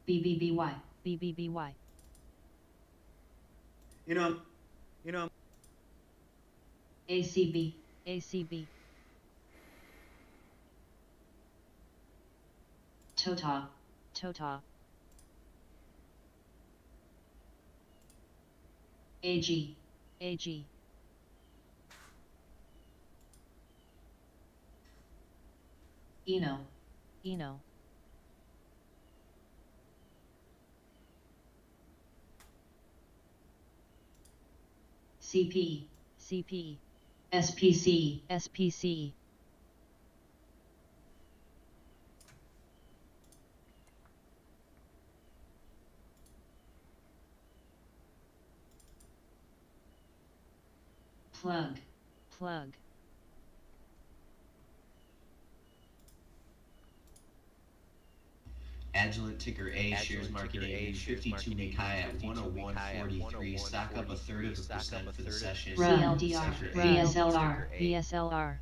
BBBY. BBBY. You know, you know, ACB. ACB. Tota. Tota. AG. AG. Eno. Eno. CP. CP. SPC. SPC. Plug. Plug. Agilent ticker A shares market A new 52-week high at 101.43, stock up a third of a percent for the session. CLDR. Ticker A. VSLR. VSLR.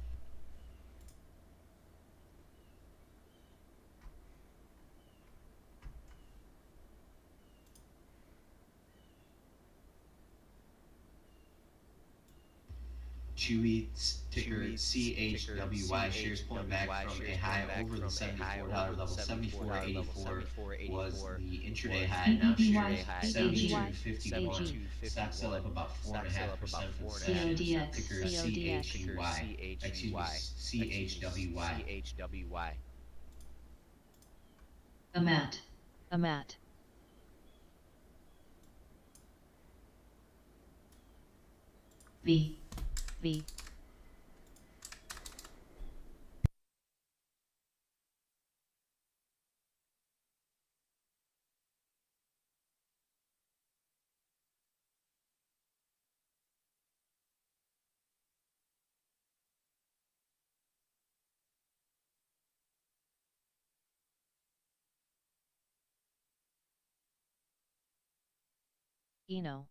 Chewy ticker CHWY shares pulling back from a high over the $74 level. 74.84 was the intraday high. Now shares BBBY. 72.51. Stock still up about 4.5% for the session. Ticker CHUY. Excuse me, CHWY. AMAT. AMAT. V. V. Eno.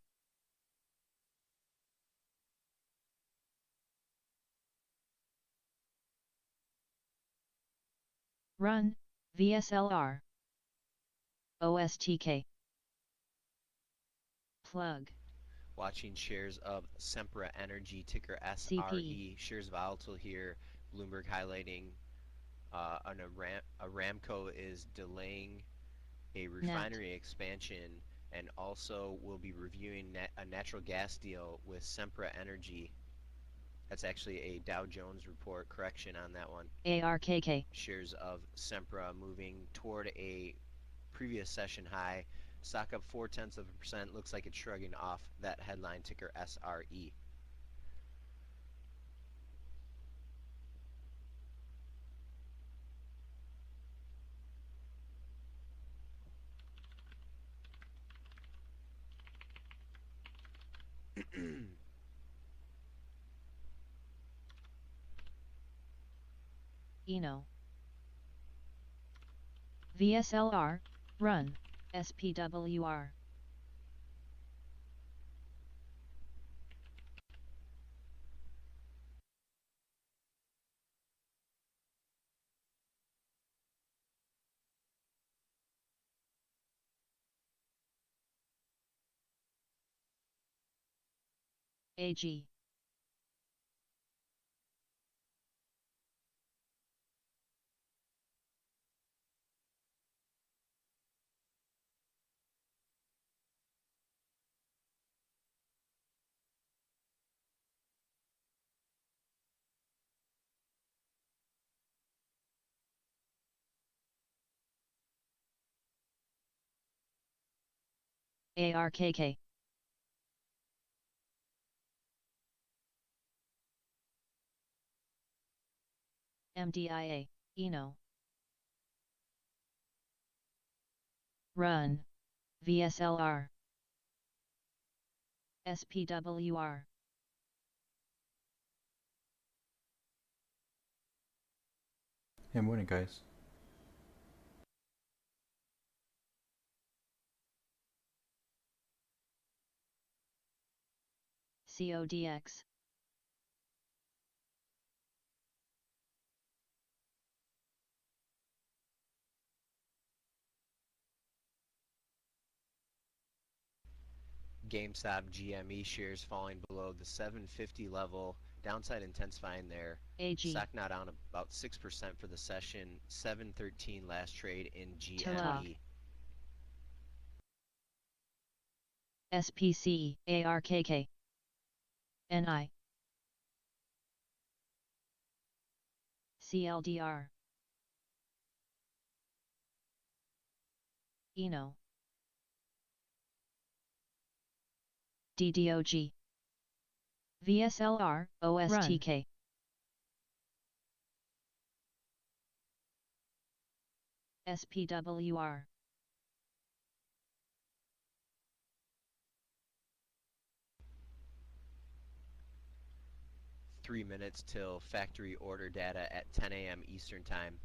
Run. VSLR. OSTK. Plug. Watching shares of Sempra Energy, ticker CP. SRE. Shares volatile here. Bloomberg highlighting Aramco is delaying a refinery expansion, and also will be reviewing a natural gas deal with Sempra Energy. That's actually a Dow Jones report. Correction on that one. ARKK. Shares of Sempra moving toward a previous session high. Stock up 0.4%. Looks like it's shrugging off that headline, ticker SRE. Eno. VSLR. Run. SPWR. AG. ARKK. MDIA. Eno. Run. VSLR. SPWR. Hey, morning, guys. CODX. GameStop GME shares falling below the 750 level, downside intensifying there. AG. Stock now down about 6% for the session, 713 last trade in Talk. GME. SPCE, ARKK. NI. CLDR. ENO. DDOG. VSLR, OSTK. 'SPWR. Three minutes till factory order data at 10 a.m. Eastern Time.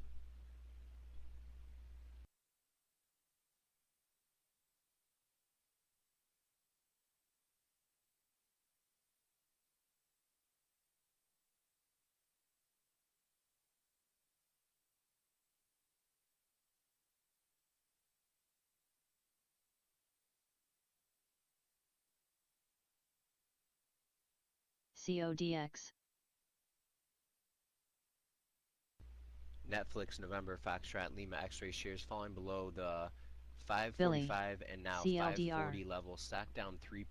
CODX. Netflix November Foxtrot Lima X-ray shares falling below the Billy. 545 and now CLDR. 540 level. Stock down 3%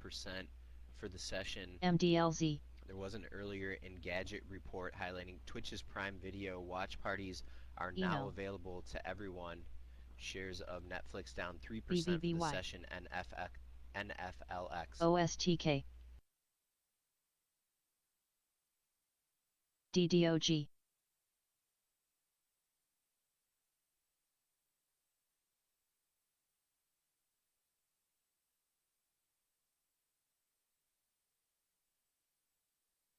for the session. MDLZ. There was an earlier Engadget report highlighting Twitch's Prime Video watch parties are now ENO. available to everyone. Shares of Netflix down 3% for the BBBY. session. NFLX. OSTK. DDOG.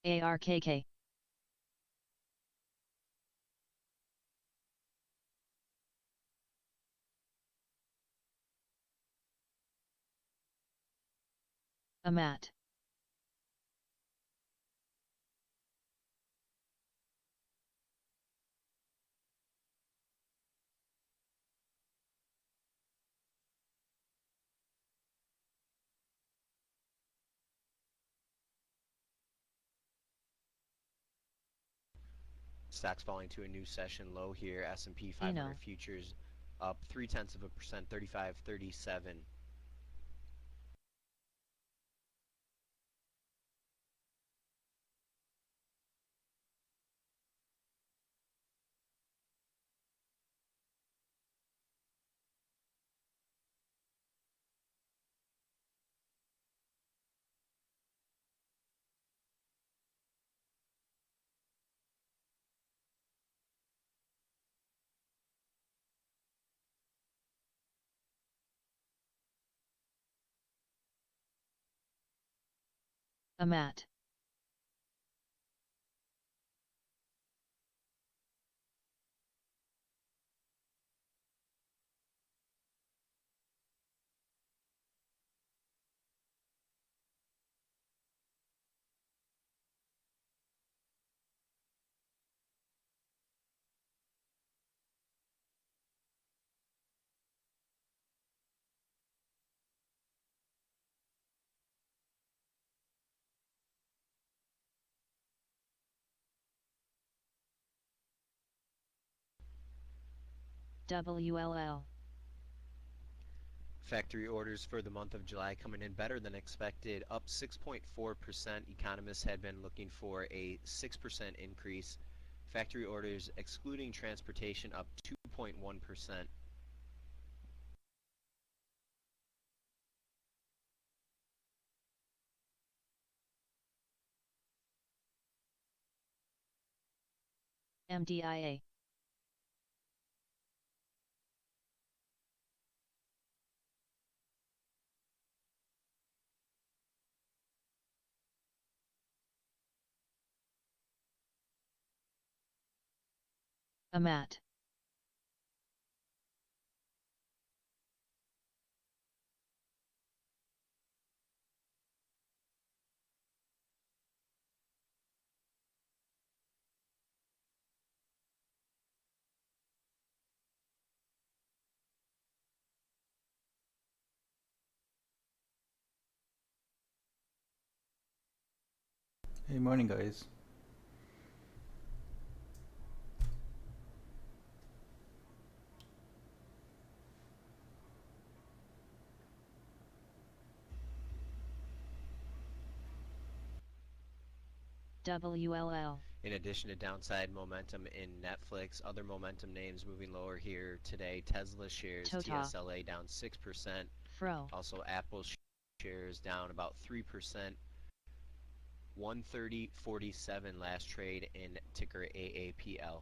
ARKK. AMAT. Stocks falling to a new session low here. S&P 500 ENO. futures up 0.3%, 35.37. AMAT. WLL. Factory orders for the month of July coming in better than expected, up 6.4%. Economists had been looking for a 6% increase. Factory orders excluding transportation up 2.1%. MDIA. AMAT. Hey, morning, guys. WLL. In addition to downside momentum in Netflix, other momentum names moving lower here today. Tesla shares, Tota. TSLA down 6%. Fro. Also, Apple shares down about 3%. 130.47 last trade in ticker AAPL.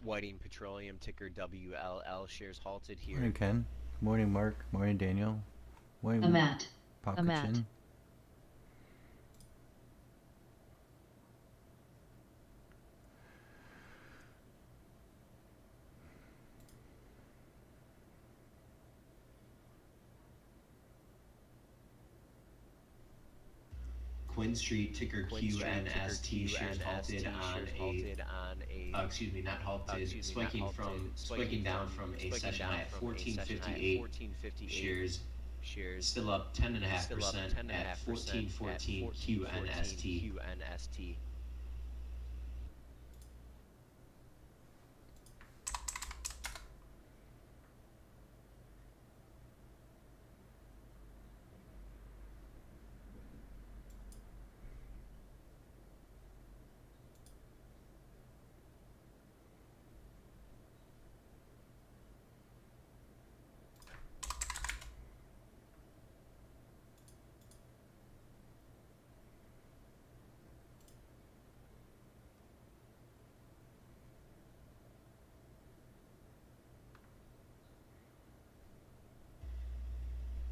Whiting Petroleum, ticker WLL, shares halted here. Morning, Ken. Morning, Mark. Morning, Daniel. Morning, Amat. Pakachin. Quinn Street, ticker QNST, shares halted on a, excuse me, not halted, spiking down from a session high at 1458. Shares still up 10.5% at 1414 QNST.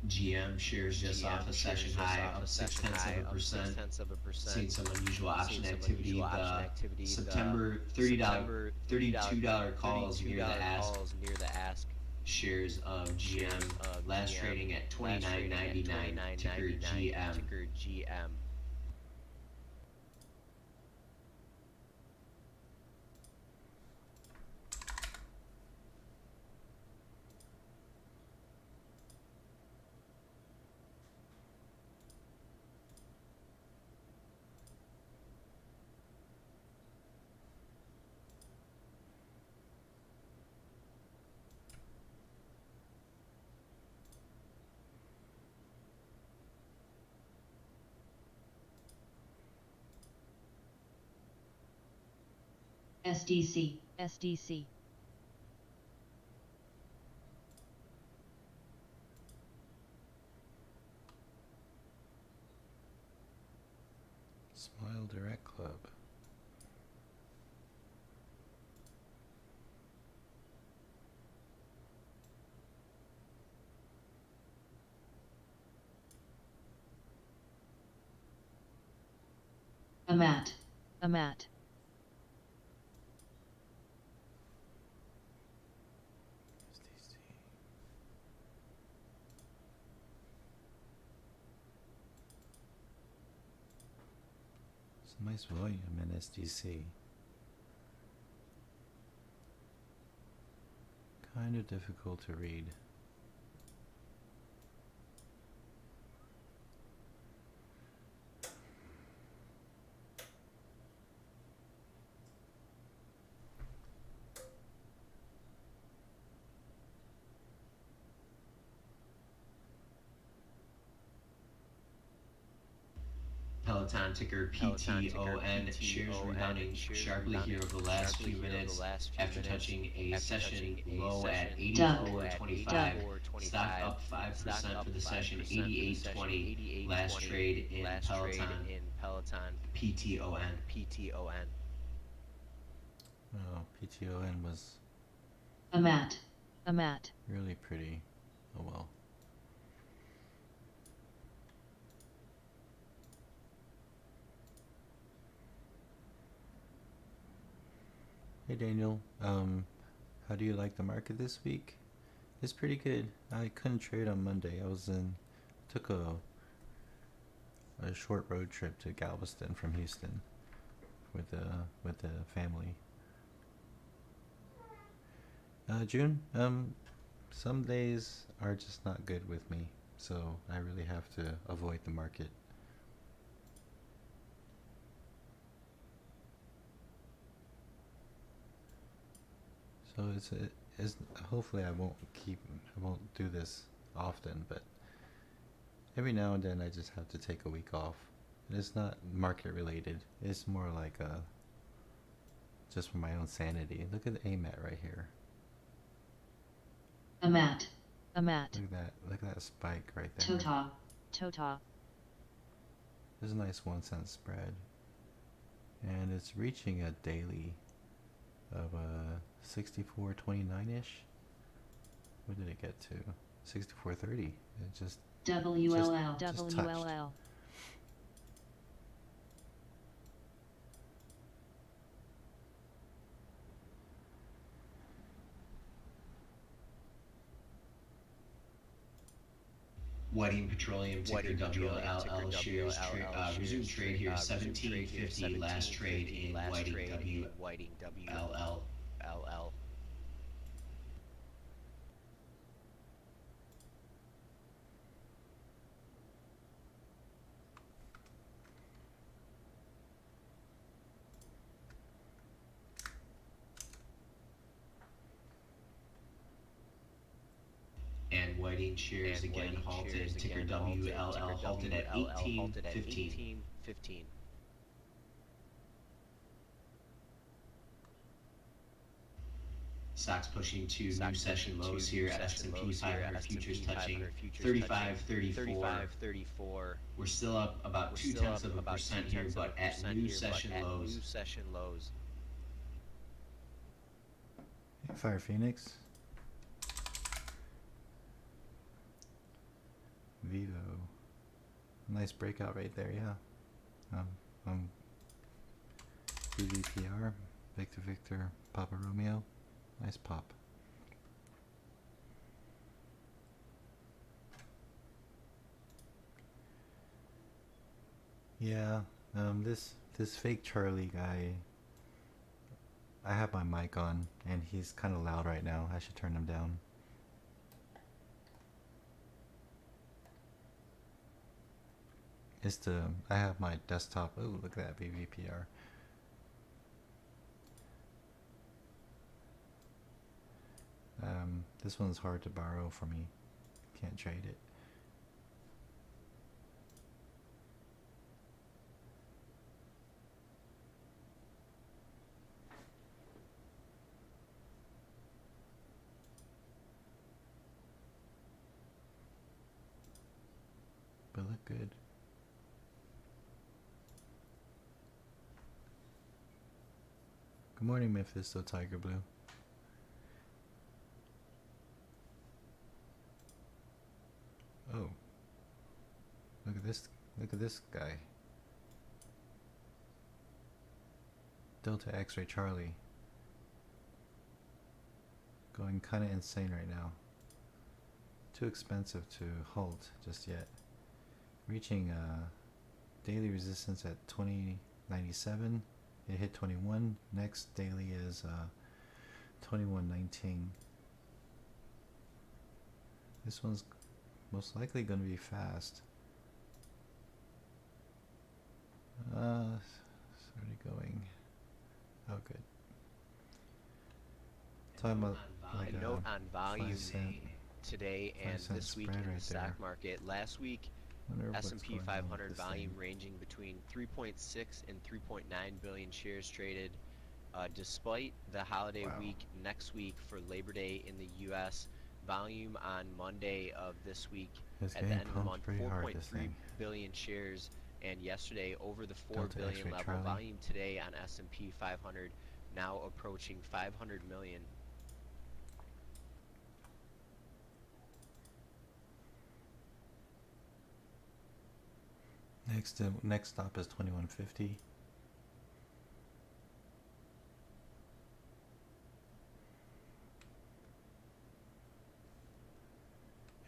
GM shares just off a session high up 0.6%. Seeing some unusual option activity. The September $32 calls near the ask. Shares of GM last trading at $29.99, ticker GM. SDC. SDC. Smile Direct Club. Amat. Amat. SDC. It's a nice volume in SDC. Kind of difficult to read. Peloton, ticker PTON, shares rebounding sharply here over the last few minutes after touching a session low at 84.25. Stock up 5% for the session, 88.20. Last trade in Peloton, PTON. Oh, PTON was Amat. Amat. really pretty. Oh well. Hey Daniel, how do you like the market this week? It's pretty good. I couldn't trade on Monday. Took a short road trip to Galveston from Houston. with the family. June, some days are just not good with me, so I really have to avoid the market. So it's hopefully I won't do this often, but every now and then I just have to take a week off. And it's not market related. It's more like just for my own sanity. Look at the AMAT right here. AMAT. AMAT. Look at that spike right there. Tota. Tota. There's a nice 1 cent spread. And it's reaching a daily of 64.29-ish. What did it get to? 64.30. It just WLL. just WLL. Whiting Petroleum, ticker WLL, shares resumed trade here, 17.50, last trade in Whiting WLL. And Whiting shares again halted, ticker WLL halted at 18.15. Stocks pushing to new session lows here. S&P 500 futures touching 35.34. We're still up about 0.2% here, but at new session lows. Hey, Fire Phoenix. Vivo. Nice breakout right there, yeah. BVPR, Victor Victor, Papa Romeo. Nice pop. Yeah, this fake Charlie guy, I have my mic on and he's kind of loud right now. I should turn him down. I have my desktop. Oh, look at that BVPR. This one's hard to borrow for me. Can't trade it. But look good. Good morning, Mephisto Tiger Blue. Oh. Look at this guy. Delta X-Ray Charlie. Going kinda insane right now. Too expensive to halt just yet. Reaching daily resistance at 2097. It hit 21. Next daily is 2119. This one's most likely going to be fast. It's already going. Oh, good. Talking about like a note on volume today and this week in the stock market. Last week, S&P 500 volume ranging between 3.6 and 3.9 billion shares traded. Despite the holiday week next week for Labor Day in the U.S., volume on Monday of this week at the end of the month, 4.3 billion shares, and yesterday over the 4 billion level. Volume today on S&P 500 now approaching 500 million. Next stop is 2150.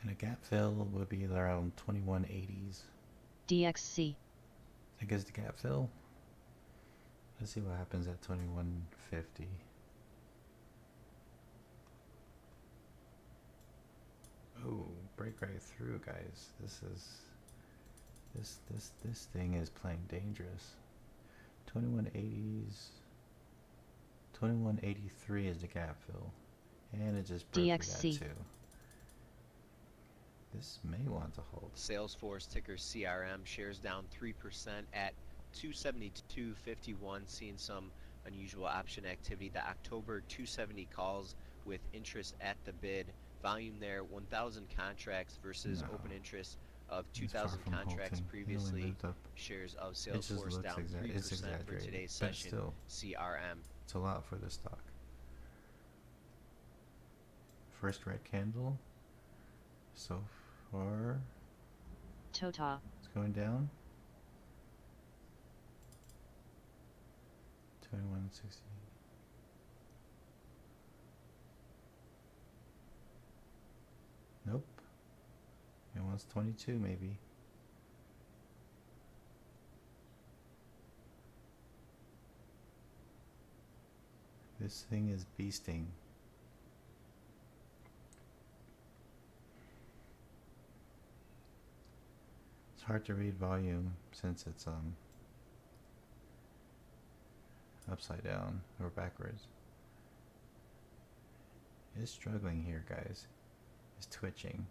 And a gap fill would be around 2180s. DXC. I guess the gap fill. Let's see what happens at 2150. Oh, break right through, guys. This thing is playing dangerous. 2180s. 2183 is the gap fill. And it just broke DXC. that too. This may want to hold. Salesforce ticker CRM shares down 3% at 272.51, seeing some unusual option activity. The October 270 calls with interest at the bid. Volume there 1,000 contracts versus open interest of 2,000 contracts previously. Shares of Salesforce down 3% for today's session. Still, CRM. it's a lot for the stock. First red candle. So far, Tota. it's going down. 2160. Nope. It wants 22 maybe. This thing is beasting. It's hard to read volume since it's upside down or backwards. It's struggling here, guys. It's twitching.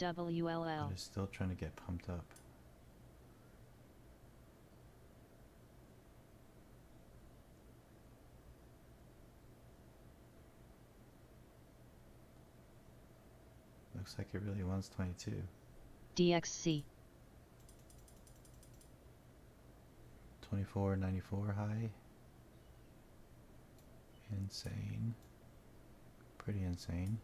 WLL. But it's still trying to get pumped up. Looks like it really wants 22. DXC. 2494 high. Insane. Pretty insane.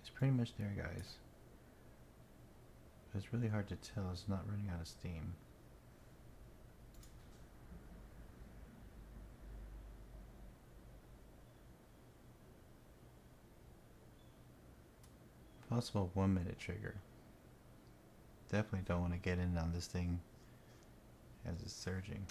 It's pretty much there, guys. But it's really hard to tell. It's not running out of steam. Possible 1 minute trigger. Definitely don't want to get in on this thing as it's surging.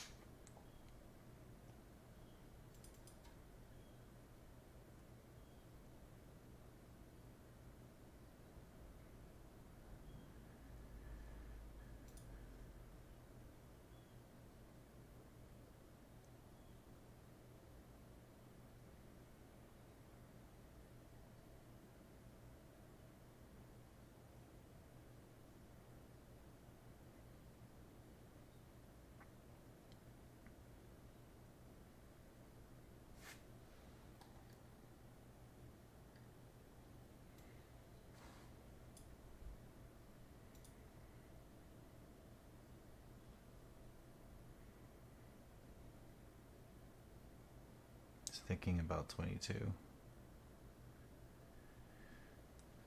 Thinking about 22.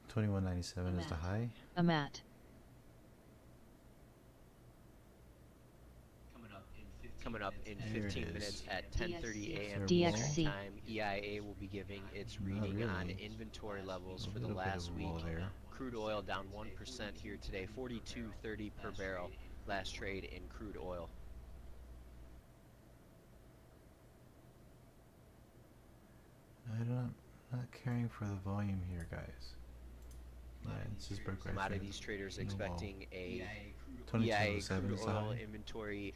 2197 is the high. A mat. Coming up in 15 minutes at 10:30 a.m. DXC. Eastern Time, EIA will be giving its reading on inventory levels for the last week. Crude oil down 1% here today, 42.30 per barrel. Last trade in crude oil. I'm not caring for the volume here, guys. Yeah, it's just broke right Commodities through. traders expecting a 2207 EIA is crude the oil high. inventory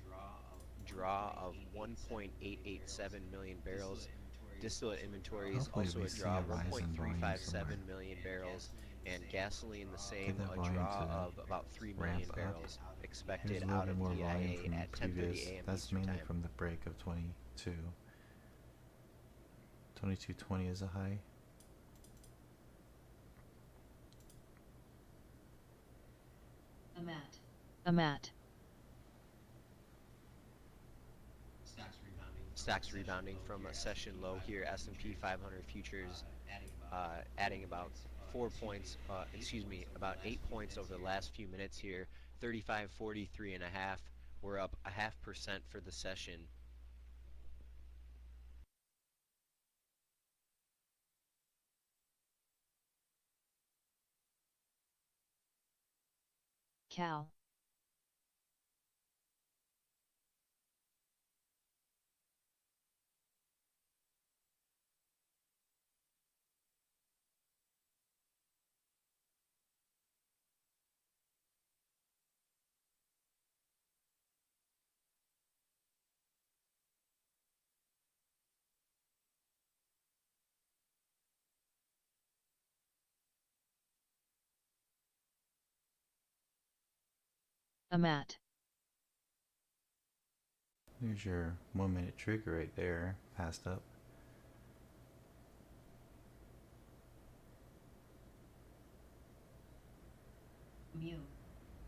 draw of 1.887 million barrels. Distillate inventories Hopefully also we a see draw a of rise in volume 1.357 somewhere. million barrels, and gasoline the same, that a volume draw to of about 3 million ramp up. barrels Here's expected a little out bit of more volume EIA from at previous. 10:30 a.m. That's Eastern mainly Time. from the break of 22. 2220 is a high. A mat. A mat. Stocks rebounding from a session low here. S&P 500 futures adding about 4 points, about 8 points over the last few minutes here. 35.43.5. We're up 0.5% for the session. Cal. Amat. There's your 1 minute trigger right there, passed up.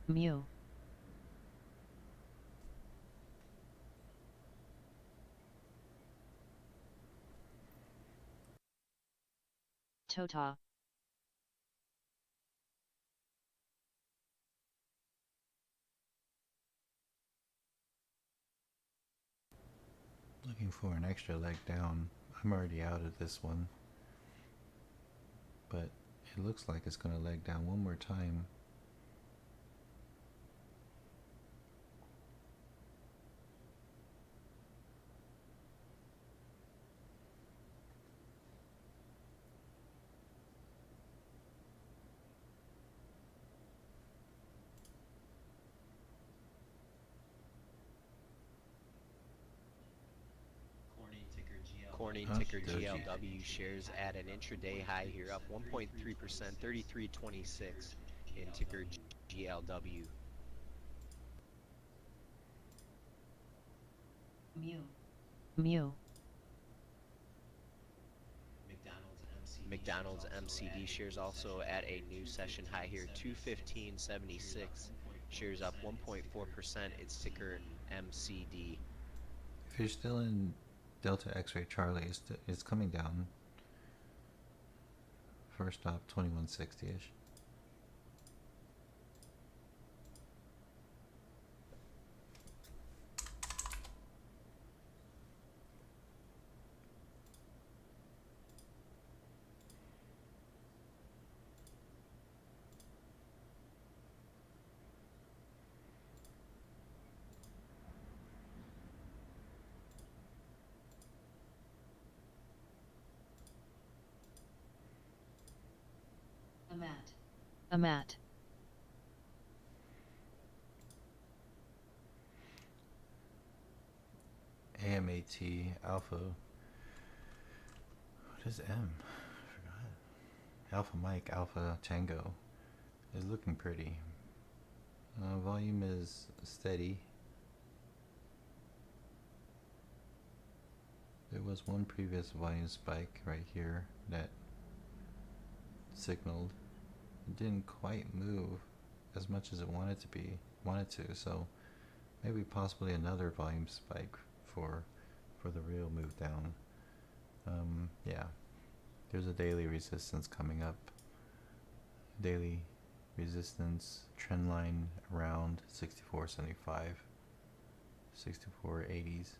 Mu. Tota. Looking for an extra leg down. I'm already out of this one, but it looks like it's gonna leg down one more time. Corning Oh, ticker doji. GLW shares at an intraday high here, up 1.3%, 33.26 in ticker GLW. Mu. McDonald's MCD shares also at a new session high here, 215.76. Shares up 1.4%. Its ticker MCD. If you're still in Delta X-ray Charlie, it's coming down. First stop 2160-ish. Amat. AMAT Alpha. What is M? I forgot. Alpha Mike, Alpha Tango is looking pretty. Volume is steady. There was one previous volume spike right here that signaled. It didn't quite move as much as it wanted to, so maybe possibly another volume spike for the real move down. Yeah, there's a daily resistance coming up. Daily resistance trend line around 64.75, 64.80s.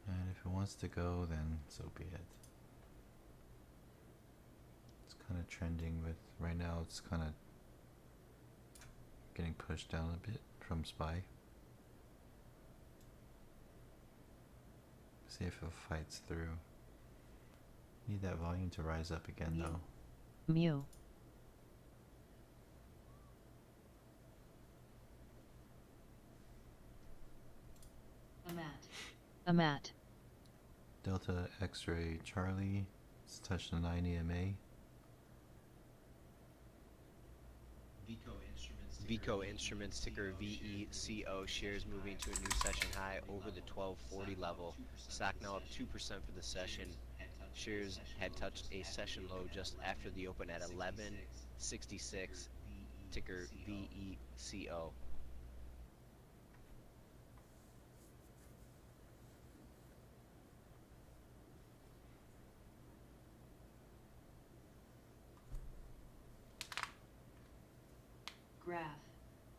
And if it wants to go, then so be it. It's kind of trending with, right now it's kind of getting pushed down a bit from SPY. See if it fights through. Need that volume to rise up again though. Mu. Amat. Delta X-ray Charlie, it's touched the 9 EMA. Vico Instruments ticker VECO shares moving to a new session high over the 1240 level. Stock now up 2% for the session. Shares had touched a session low just after the open at 1166, ticker VECO.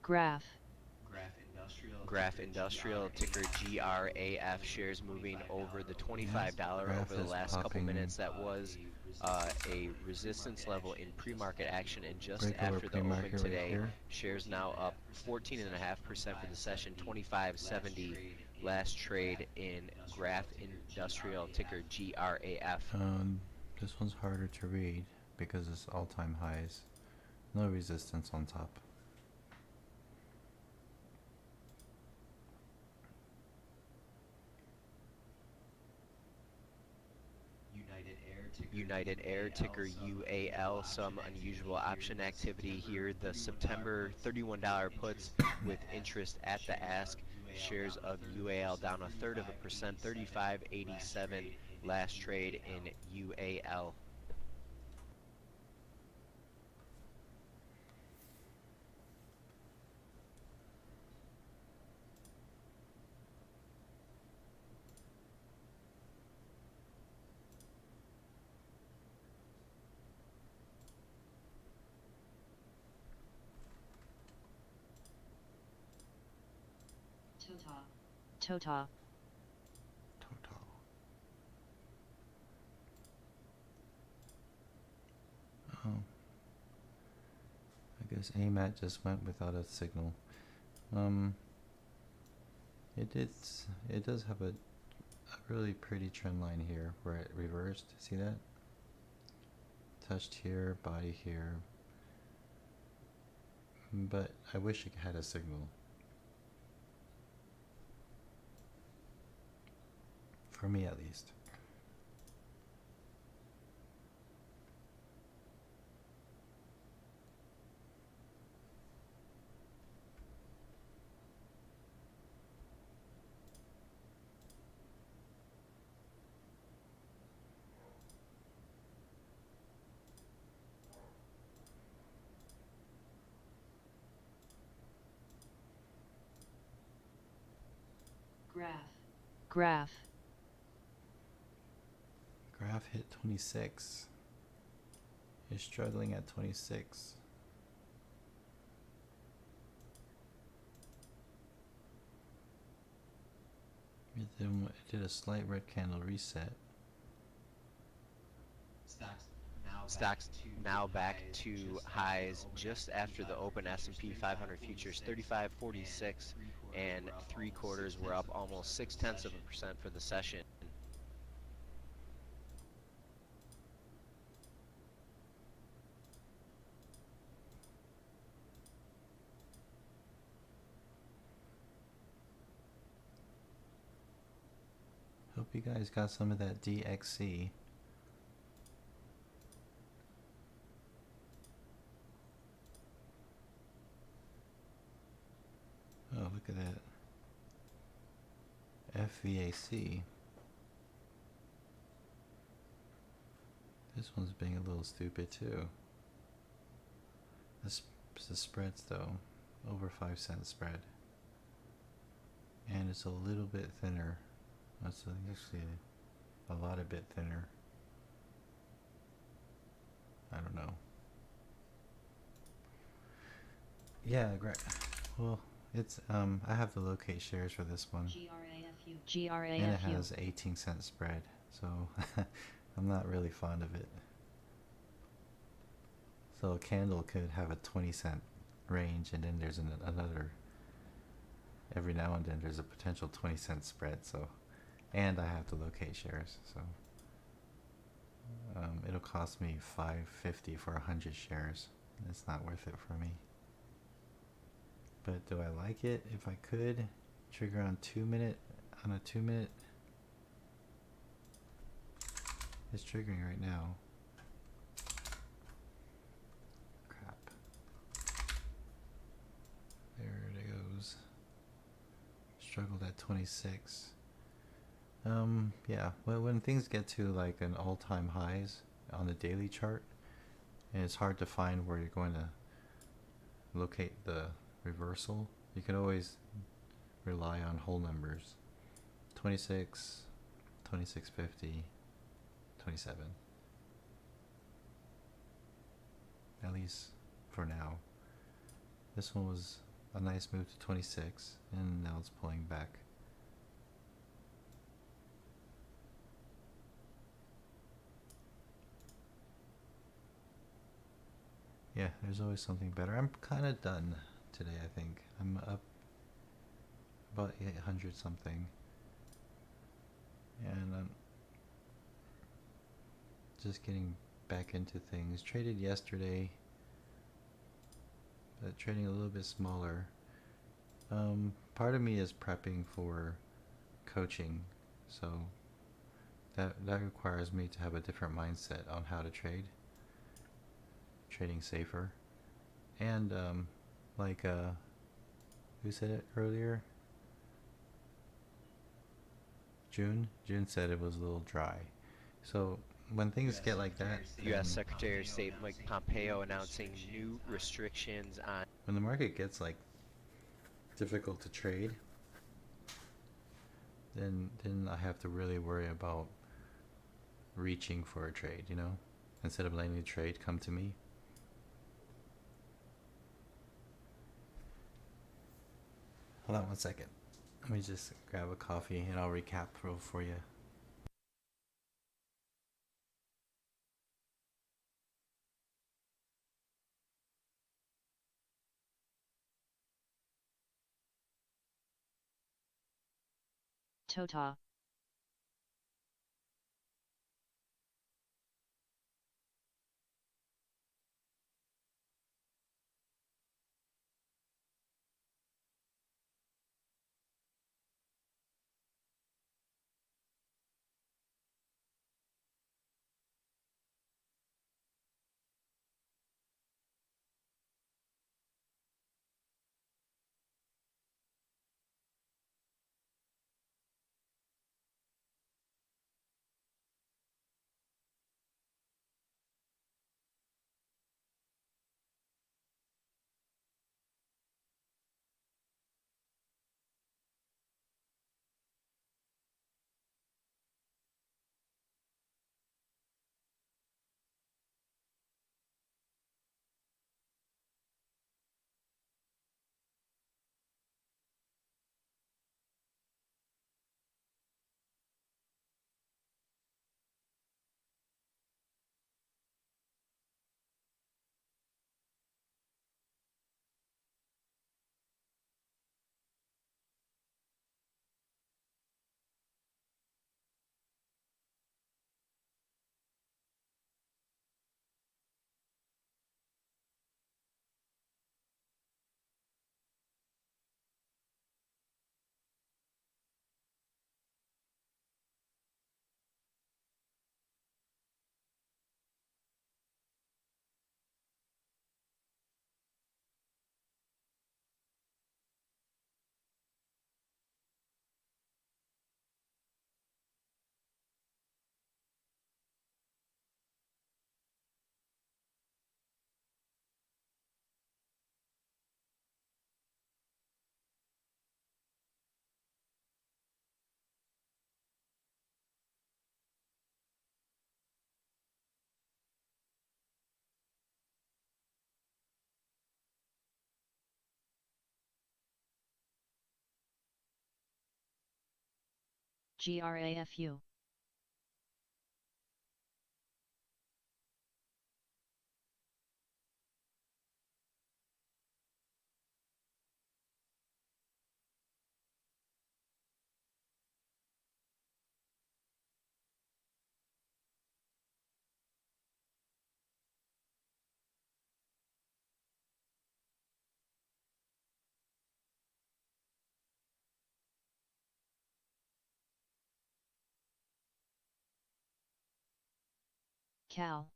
Graph. Graph Industrial, ticker GRAF, shares moving over the $25 Graph over the is last couple popping minutes. That was a resistance level in pre-market action, and just break over after the open pre-market right today, here. shares now up 14.5% for the session, 25.70 last trade in Graph Industrial, ticker GRAF. This one's harder to read because it's all-time highs. No resistance on top. United Air, ticker UAL, some unusual option activity here. The September $31 puts with interest at the ask. Shares of UAL down 1/3%, 35.87 last trade in UAL. Total. Total. Oh. I guess AMAT just went without a signal. It does have a really pretty trend line here where it reversed. See that? Touched here, body here. But I wish it had a signal. For me at least. Graph. Graph hit 26. Is struggling at 26. It did a slight red candle reset. Stocks now back to highs just after the open. S&P 500 futures 35.46 and 3/4. We're up almost 0.6% for the session. Hope you guys got some of that DXC. Oh, look at that. FVAC. This one's being a little stupid too. The spreads though, over 5-cent spread. And it's a little bit thinner. That's actually a lot a bit thinner. I don't know. Yeah, great. Well, it's I have to locate shares for this one. GRAFU. And it has 18-cent spread, so I'm not really fond of it. So a candle could have a 20-cent range, and then there's another. Every now and then there's a potential 20-cent spread. So, and I have to locate shares. So it'll cost me $5.50 for 100 shares. It's not worth it for me. But do I like it? If I could trigger on 2-minute, on a 2-minute, it's triggering right now. Crap. There it goes. Struggled at 26. Yeah, well, when things get to like an all-time highs on the daily chart, and it's hard to find where you're going to locate the reversal, you can always rely on whole numbers. 26, 26.50, 27. At least for now. This one was a nice move to 26, and now it's pulling back. Yeah, there's always something better. I'm kind of done today, I think. I'm up about 800 something. And I'm just getting back into things. Traded yesterday, but trading a little bit smaller. Part of me is prepping for coaching, so that requires me to have a different mindset on how to trade, trading safer, and like who said it earlier? June said it was a little dry. So when things get like that, U.S. Secretary of State Mike Pompeo announcing new restrictions on. when the market gets like difficult to trade, then I have to really worry about reaching for a trade, instead of letting the trade come to me. Hold on one second. Let me just grab a coffee and I'll recap for you. Tota. GRAFU. Cal.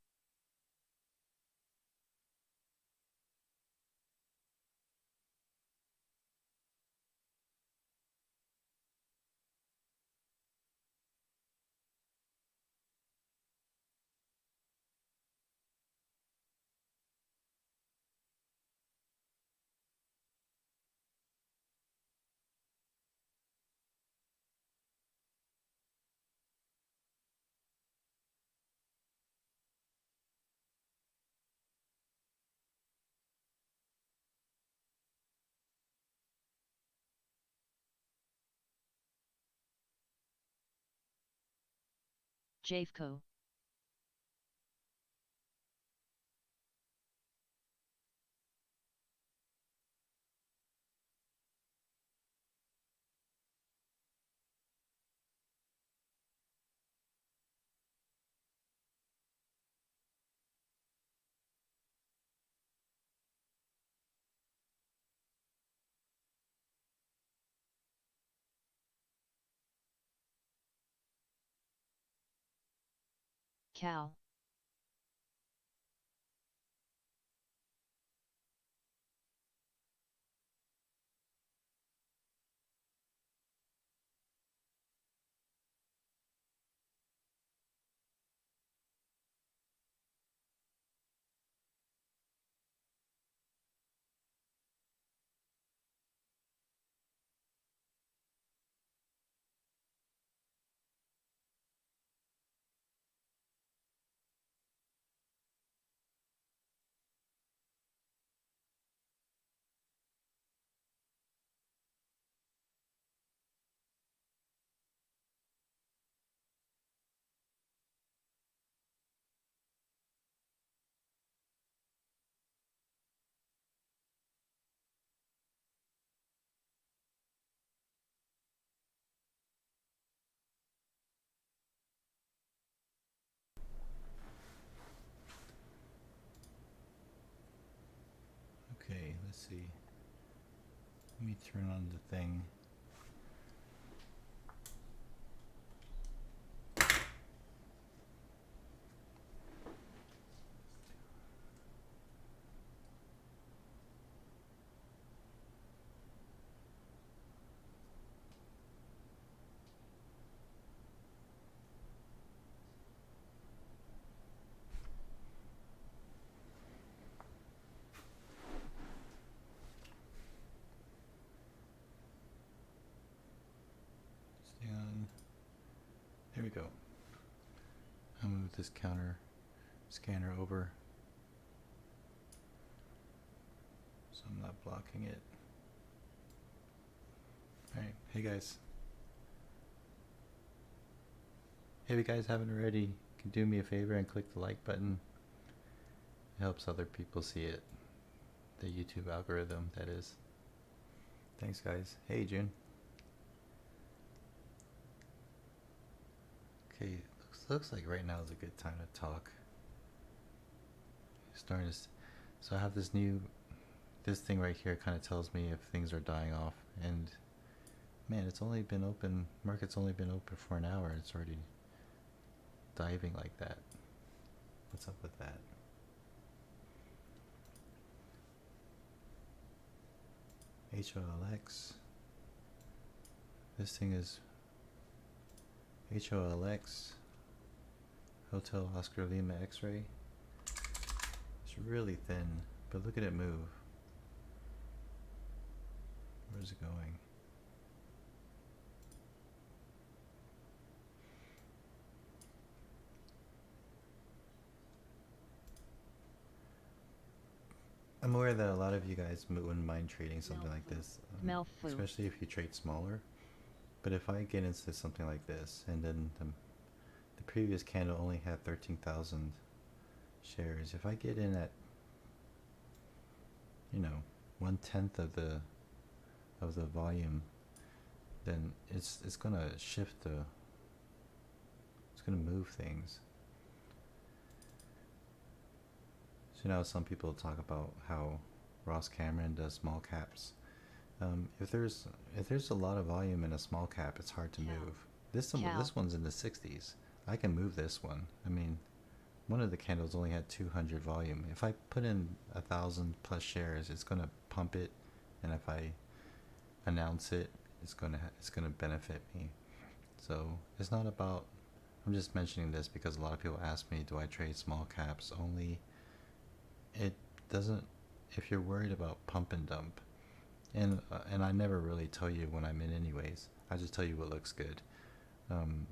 Javco. Cal. Okay, let's see. Let me turn on the thing. Stay on. There we go. I'll move this scanner over so I'm not blocking it. Alright, hey guys. If you guys haven't already, you can do me a favor and click the like button. It helps other people see it. The YouTube algorithm, that is. Thanks guys. Hey June. Okay, looks like right now is a good time to talk. Starting to, so I have this thing right here kind of tells me if things are dying off, and man, it's only been open, market's only been open for an hour, it's already diving like that. What's up with that? HOLX. This thing is HOLX, Hotel Oscar Lima X-ray. It's really thin, but look at it move. Where's it going? I'm aware that a lot of you guys wouldn't mind trading something like this, especially if you trade smaller. But if I get into something like this, and then the previous candle only had 13,000 shares, if I get in at, 1/10 of the volume, then it's gonna shift it's gonna move things. So now some people talk about how Ross Cameron does small caps. If there's a lot of volume in a small cap, it's hard to move. This one's in the 60s. I can move this one. I mean, one of the candles only had 200 volume. If I put in 1,000 plus shares, it's gonna pump it, and if I announce it, it's gonna benefit me. So it's not about. I'm just mentioning this because a lot of people ask me, do I trade small caps only? It doesn't. If you're worried about pump and dump, and I never really tell you when I'm in anyways. I just tell you what looks good. And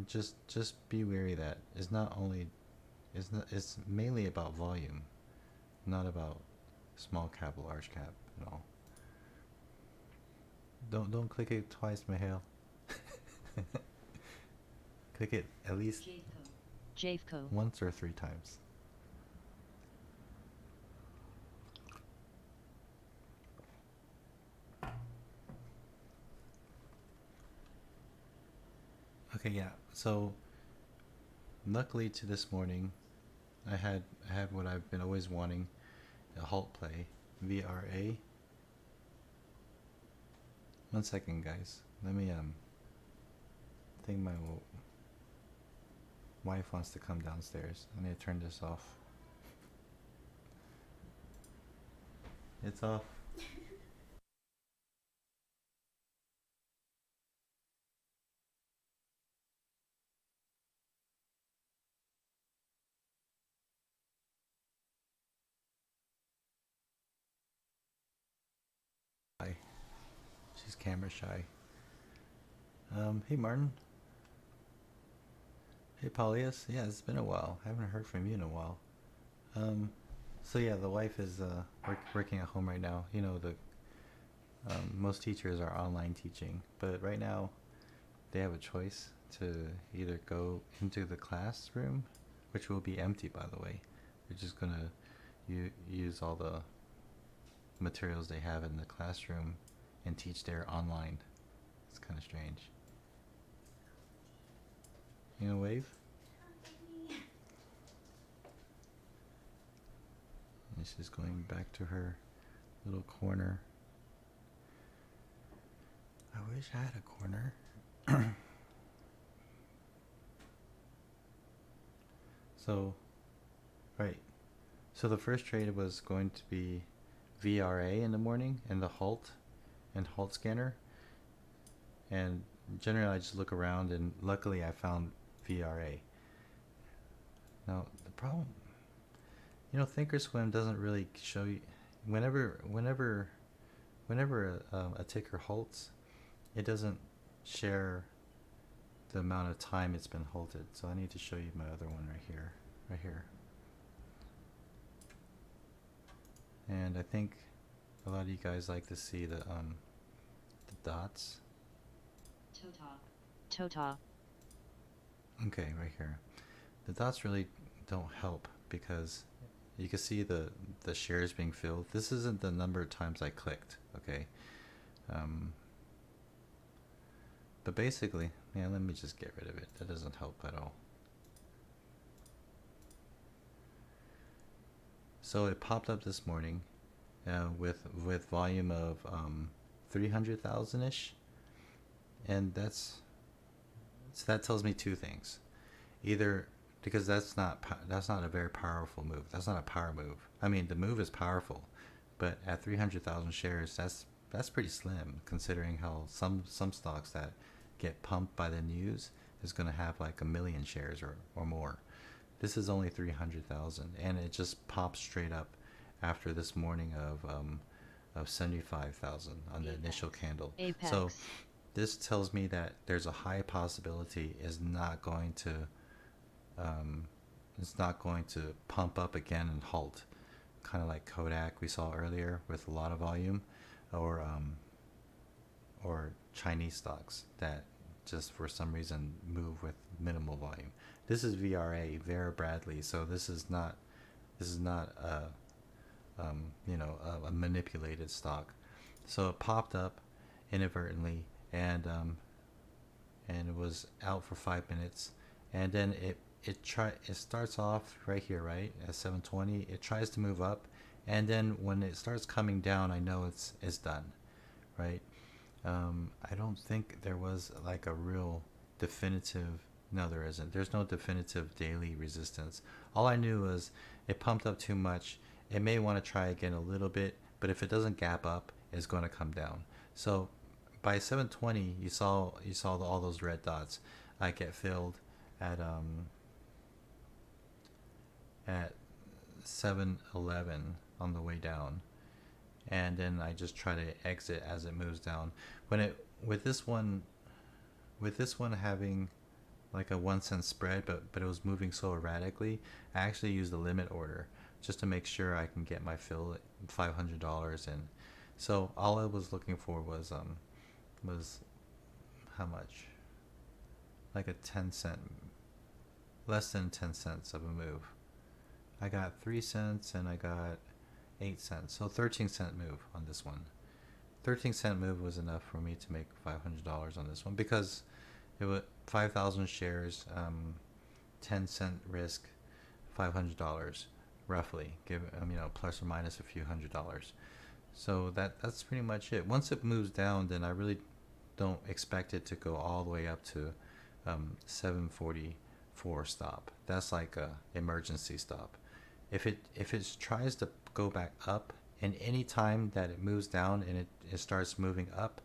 just be wary that it's mainly about volume, not about small cap, large cap at all. Don't click it twice, Mihail. Click it at least Javco. Once or 3 times. Okay, yeah. So luckily to this morning, I had what I've been always wanting, a halt play, VRA. 1 second, guys. Let me I think my wife wants to come downstairs. I need to turn this off. It's off. Hi. She's camera shy. Hey Martin. Hey Paulius. Yeah, it's been a while. I haven't heard from you in a while. Um, so yeah, the wife is working at home right now. You know, the most teachers are online teaching, but right now they have a choice to either go into the classroom, which will be empty by the way. They're just gonna use all the materials they have in the classroom and teach there online. It's kind of strange. You gonna wave? And she's going back to her little corner. I wish I had a corner. So, right. So the first trade was going to be VRA in the morning and the halt scanner. And generally I just look around and luckily I found VRA. Now the problem, Thinkorswim doesn't really show you whenever a ticker halts, it doesn't share the amount of time it's been halted. So I need to show you my other one right here. And I think a lot of you guys like to see the dots. Tota. Okay, right here. The dots really don't help because you can see the shares being filled. This isn't the number of times I clicked, okay? But basically, yeah, let me just get rid of it. That doesn't help at all. So it popped up this morning with volume of 300,000 ish, and that tells me two things. Either because that's not a very powerful move. That's not a power move. I mean, the move is powerful, but at 300,000 shares, that's pretty slim considering how some stocks that get pumped by the news is going to have like 1 million shares or more. This is only 300,000, and it just pops straight up after this morning of 75,000 on the initial candle. Apex. So this tells me that there's a high possibility it's not going to pump up again and halt, kind of like Kodak we saw earlier with a lot of volume, or Chinese stocks that just for some reason move with minimal volume. This is VRA, Vera Bradley, so this is not a manipulated stock. So it popped up inadvertently, and it was out for 5 minutes, and then it starts off right here, right at 720. It tries to move up, and then when it starts coming down, I know it's done, right? I don't think there was like a real definitive. No, there isn't. There's no definitive daily resistance. All I knew was it pumped up too much. It may want to try again a little bit, but if it doesn't gap up, it's going to come down. So by 720, you saw all those red dots. I get filled at 711 on the way down, and then I just try to exit as it moves down. With this one having like a 1 cent spread, but it was moving so erratically, I actually used the limit order just to make sure I can get my fill at $500 in. So all I was looking for was how much? Like a 10 cent less than 10 cents of a move. I got 3 cents and I got 8 cents. So 13-cent move on this one. 13-cent move was enough for me to make $500 on this one because it was 5,000 shares, 10-cent risk, $500 roughly, give plus or minus a few $100s. So that's pretty much it. Once it moves down, then I really don't expect it to go all the way up to 744 stop. That's like a emergency stop. If it tries to go back up, and any time that it moves down and it starts moving up,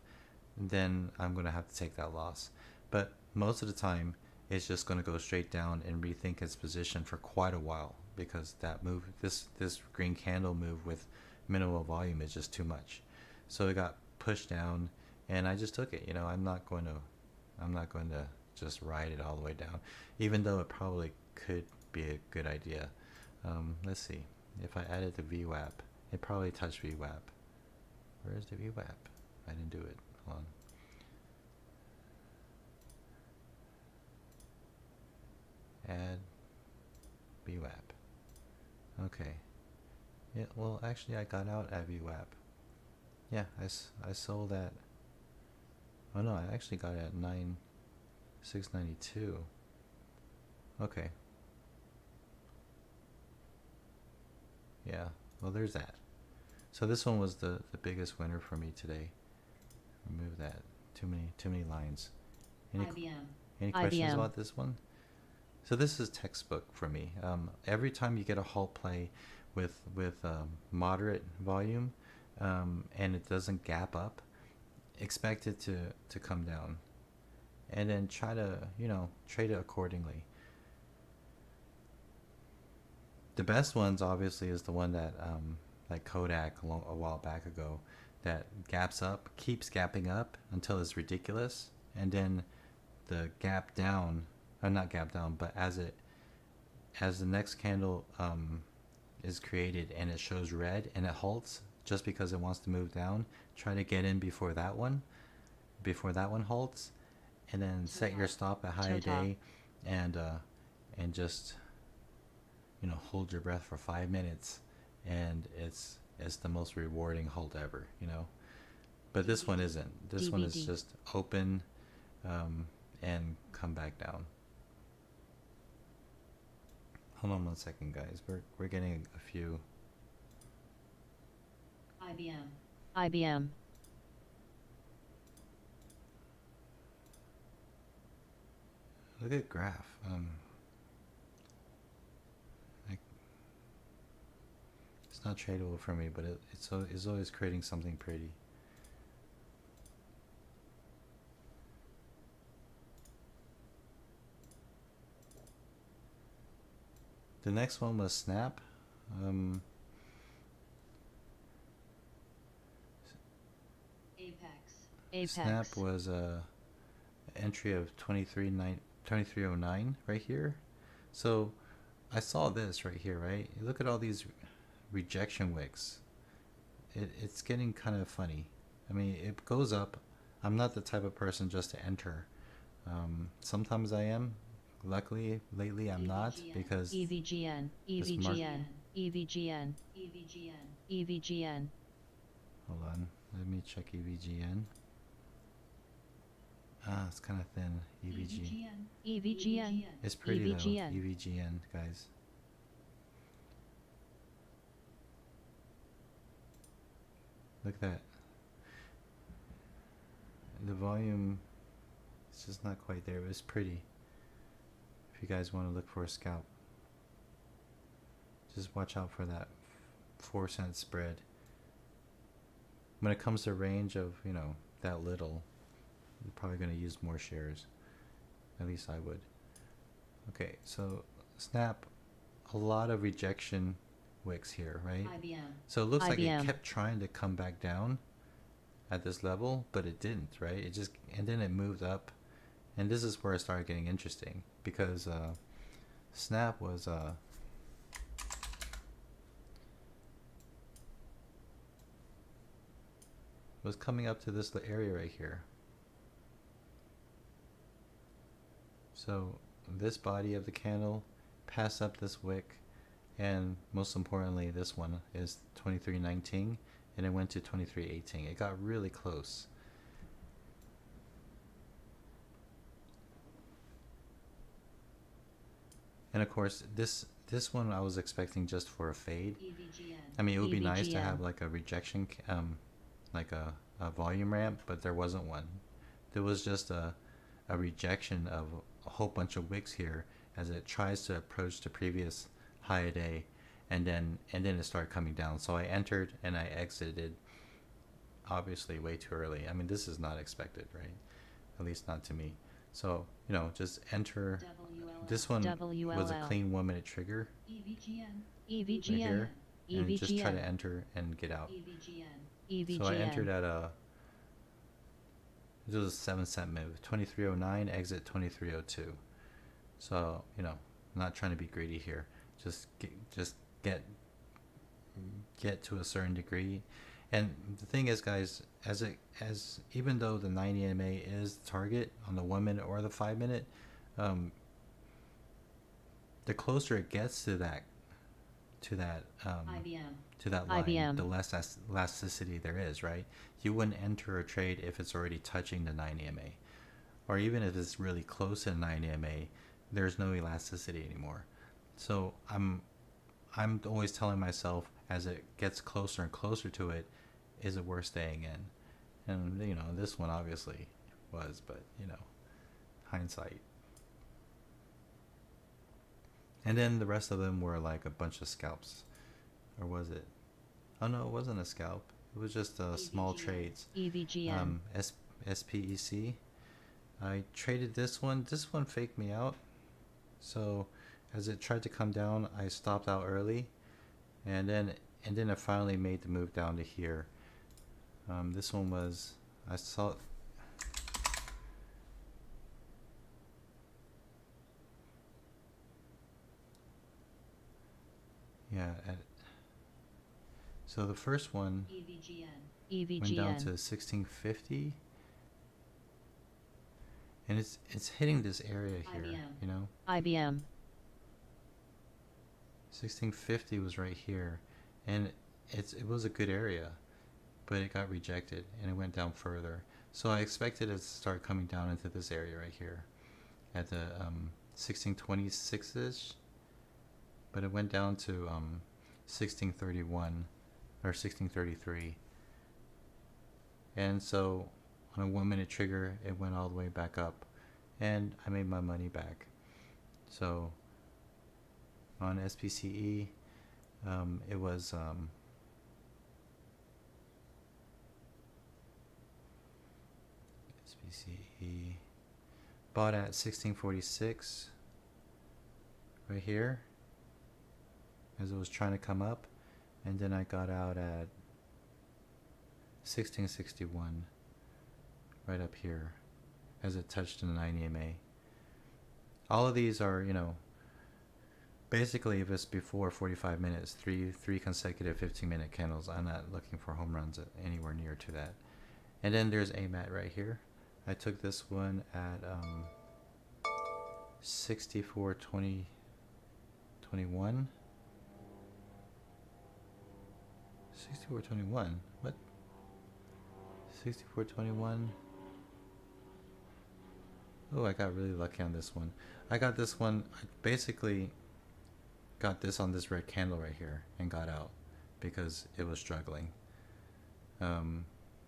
then I'm going to have to take that loss. But most of the time, it's just going to go straight down and rethink its position for quite a while because that move, this green candle move with minimal volume is just too much. So it got pushed down, and I just took it. I'm not going to just ride it all the way down, even though it probably could be a good idea. Let's see. If I added the VWAP, it probably touched VWAP. Where is the VWAP? I didn't do it. Hold on. Add VWAP. Okay. Yeah, well, actually, I got out at VWAP. Yeah, I sold at... Oh, no, I actually got it at 692. Okay. Yeah, well, there's that. So this one was the biggest winner for me today. Remove that. Too many lines. Any questions about this one? So this is textbook for me. Every time you get a halt play with moderate volume and it doesn't gap up, expect it to come down, and then try to trade it accordingly. The best ones obviously is the one that like Kodak a while back ago, that gaps up, keeps gapping up until it's ridiculous, and then the gap down, or not gap down, but as the next candle is created and it shows red and it halts just because it wants to move down, try to get in before that one halts, and then set your stop at high day, and just hold your breath for 5 minutes, and it's the most rewarding halt ever, But this one isn't. This one is just open and come back down. Hold on 1 second, guys. We're getting a few. IBM. Look at graph. It's not tradable for me, but it's always creating something pretty. The next one was Snap. Apex. Snap was a entry of 2309 right here. So I saw this right here, right? Look at all these rejection wicks. It's getting kind of funny. I mean, it goes up. I'm not the type of person just to enter. Sometimes I am. Luckily, lately I'm not, because EVGN. Hold on, let me check EVGN. It's kind of thin. EVGN. It's pretty low. EVGN. EVGN, guys. Look at that. The volume is just not quite there, but it's pretty. If you guys want to look for a scalp, just watch out for that 4-cent spread. When it comes to range of, that little, you're probably going to use more shares. At least I would. Okay, so Snap, a lot of rejection wicks here, right? So it looks like it kept trying to come back down at this level, but it didn't, right? And then it moved up, and this is where it started getting interesting, because Snap was coming up to this area right here. So this body of the candle, pass up this wick, and most importantly, this one is 23.19, and it went to 23.18. It got really close. And of course, this one I was expecting just for a fade. I mean, it would be nice to have like a rejection, like a volume ramp, but there wasn't one. There was just a rejection of a whole bunch of wicks here as it tries to approach the previous high a day, and then it started coming down. So I entered and I exited, obviously way too early. I mean, this is not expected, right? At least not to me. So, you know, just enter. This one was a clean 1 minute trigger right here, and just try to enter and get out. So I entered at this was a 7-cent move, 23.09, exit 23.02. So, you know, I'm not trying to be greedy here. Just get to a certain degree. And the thing is, guys, as even though the 90 EMA is the target on the 1 minute or the 5 minute, the closer it gets to that line, IBM. the less elasticity there is, right? You wouldn't enter a trade if it's already touching the 9 EMA, or even if it's really close to the 9 EMA, there's no elasticity anymore. So I'm always telling myself, as it gets closer and closer to it, is it worth staying in? And you know, this one obviously was, but you know, hindsight. And then the rest of them were like a bunch of scalps. Or was it? Oh no, it wasn't a scalp. It was just small trades. EVGN. SPEC. I traded this one. This one faked me out. So as it tried to come down, I stopped out early. And then I finally made the move down to here. This one was, I saw, yeah, so the first one went down to 1650, and it's hitting this area here, IBM. you know. IBM. 1650 was right here, and it was a good area, but it got rejected and it went down further. So I expected it to start coming down into this area right here at the 1626-ish, but it went down to 1631 or 1633, and so on a 1 minute trigger it went all the way back up, and I made my money back. So on SPCE, it was SPCE bought at 1646 right here as it was trying to come up, and then I got out at 1661 right up here as it touched the 9 EMA. All of these are, you know, basically if it's before 45 minutes, three consecutive 15-minute candles. I'm not looking for home runs anywhere near to that. And then there's AMAT right here. I took this one at 64.20 21. 64.21. What? 64.21. Oh, I got really lucky on this one. I got this one. I basically got this on this red candle right here and got out because it was struggling. You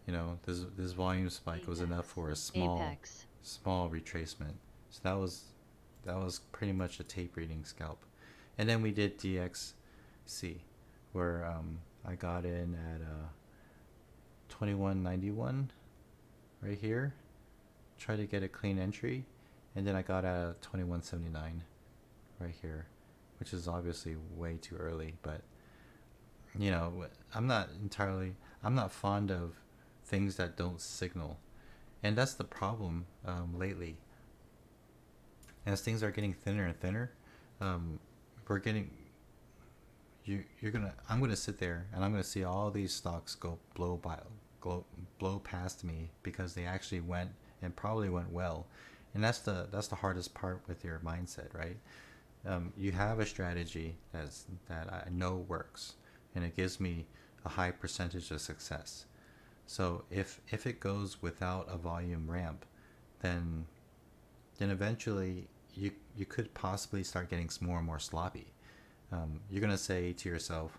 know, this volume spike was enough for a small retracement. So that was pretty much a tape reading scalp. And then we did DXC, where I got in at 21.91 right here. Try to get a clean entry, and then I got at 21.79 right here, which is obviously way too early, but you know, I'm not fond of things that don't signal, and that's the problem lately. As things are getting thinner and thinner, I'm gonna sit there and I'm gonna see all these stocks blow past me because they actually went and probably went well, And that's the hardest part with your mindset, right? You have a strategy that I know works, and it gives me a high percentage of success. So if it goes without a volume ramp, then eventually you could possibly start getting more and more sloppy. You're gonna say to yourself,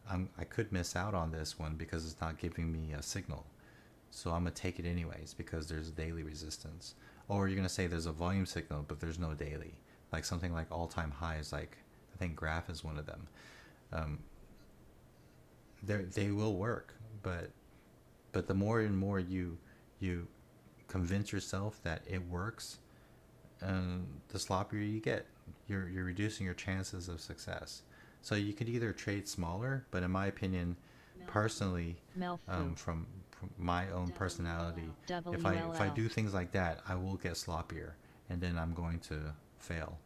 I could miss out on this one because it's not giving me a signal, so I'm gonna take it anyways because there's daily resistance. Or you're gonna say there's a volume signal but there's no daily, like something like all-time highs, like I think graph is one of them. um, they will work, but the more and more you convince yourself that it works, the sloppier you get. You're reducing your chances of success. So you could either trade smaller, but in my opinion, personally, from my own personality, if I do things like that, I will get sloppier, and then I'm going to fail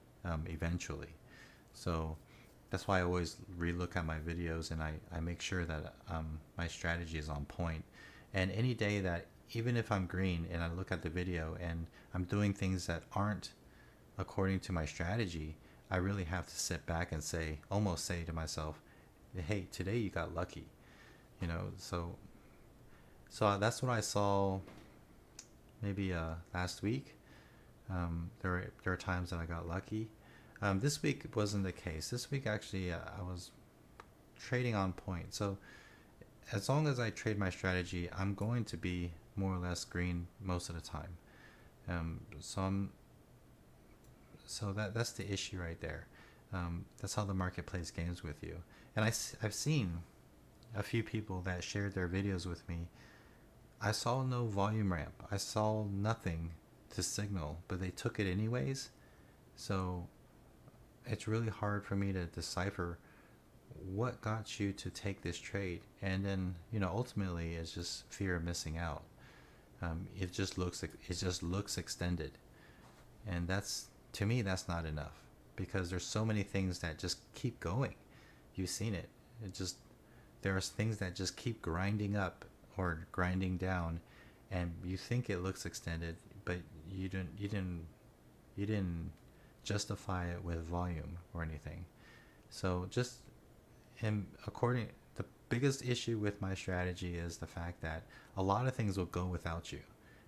eventually. So that's why I always relook at my videos, and I make sure that my strategy is on point. And any day that, even if I'm green and I look at the video and I'm doing things that aren't according to my strategy, I really have to sit back and almost say to myself, hey, today you got lucky. So that's what I saw maybe last week. There are times that I got lucky. This week wasn't the case. This week actually I was trading on point. So as long as I trade my strategy, I'm going to be more or less green most of the time. That's the issue right there. That's how the market plays games with you. And I've seen a few people that shared their videos with me. I saw no volume ramp. I saw nothing to signal, but they took it anyways. So it's really hard for me to decipher what got you to take this trade. And then, ultimately it's just fear of missing out. It just looks extended. And to me, that's not enough, because there's so many things that just keep going. You've seen it. There are things that just keep grinding up or grinding down, and you think it looks extended, but you didn't justify it with volume or anything. So the biggest issue with my strategy is the fact that a lot of things will go without you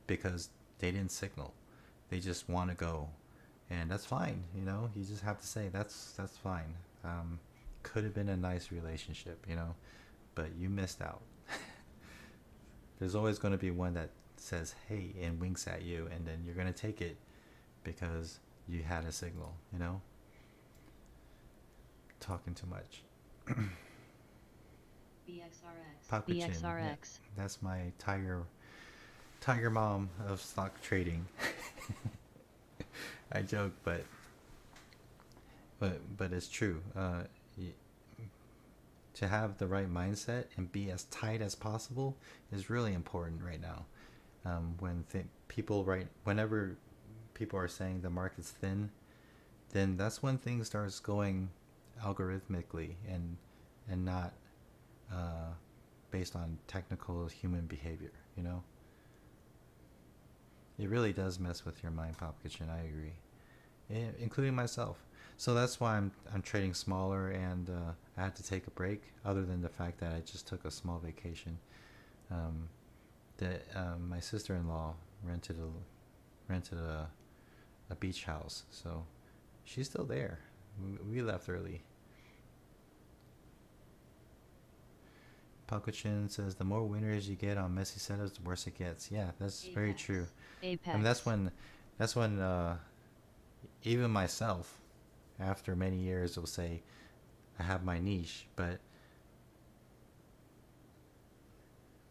because they didn't signal. They just want to go, and that's fine. You just have to say that's fine. Could have been a nice relationship, but you missed out. There's always going to be one that says hey and winks at you, and then you're going to take it because you had a signal. Talking too much. Pakuchin. Yeah, that's my tiger mom of stock trading. I joke, but it's true. To have the right mindset and be as tight as possible is really important right now. Whenever people are saying the market's thin, then that's when things starts going algorithmically and not based on technical human behavior. It really does mess with your mind, Popkitchen. I agree, including myself. So that's why I'm trading smaller, and I had to take a break. Other than the fact that I just took a small vacation, my sister-in-law rented a beach house, so she's still there. We left early. Pakuchin says the more winners you get on messy setups, the worse it gets. Yeah, that's Apex. Very true. Apex. I mean, that's when even myself, after many years, will say I have my niche, but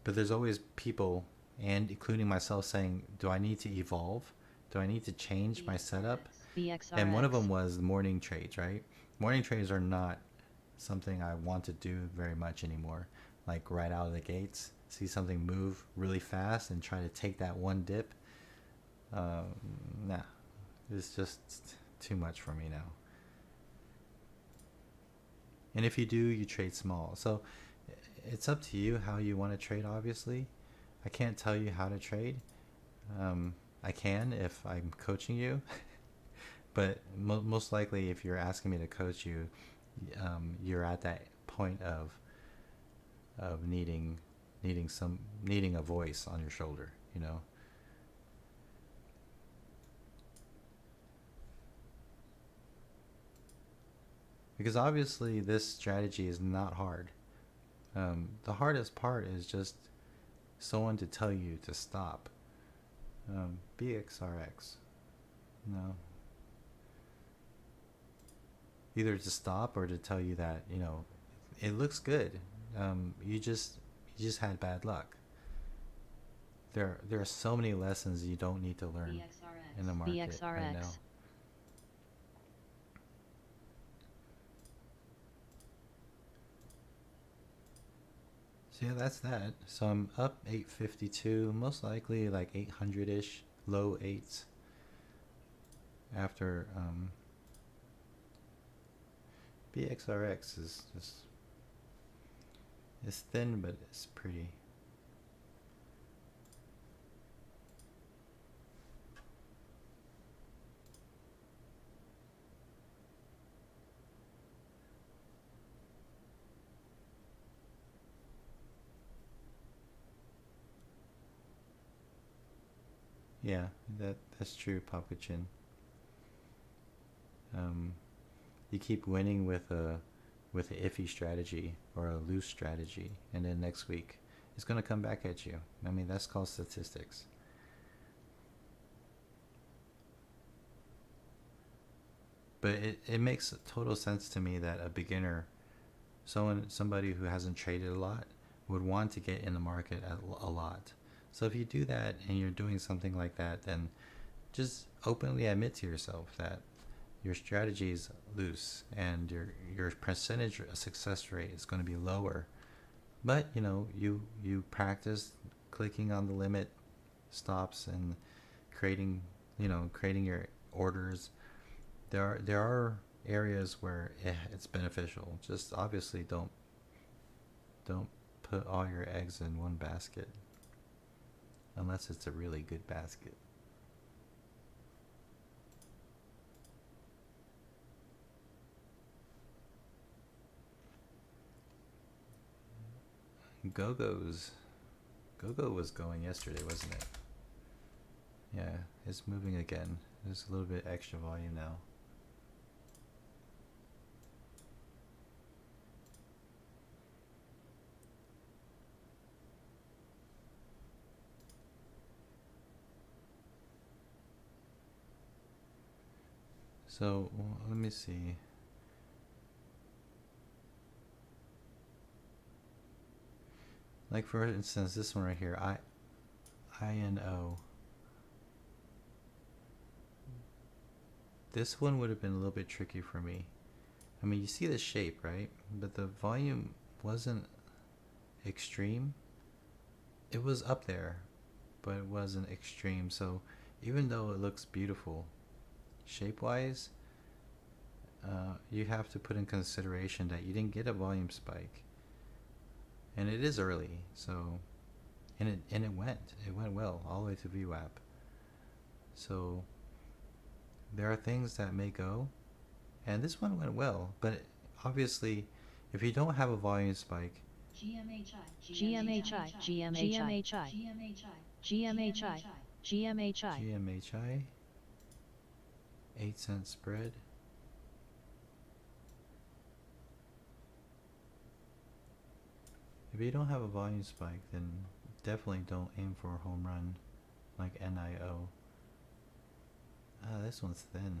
there's always people, and including myself, saying, do I need to evolve? Do I need to change my setup? And one of them was morning trades, right? Morning trades are not something I want to do very much anymore. Like right out of the gates, see something move really fast and try to take that one dip. Nah, it's just too much for me now. And if you do, you trade small. So it's up to you how you want to trade, obviously. I can't tell you how to trade. I can if I'm coaching you, but most likely if you're asking me to coach you, you're at that point of needing a voice on your shoulder, you know. Because obviously this strategy is not hard. The hardest part is just someone to tell you to stop. BXRX, you know, either to stop or to tell you that, you know, it looks good. You just had bad luck. There are so many lessons you don't need to learn in the market right now. So yeah, that's that. So I'm up 852, most likely like 800-ish, low eights. After BXRX is just, it's thin, but it's pretty. Yeah, that's true, Papuchin. You keep winning with an iffy strategy or a loose strategy, and then next week it's going to come back at you. I mean, that's called statistics. But it makes total sense to me that a beginner, somebody who hasn't traded a lot, would want to get in the market a lot. So if you do that and you're doing something like that, then just openly admit to yourself that your strategy is loose and your percentage success rate is going to be lower. But you know, you practice clicking on the limit stops and creating your orders. There are areas where it's beneficial. Just obviously don't put all your eggs in one basket unless it's a really good basket. Go-Go was going yesterday, wasn't it? Yeah, it's moving again. There's a little bit extra volume now. So let me see. Like for instance, this one right here, INO. This one would have been a little bit tricky for me. I mean, you see the shape, right? But the volume wasn't extreme. It was up there, but it wasn't extreme. So even though it looks beautiful, shape-wise, you have to put in consideration that you didn't get a volume spike, and it is early. So, and it went well all the way to VWAP. So there are things that may go, and this one went well. But obviously, if you don't have a volume spike, GMHI, 8-cent spread. If you don't have a volume spike, then definitely don't aim for a home run like NIO. This one's thin.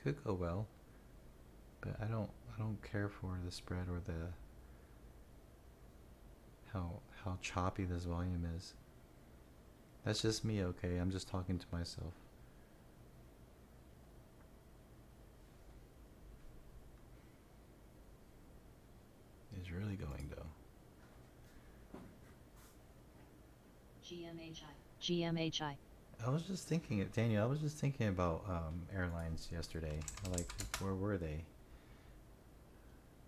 Could go well, but I don't care for the spread or the how choppy this volume is. That's just me, okay? I'm just talking to myself. It's really going though. GMHI. I was just thinking, Daniel, I was just thinking about airlines yesterday. Like, where were they?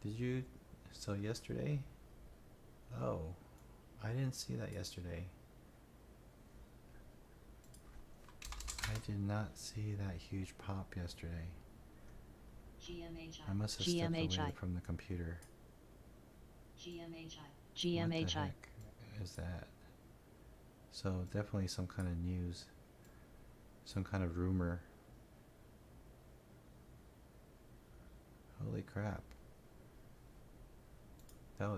Did you So yesterday? Oh, I didn't see that yesterday. I did not see that huge pop yesterday. I must have stepped away from the computer. What the heck is that? So definitely some kind of news, some kind of rumor. Holy crap. That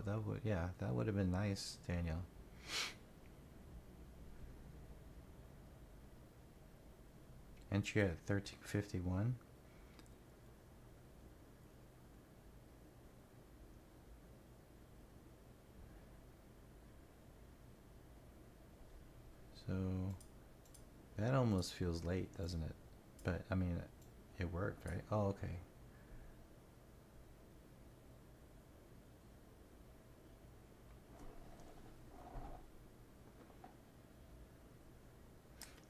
would have been nice, Daniel. Entry at 1351. So that almost feels late, doesn't it? But I mean, it worked, right? Oh, okay.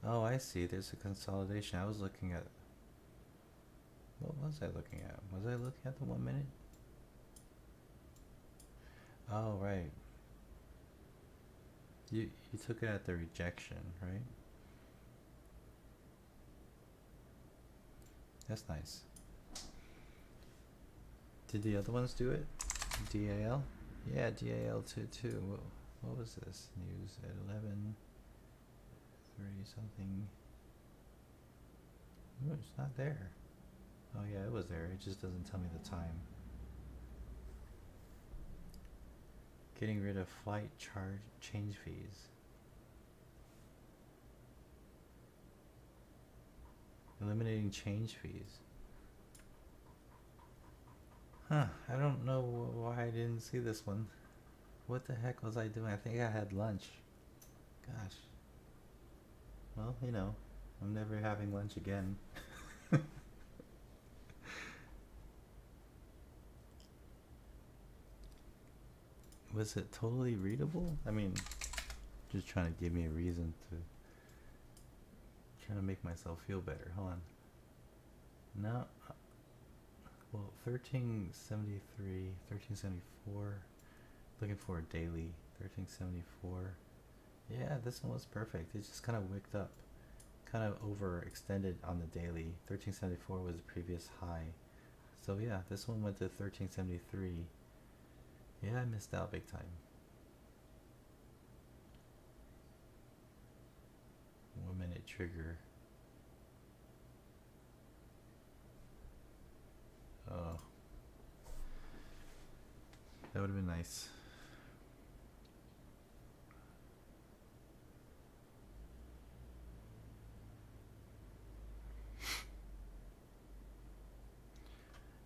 Oh, I see. There's a consolidation. I was looking at. What was I looking at? Was I looking at the 1 minute? Oh, right. You took it at the rejection, right? That's nice. Did the other ones do it? DAL? Yeah, DAL too. What was this news at 11:30 something? Oh, it's not there. Oh yeah, it was there. It just doesn't tell me the time. Getting rid of flight charge change fees. Eliminating change fees. Huh, I don't know why I didn't see this one. What the heck was I doing? I think I had lunch. Gosh. Well, you know, I'm never having lunch again. Was it totally readable? I mean, just trying to give me a reason to... Trying to make myself feel better. Hold on. No. Well, 1373, 1374. Looking for a daily. 1374. Yeah, this one was perfect. It just kind of wicked up. Kind of overextended on the daily. 1374 was the previous high. So yeah, this one went to 1373. Yeah, I missed out big time. 1 minute trigger. Oh. That would have been nice.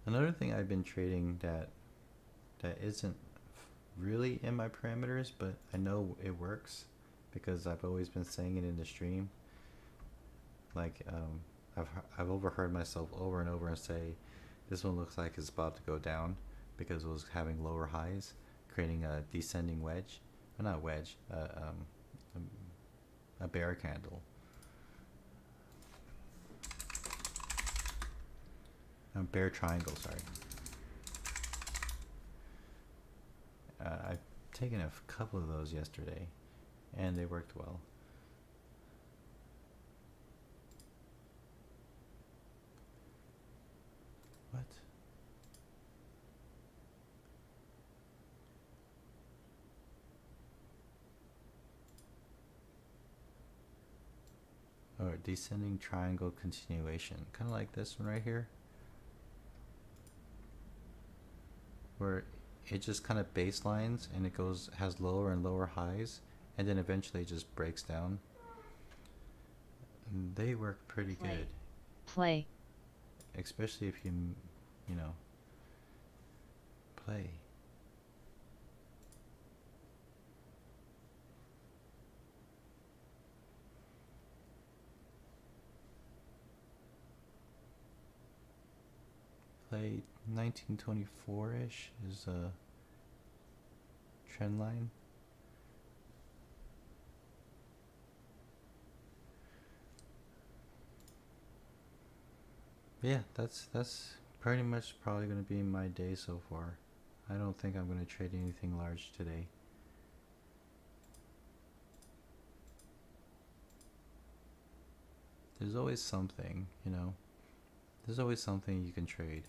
Another thing I've been trading that isn't really in my parameters, but I know it works because I've always been saying it in the stream. Like I've overheard myself over and over and say, this one looks like it's about to go down because it was having lower highs, creating a descending wedge. Well, not wedge, a bear candle. A bear triangle, sorry. I've taken a couple of those yesterday, and they worked well. What? Oh, descending triangle continuation. Kind of like this one right here. Where it just kind of baselines and it has lower and lower highs, and then eventually it just breaks down. And they work pretty good. Play. Especially if you know, play. Play 1924-ish is a trend line. Yeah, that's pretty much probably going to be my day so far. I don't think I'm going to trade anything large today. There's always something, you know. There's always something you can trade.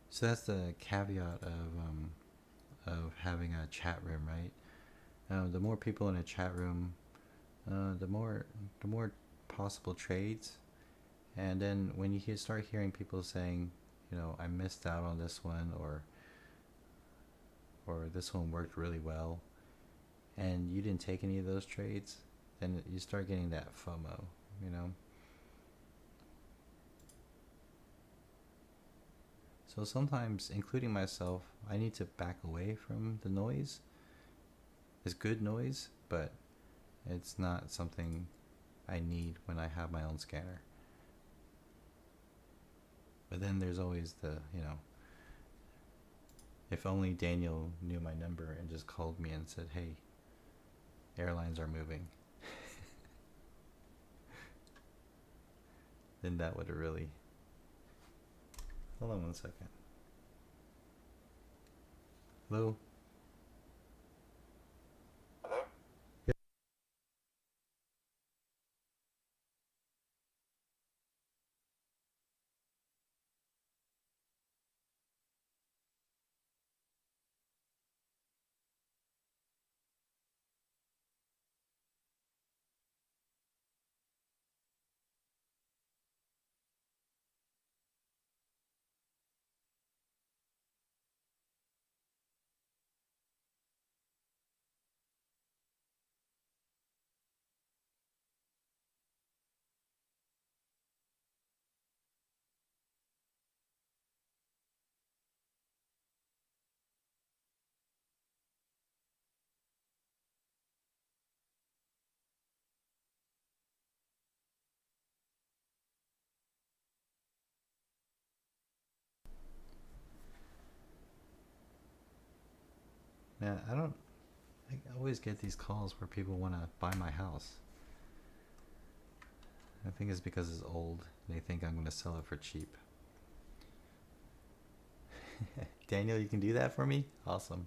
So that's the caveat of having a chat room, right? The more people in a chat room, the more possible trades. And then when you start hearing people saying, you know, I missed out on this one, or this one worked really well, and you didn't take any of those trades, then you start getting that FOMO, you know. So sometimes, including myself, I need to back away from the noise. It's good noise, but it's not something I need when I have my own scanner. But then there's always the, you know, if only Daniel knew my number and just called me and said, hey, airlines are moving. Then that would have really... Hold on 1 second. Hello? Man, I always get these calls where people want to buy my house. I think it's because it's old. They think I'm going to sell it for cheap. Daniel, you can do that for me? Awesome.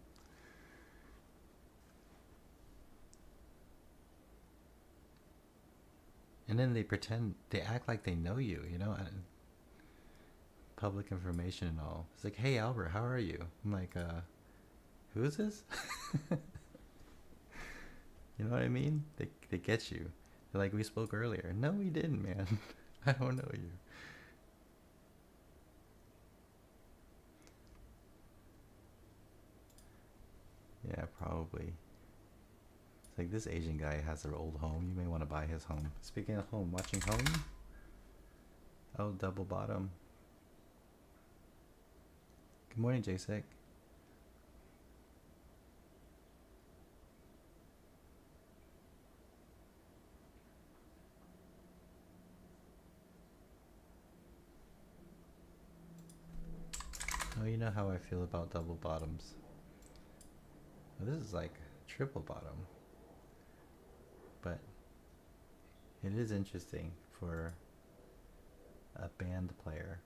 And then they act like they know you, you know? Public information and all. It's like, hey, Albert, how are you? I'm like, who is this? You know what I mean? They get you. They're like, we spoke earlier. No, we didn't, man. I don't know you. Yeah, probably. It's like, this Asian guy has an old home. You may want to buy his home. Speaking of home, watching home? Oh, double bottom. Good morning, JSEC. Oh, you know how I feel about double bottoms. Well, this is like triple bottom. But it is interesting for a band player.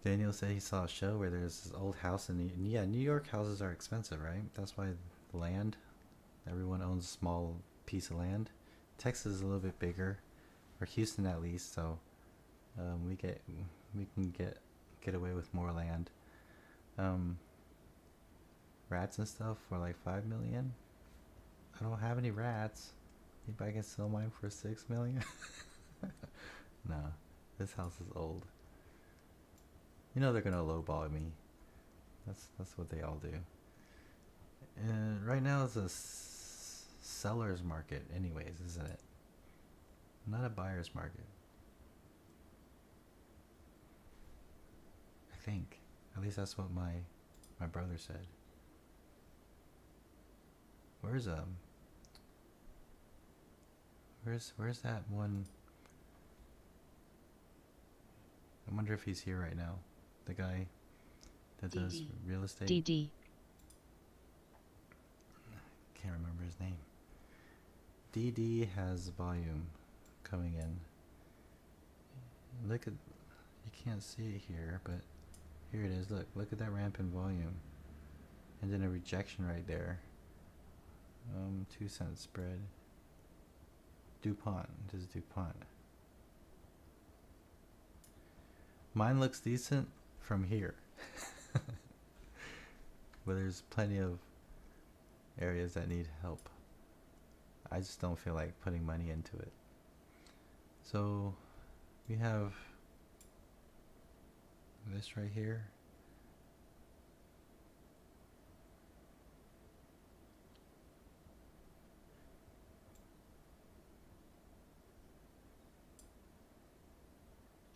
Daniel said he saw a show where there's this old house in New York houses are expensive, right? That's why the land, everyone owns a small piece of land. Texas is a little bit bigger, or Houston at least, so we can get away with more land. Rats and stuff for like 5 million. I don't have any rats. Maybe I can sell mine for 6 million. No, this house is old. You know they're gonna lowball me. That's what they all do. And right now it's a seller's market, anyways, isn't it? Not a buyer's market. I think. At least that's what my brother said. Where's that one? I wonder if he's here right now. The guy that does real estate. DD. his name. DD has volume coming in. Look at, you can't see it here, but here it is. Look at that ramp in volume. And then a rejection right there. 2-cent spread. DuPont. This is DuPont. Mine looks decent from here. But there's plenty of areas that need help. I just don't feel like putting money into it. So we have this right here.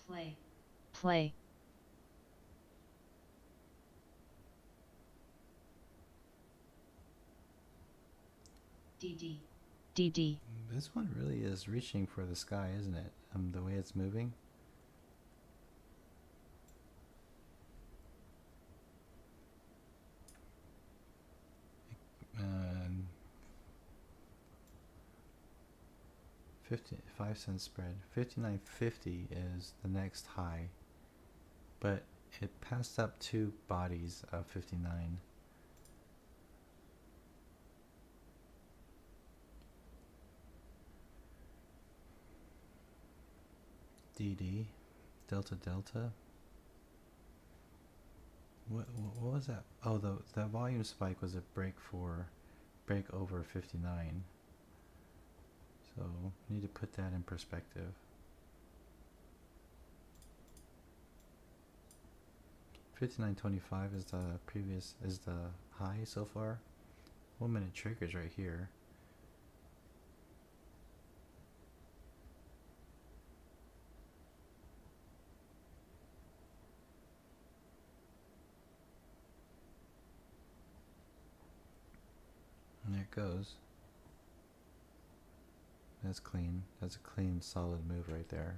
Play. Play. DD. DD. This one really is reaching for the sky, isn't it? The way it's moving. Um, 5 cent spread. 59.50 is the next high, but it passed up two bodies of 59. DD, Delta Delta. What was that? Oh, that volume spike was a break over 59. So we need to put that in perspective. $59.25 is the high so far. 1 minute triggers right here. And there it goes. That's clean. That's a clean, solid move right there.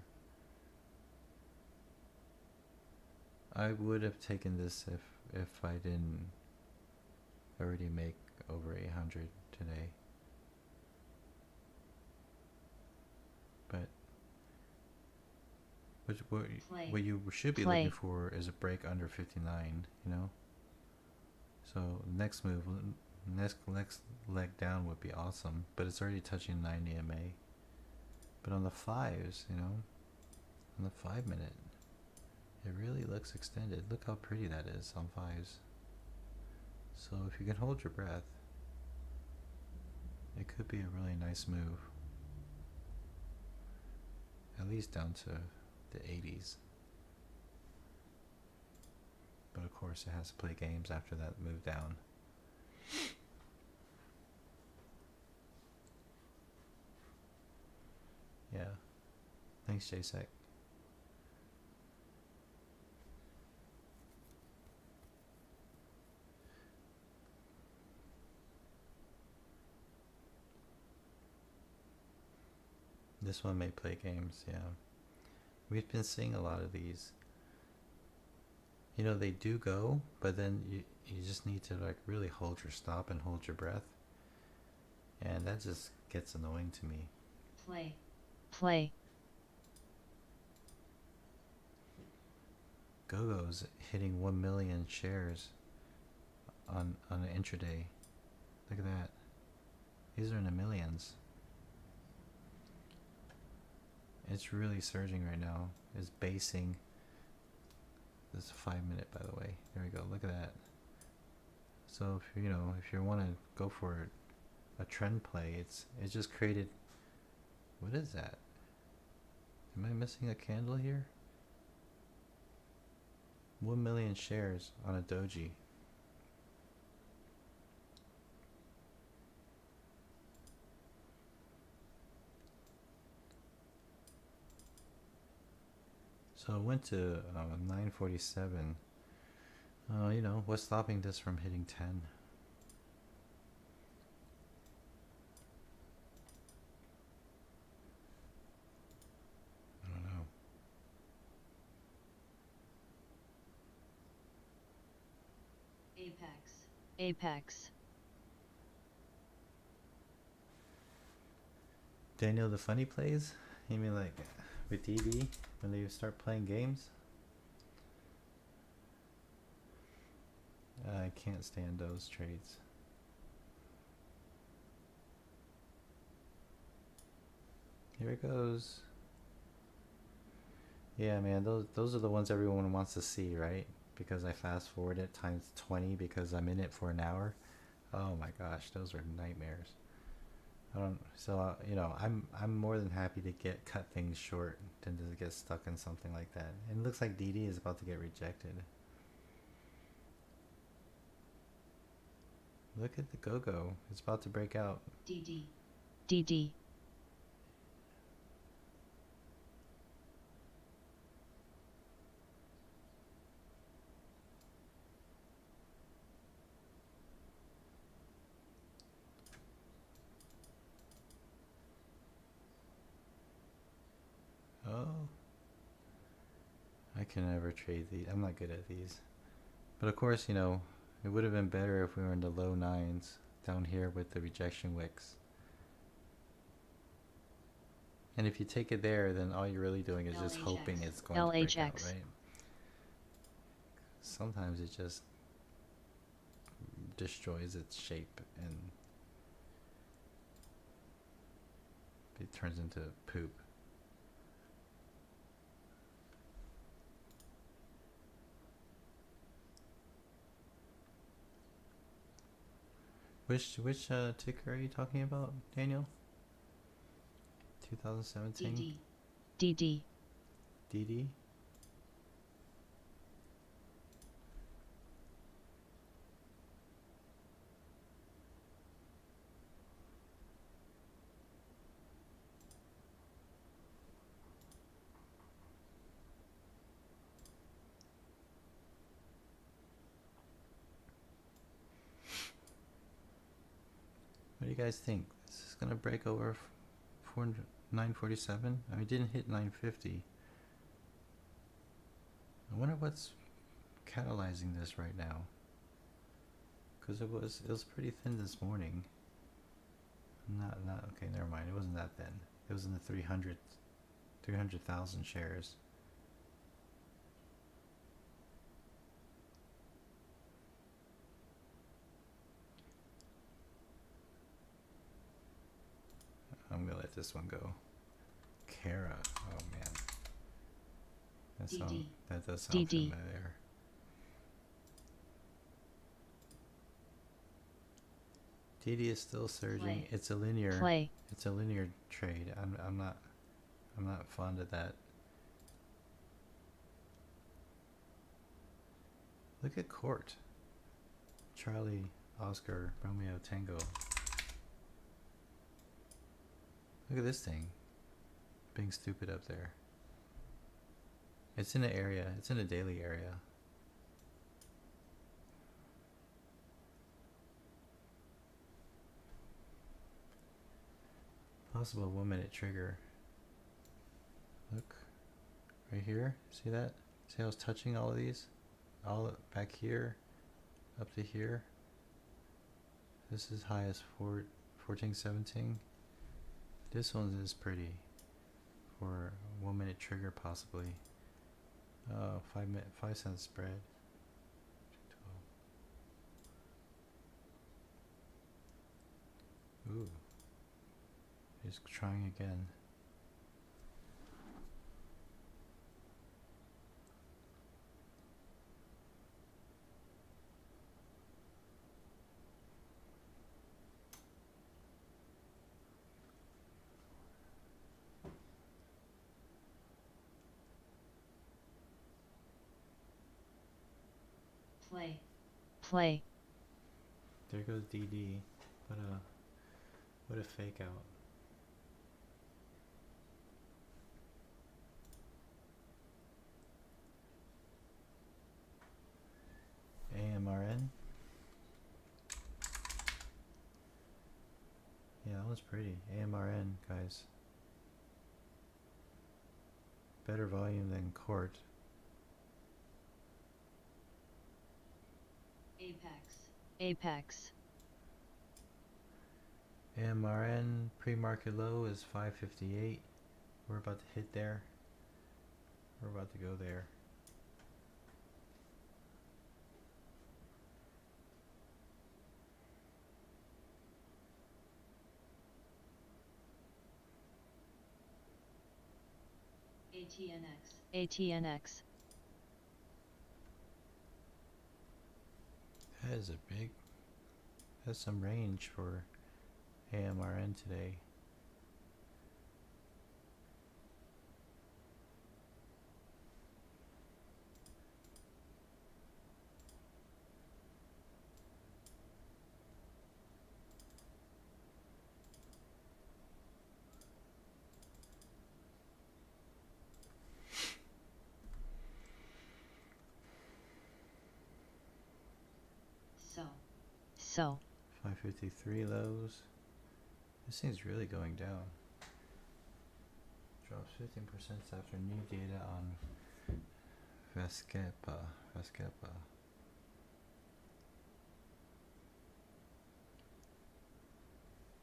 I would have taken this if I didn't already make over 800 today. But what you should be looking for is a break under 59, you know? So next move, next leg down would be awesome, but it's already touching 9 EMA. But on the 5s, you know, on the 5 minute, it really looks extended. Look how pretty that is on 5s. So if you can hold your breath, it could be a really nice move. At least down to the 80s. But of course it has to play games after that move down. Yeah. Thanks, JSEC. This one may play games, yeah. We've been seeing a lot of these. You know, they do go, but then you just need to like really hold your stop and hold your breath. And that just gets annoying to me. Play. Play. GoGo's hitting 1 million shares on an intraday. Look at that. These are in the millions. It's really surging right now. It's basing. This is 5 minute, by the way. There we go. Look at that. So if you want to go for a trend play, it's just created. What is that? Am I missing a candle here? 1 million shares on a doji. So it went to 947. You know, what's stopping this from hitting 10? I don't know. Apex. Apex. Daniel, the funny plays? You mean like with DD when they start playing games? I can't stand those trades. Here it goes. Yeah, man, those are the ones everyone wants to see, right? Because I fast forward it times 20 because I'm in it for an hour. Oh my gosh, those are nightmares. I don't. So you know, I'm more than happy to cut things short than to get stuck in something like that. And it looks like DD is about to get rejected. Look at the go-go. It's about to break out. DD. DD. Oh. I can never trade these. I'm not good at these. But of course, you know, it would have been better if we were in the low nines down here with the rejection wicks. And if you take it there, then all you're really doing is just hoping it's going to break out, right? Sometimes it just destroys its shape and it turns into poop. Which ticker are you talking about, Daniel? 2017? DD. DD? What do you guys think? Is this gonna break over 947? I mean, it didn't hit 950. I wonder what's catalyzing this right now. Because it was pretty thin this morning. Not okay. Never mind. It wasn't that thin. It was in the 300,000 shares. I'm gonna let this one go. Kara. Oh man. That does sound familiar. DD is still surging. It's a linear. It's a linear trade. I'm not fond of that. Look at Court. Charlie, Oscar, Romeo, Tango. Look at this thing. Being stupid up there. It's in an area. It's in a daily area. Possible 1 minute trigger. Look. Right here. See that? See how I was touching all of these? All back here. Up to here. This is high as 14, 17. This one is pretty. For a 1 minute trigger possibly. 5 cent spread. 12. Ooh. He's trying again. Play. There goes DD. What a fake out. AMRN. Yeah, that was pretty. AMRN, guys. Better volume than Court. Apex. AMRN pre-market low is 558. We're about to hit there. We're about to go there. ATNX. That is a big, that's some range for AMRN today. So. 553 lows. This thing's really going down. Drops 15% after new data on Vascepa.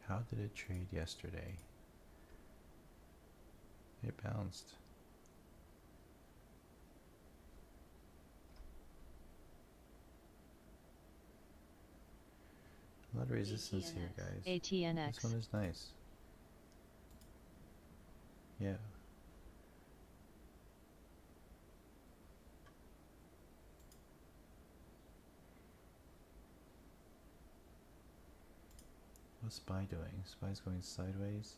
How did it trade yesterday? It bounced. A lot of resistance here, guys. ATNX. This one is nice. Yeah. What's SPY doing? SPY's going sideways.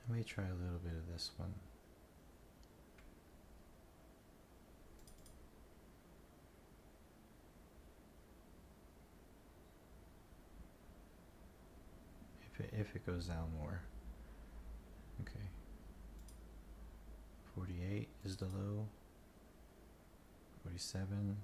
Let me try a little bit of this one. If it goes down more. Okay. 48 is the low. 47.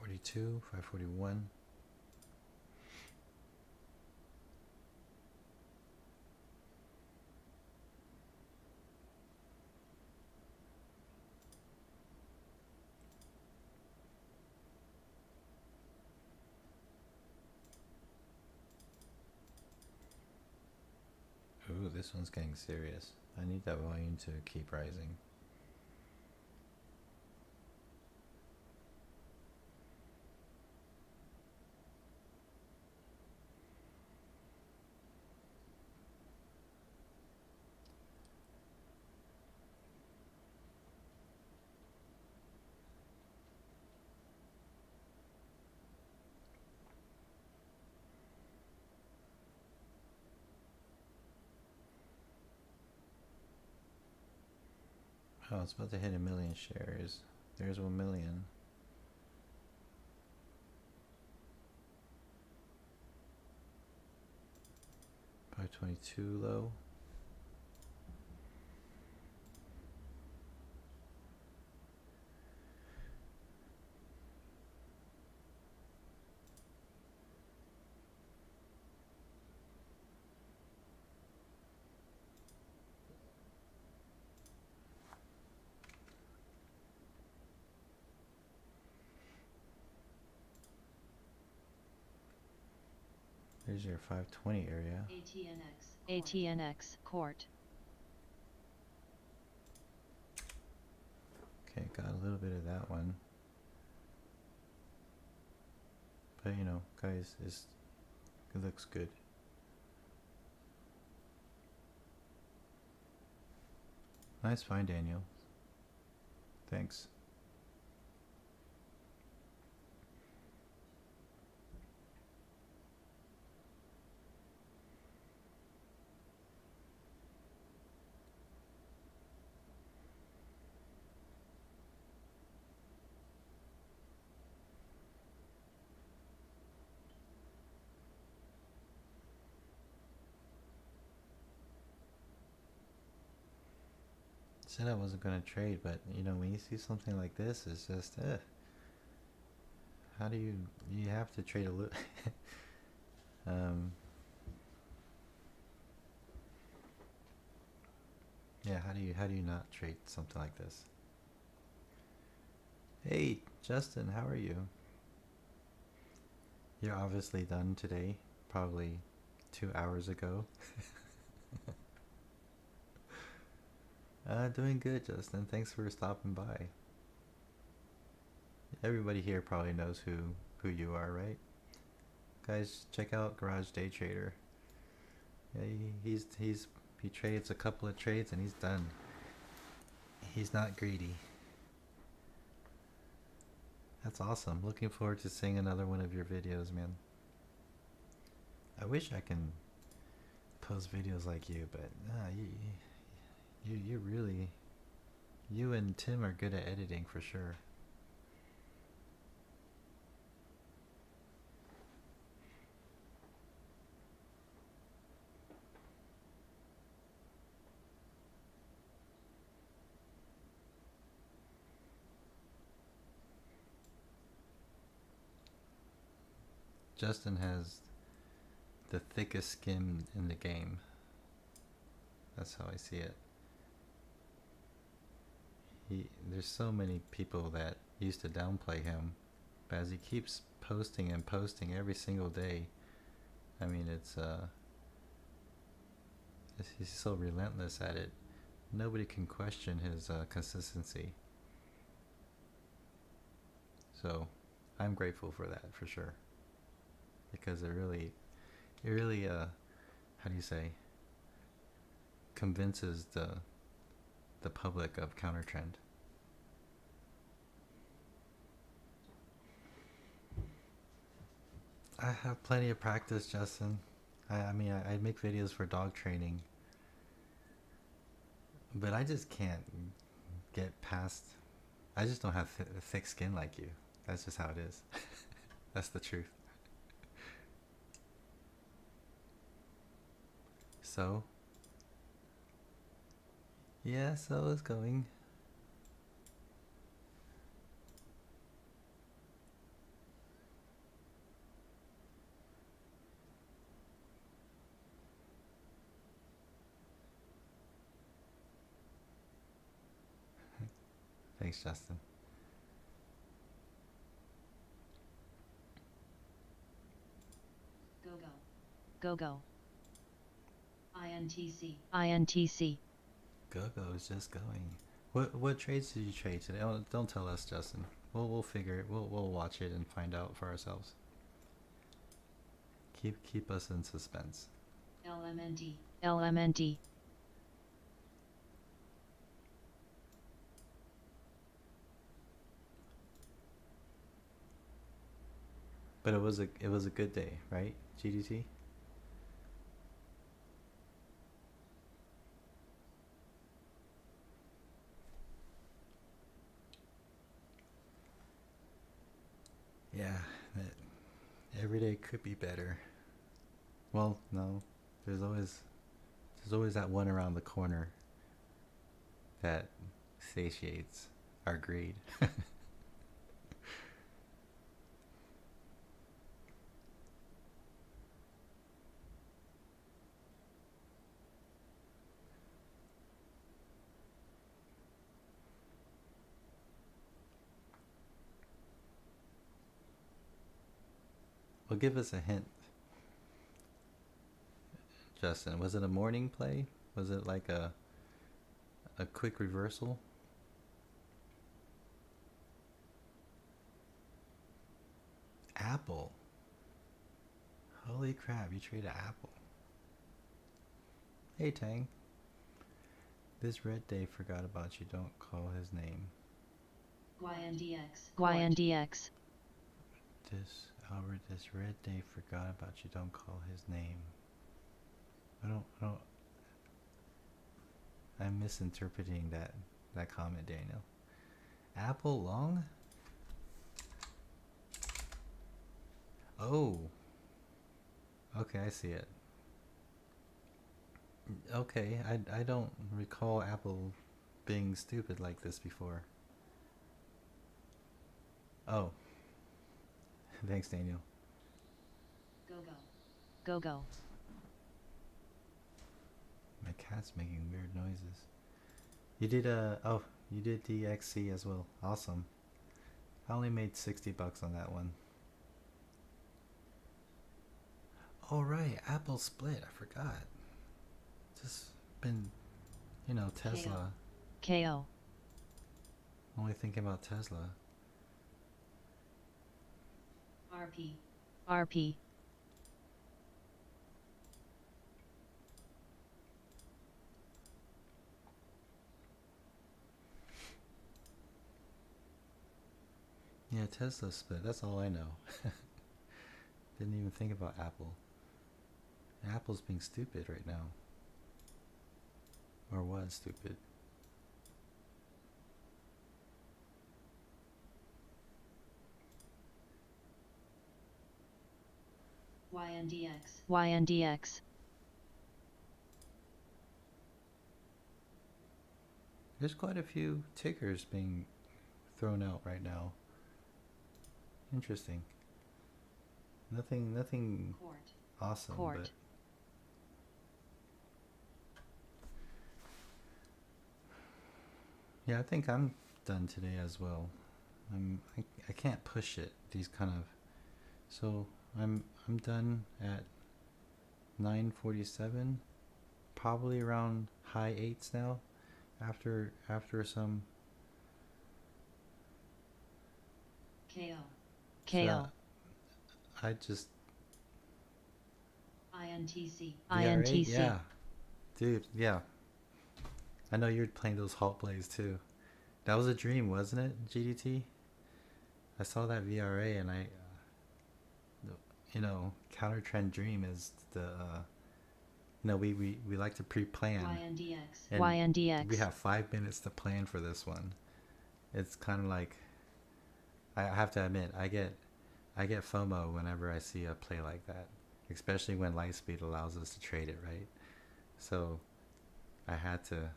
$542, $541. Ooh, this one's getting serious. I need that volume to keep rising. Oh, it's about to hit 1 million shares. There's 1 million. $522 low. Here's your 520 area. ATNX court. Okay, got a little bit of that one. But you know, guys, it looks good. Nice find, Daniel. Thanks. Said I wasn't gonna trade, but you know, when you see something like this, it's just, how do you have to trade a little. Yeah, how do you not trade something like this? Hey, Justin, how are you? You're obviously done today, probably 2 hours ago. Doing good, Justin. Thanks for stopping by. Everybody here probably knows who you are, right? Guys, check out Garage Day Trader. Yeah, he trades a couple of trades and he's done. He's not greedy. That's awesome. Looking forward to seeing another one of your videos, man. I wish I can post videos like you, but you really, you and Tim are good at editing for sure. Justin has the thickest skin in the game. That's how I see it. There's so many people that used to downplay him, but as he keeps posting and posting every single day, I mean, he's so relentless at it. Nobody can question his consistency. So I'm grateful for that, for sure, because it really how do you say, convinces the public of counter trend. I have plenty of practice, Justin. I mean, I make videos for dog training, but I just can't get past. I just don't have thick skin like you. That's just how it is. That's the truth. So, yeah, so it's going. Thanks, Justin. Go. INTC. Go is just going. What trades did you trade today? Oh, don't tell us, Justin. We'll figure it. We'll watch it and find out for ourselves. Keep us in suspense. LMND. But it was a good day, right? GDT. Yeah, every day could be better. Well, no, there's always that one around the corner that satiates our greed. Well, give us a hint. Justin? Was it a morning play? Was it like a quick reversal? Apple. Holy crap, you traded Apple. Hey Tang. This red day forgot about you, don't call his name. YNDX. This Albert, this red day forgot about you, don't call his name. I'm misinterpreting that comment, Daniel. Apple long? Oh. Okay, I see it. Okay, I don't recall Apple being stupid like this before. Oh. Thanks, Daniel. Go. My cat's making weird noises. You did you did DXC as well. Awesome. I only made $60 on that one. Oh right, Apple split. I forgot. Just been, Tesla. KO. Only thinking about Tesla. RP. Yeah, Tesla split. That's all I know. Didn't even think about Apple. Apple's being stupid right now. Or was stupid. YNDX. There's quite a few tickers being thrown out right now. Interesting. Nothing awesome, but yeah, I think I'm done today as well. I can't push it. These kind of, so I'm done at 9:47. Probably around high 8s now. After some KO. So I just INTC. INTC. Yeah, dude. Yeah. I know you're playing those halt plays too. That was a dream, wasn't it, GDT? I saw that VRA and counter trend dream is the, we like to pre-plan. YNDX. We have 5 minutes to plan for this one. It's kind of like, I have to admit, I get FOMO whenever I see a play like that, especially when Lightspeed allows us to trade it, right? So I had to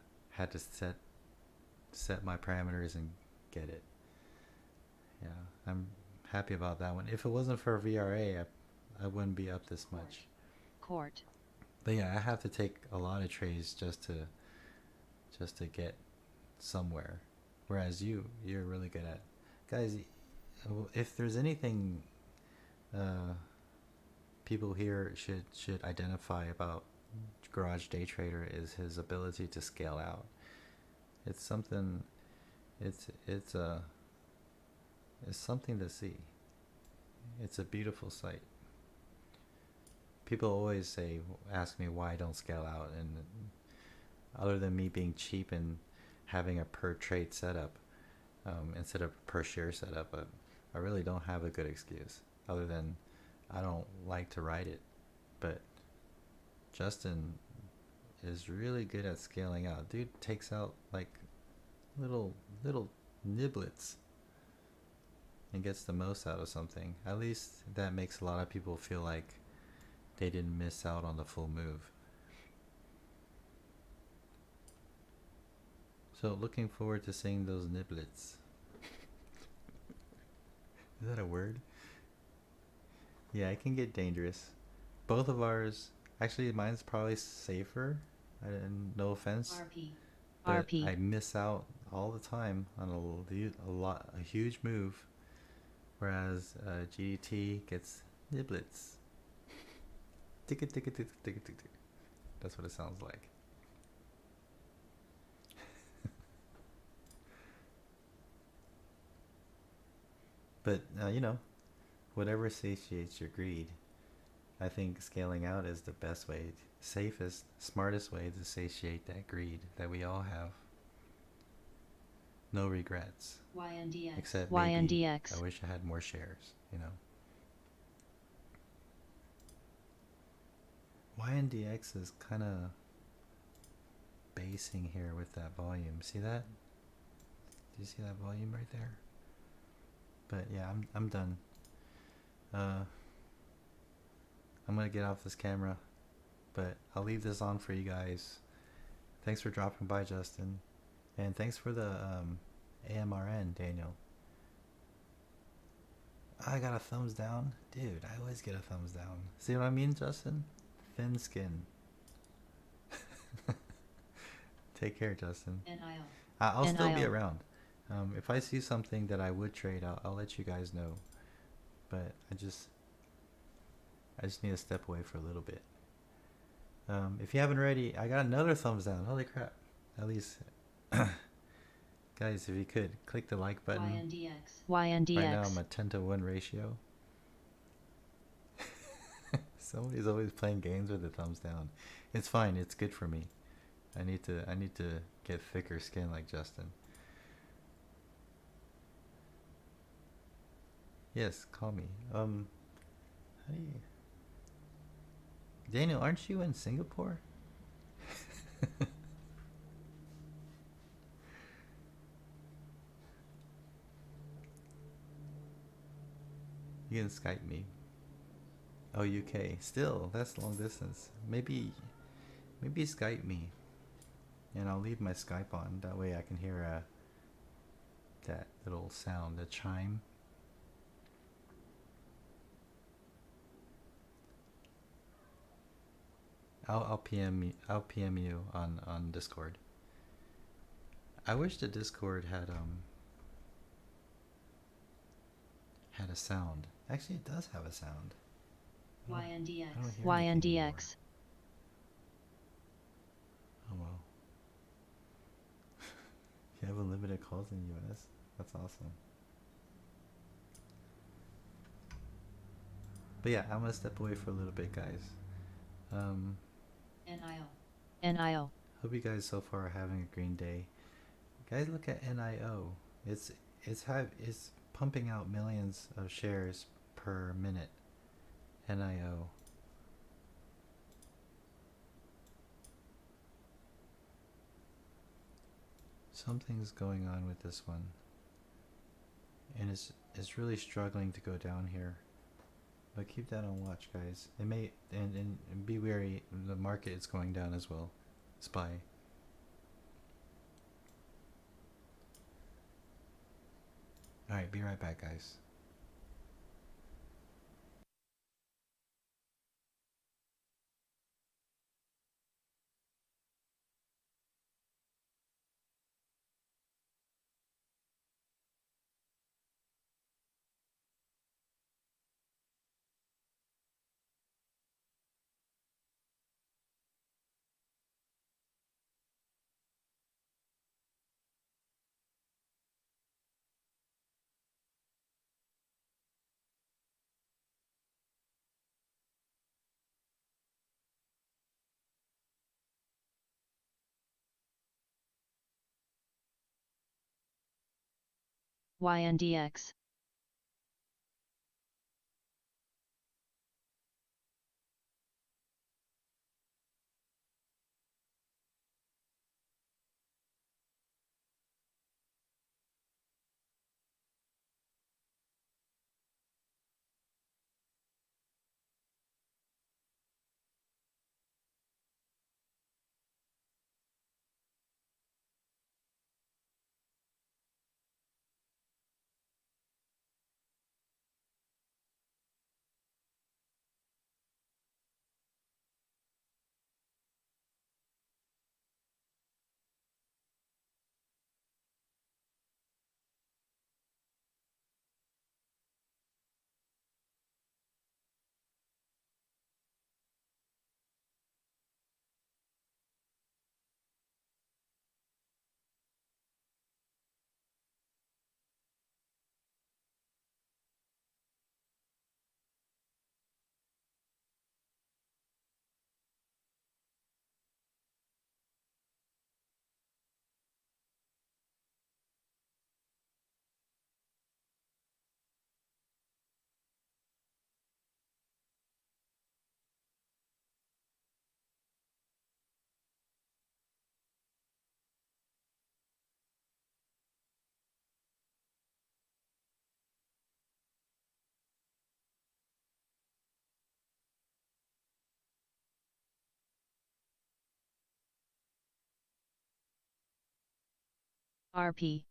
set my parameters and get it. Yeah, I'm happy about that one. If it wasn't for VRA, I wouldn't be up this much. Court. But yeah, I have to take a lot of trades just to get somewhere. Whereas you're really good at, guys. If there's anything people here should identify about Garage Day Trader is his ability to scale out. It's something. It's something to see. It's a beautiful sight. People always ask me why I don't scale out, and other than me being cheap and having a per trade setup instead of per share setup, I really don't have a good excuse other than I don't like to write it. But Justin is really good at scaling out. Dude takes out like little niblets and gets the most out of something. At least that makes a lot of people feel like they didn't miss out on the full move. So looking forward to seeing those niblets. Is that a word? Yeah, it can get dangerous. Both of ours, actually mine's probably safer. No offense. RP. I miss out all the time on a huge move, whereas GDT gets niblets. Tick. That's what it sounds like. But whatever satiates your greed, I think scaling out is the best way, safest, smartest way to satiate that greed that we all have. No regrets. YNDX. Except maybe YNDX. I wish I had more shares. YNDX is kind of basing here with that volume. See that? Do you see that volume right there? But yeah, I'm done. I'm gonna get off this camera, but I'll leave this on for you guys. Thanks for dropping by, Justin, and thanks for the AMRN, Daniel. I got a thumbs down, dude. I always get a thumbs down. See what I mean, Justin? Thin skin. Take care, Justin. NIO. I'll still be around. If I see something that I would trade, I'll let you guys know. But I just need to step away for a little bit. If you haven't already, I got another thumbs down. Holy crap. At least, guys, if you could, click the like button. YNDX. YNDX. Right now I'm a 10-to-1 ratio. Somebody's always playing games with the thumbs down. It's fine. It's good for me. I need to get thicker skin like Justin. Yes, call me. How do you... Daniel, aren't you in Singapore? You can Skype me. Oh, UK. Still, that's long distance. Maybe Skype me. And I'll leave my Skype on. That way I can hear that little sound, the chime. I'll PM you on Discord. I wish the Discord had a sound. Actually, it does have a sound. YNDX. YNDX. Oh well. You have unlimited calls in the US. That's awesome. But yeah, I'm gonna step away for a little bit, guys. NIO. NIO. Hope you guys so far are having a green day. Guys, look at NIO. It's pumping out millions of shares per minute. NIO. Something's going on with this one, and it's really struggling to go down here. But keep that on watch, guys. It may and be wary. The market is going down as well. Spy. All right, be right back, guys. YNDX. RP.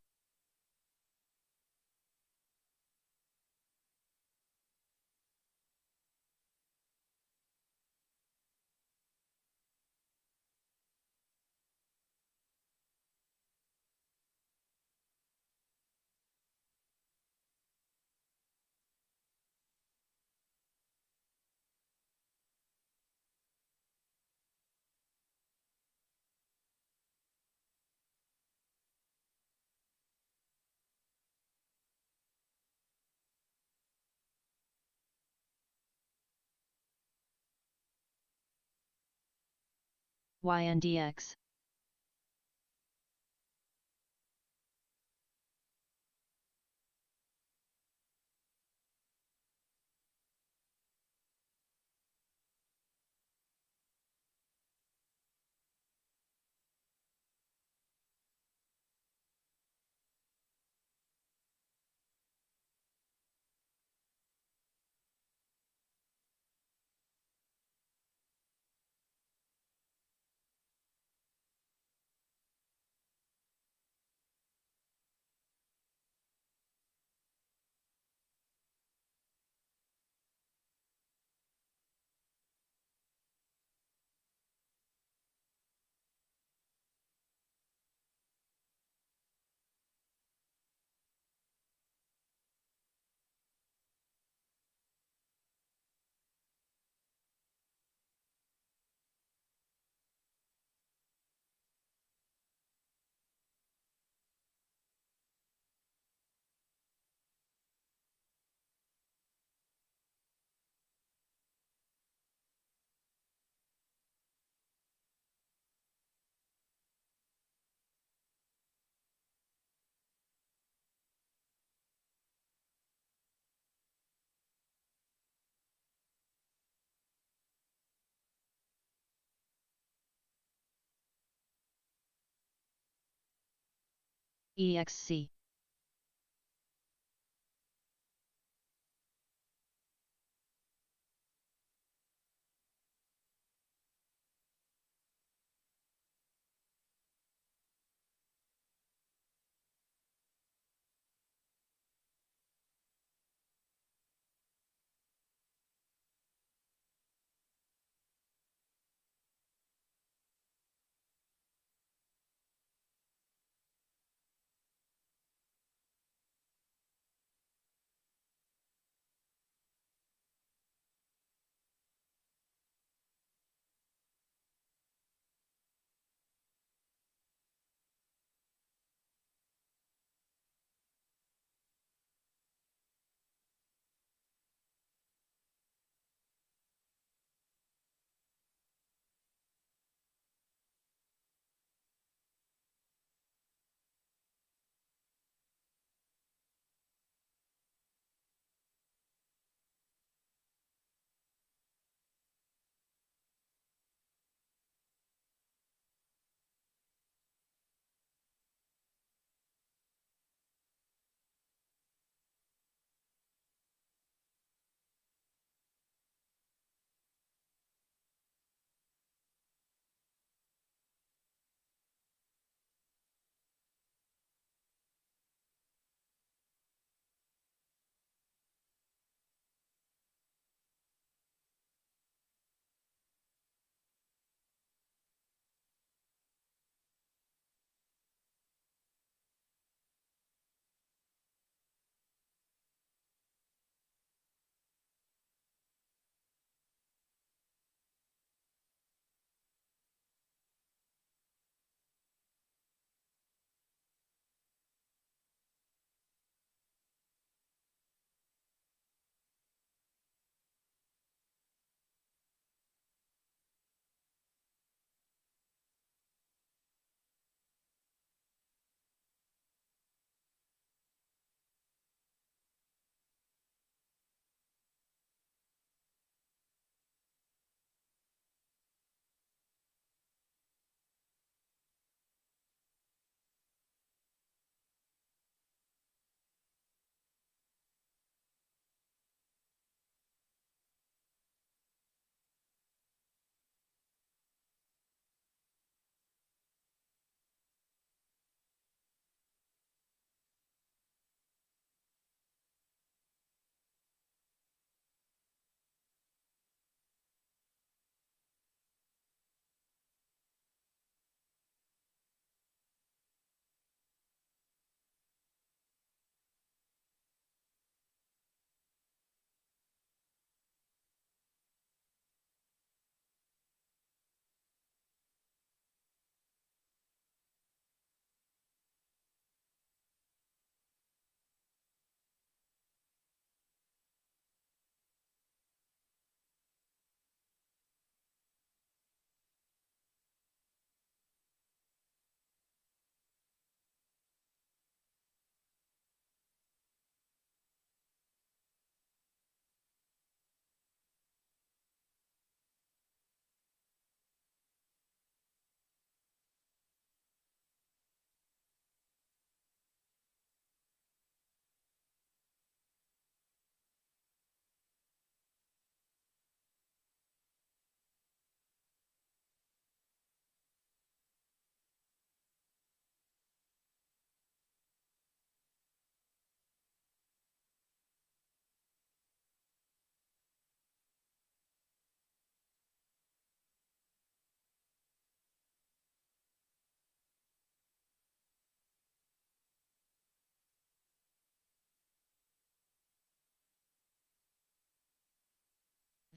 YNDX. EXC.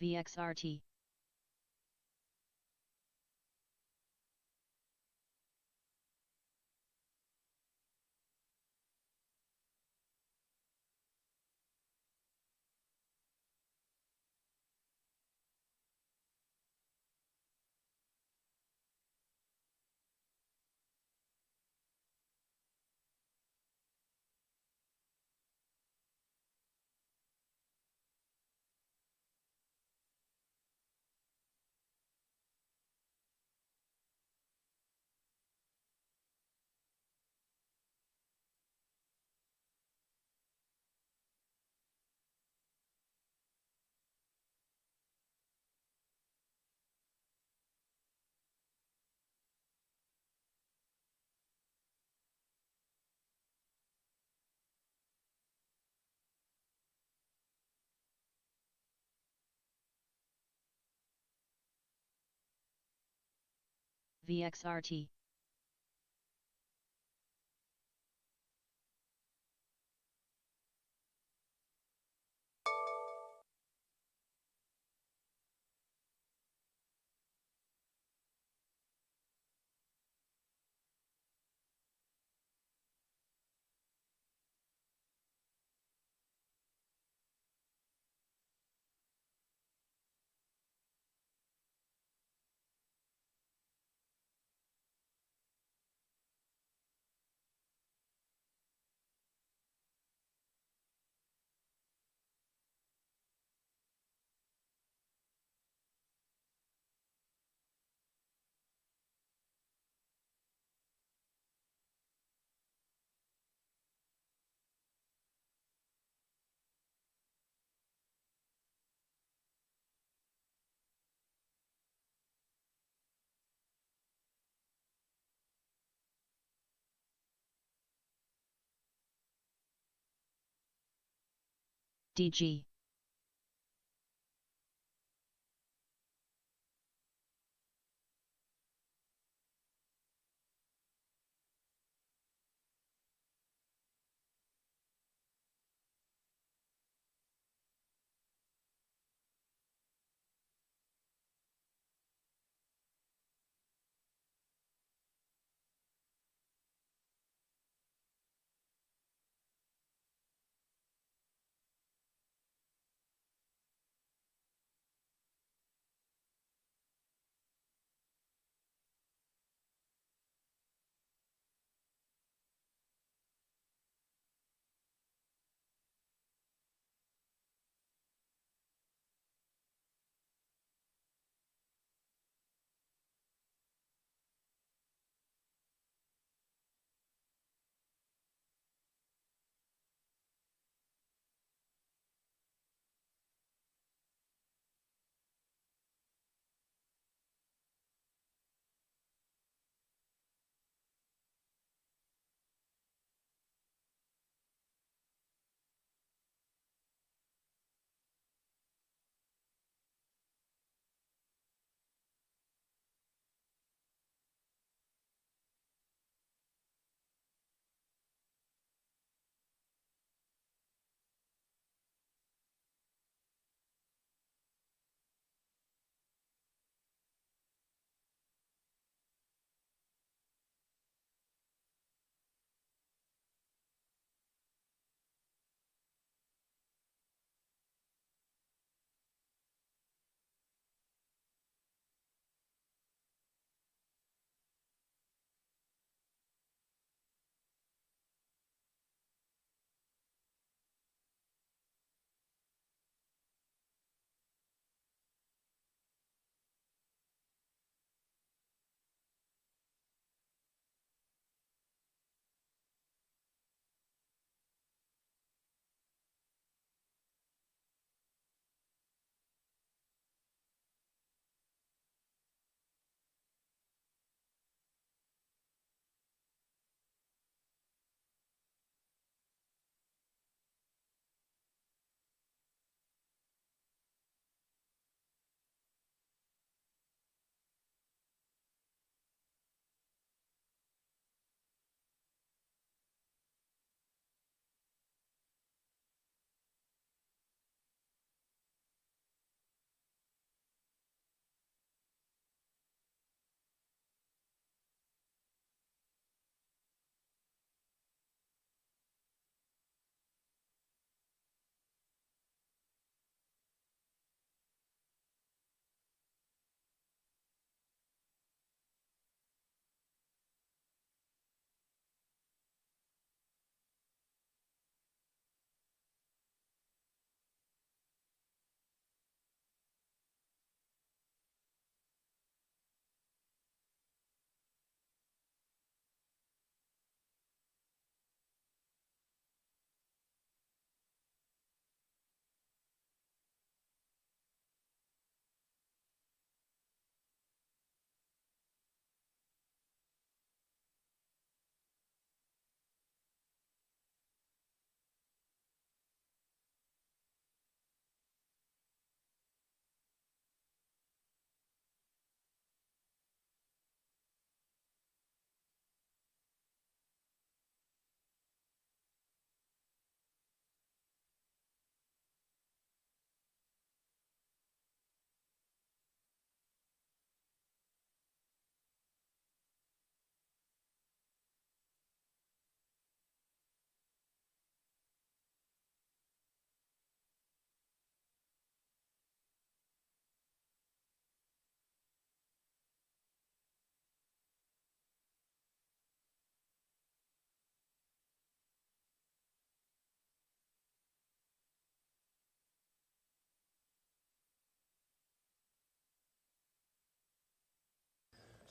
VXRT. VXRT. DG.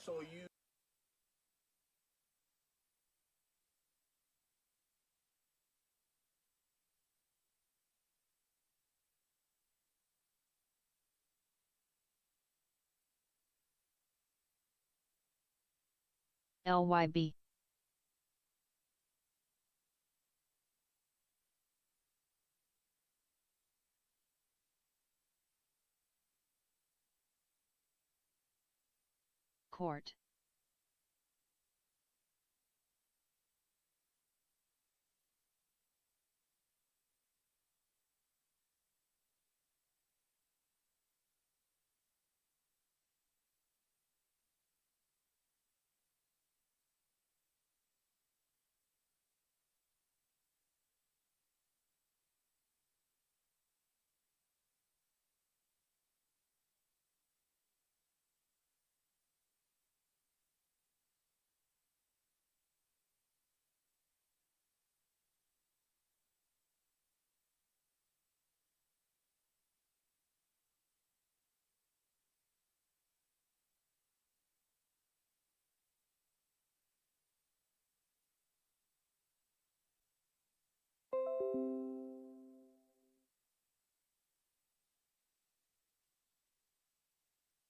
So you LYB. Court.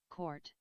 Court.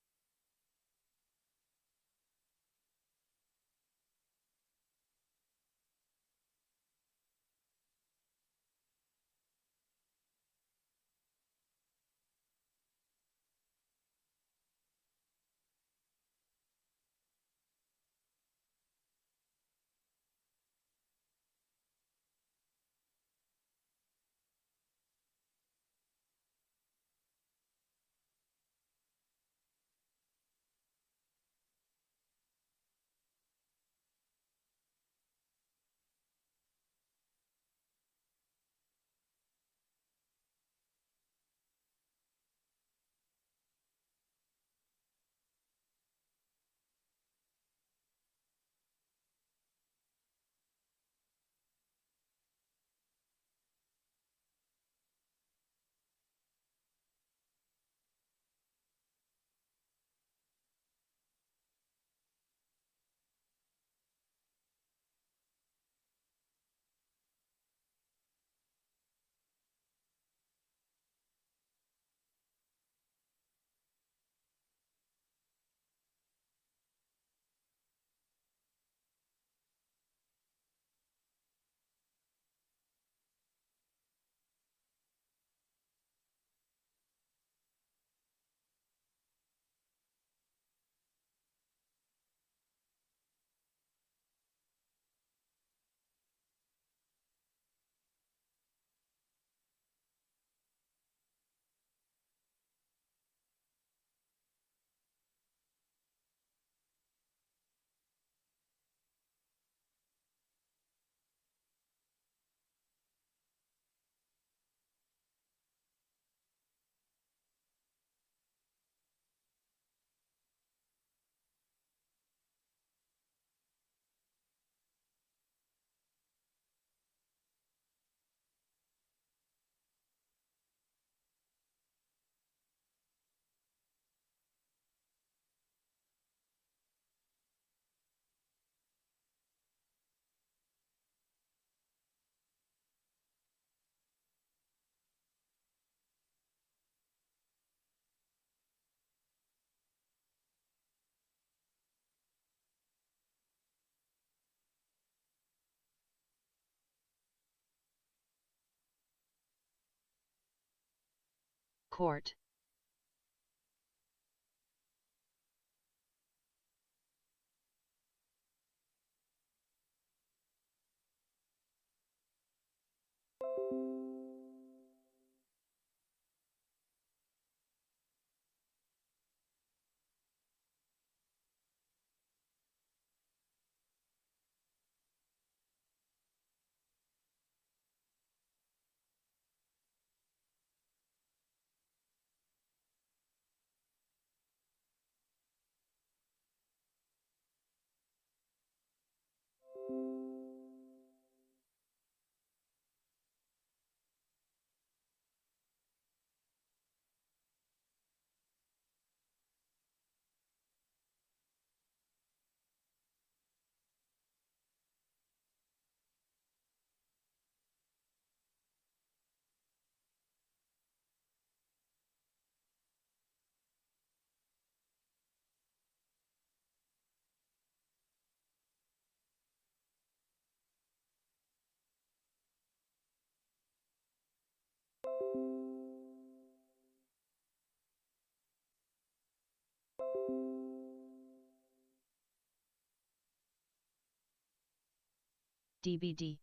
Court. DBD.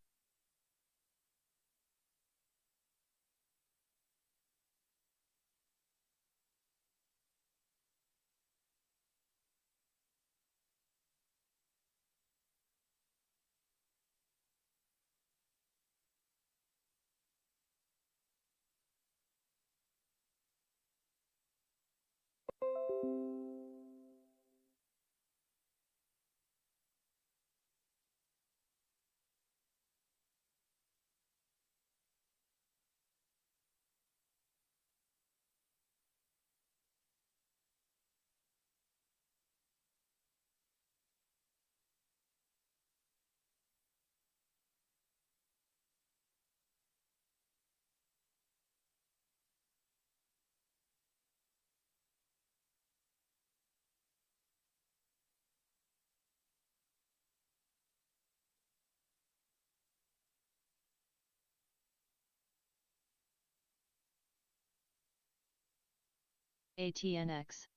ATNX.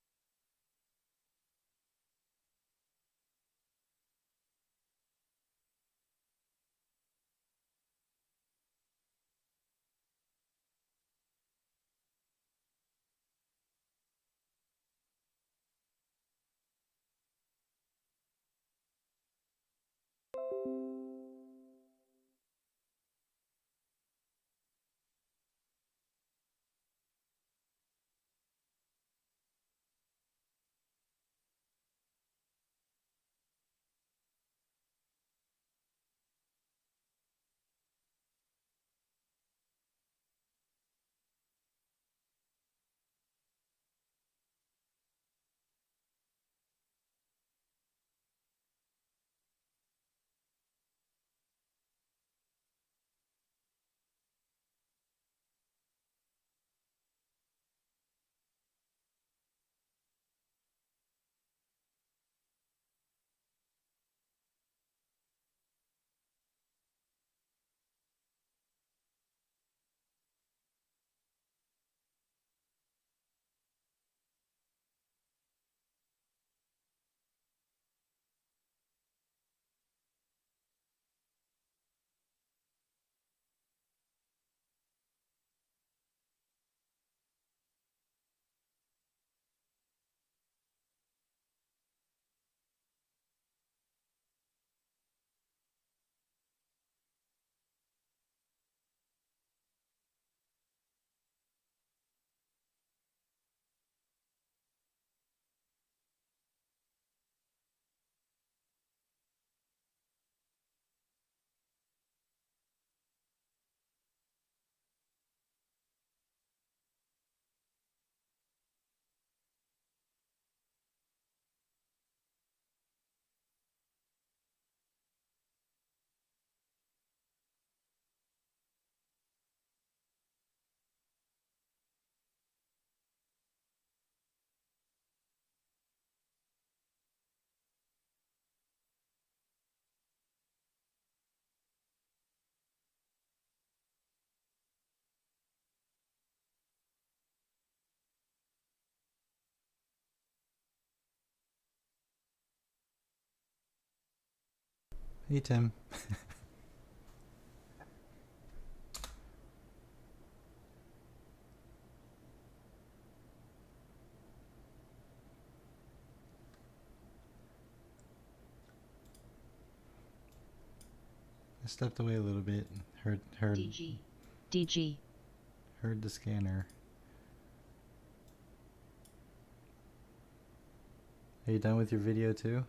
Hey Tim. I stepped away a little bit. DG. DG. Heard the scanner. Are you done with your video too?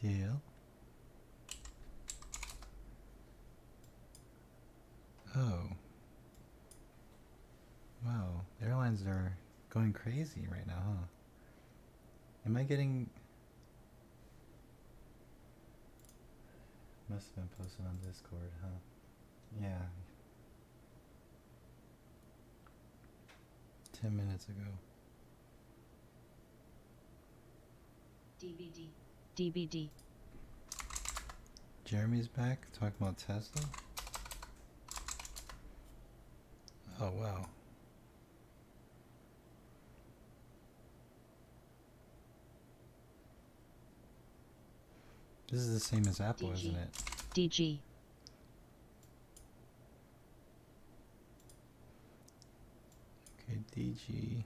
Yeah. Oh. Wow. Airlines are going crazy right now, huh? Am I getting... Must have been posted on Discord, huh? Yeah. 10 minutes ago. DVD. DVD. Jeremy's back talking about Tesla? Oh, wow. This is the same as Apple, DG. isn't it? DG. Okay, DG.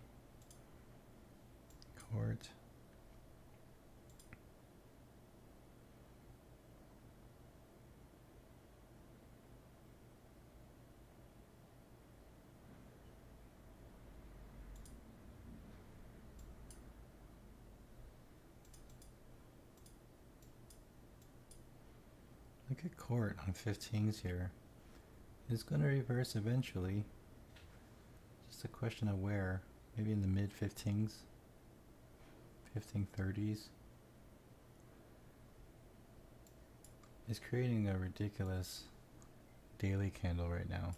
Court. Look at court on 15s here. It's going to reverse eventually. Just a question of where. Maybe in the mid 15s. 1530s. It's creating a ridiculous daily candle right now.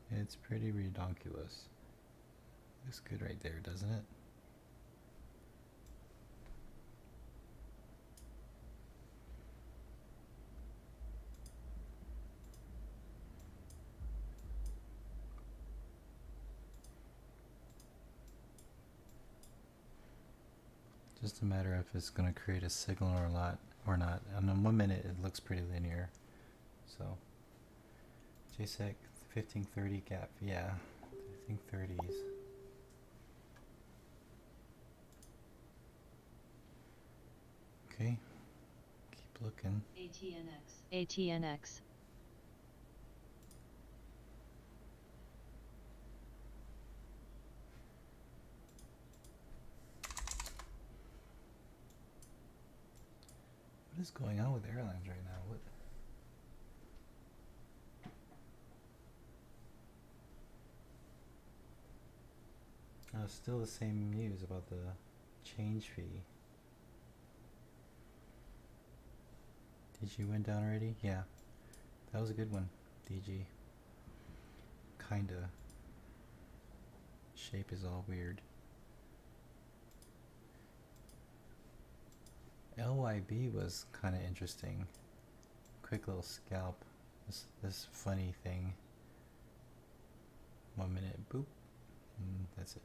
It's pretty redonkulous. Looks good right there, doesn't it? Just a matter if it's going to create a signal or not. And in 1 minute it looks pretty linear. So JSEC 1530 gap, yeah. 1530s. Okay. Keep looking. ATNX. ATNX. What is going on with airlines right now? What? Still the same news about the change fee. DG went down already? Yeah. That was a good one. DG. Kinda. Shape is all weird. LYB was kind of interesting. Quick little scalp. This funny thing. 1 minute, boop, and that's it.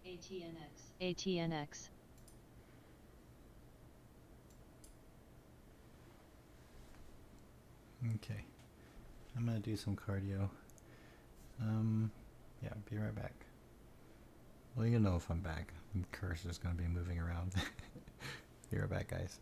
ATNX. ATNX. Okay. I'm gonna do some cardio. Yeah, be right back. Well, you know if I'm back. The cursor's gonna be moving around. Be right back, guys.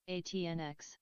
ATNX.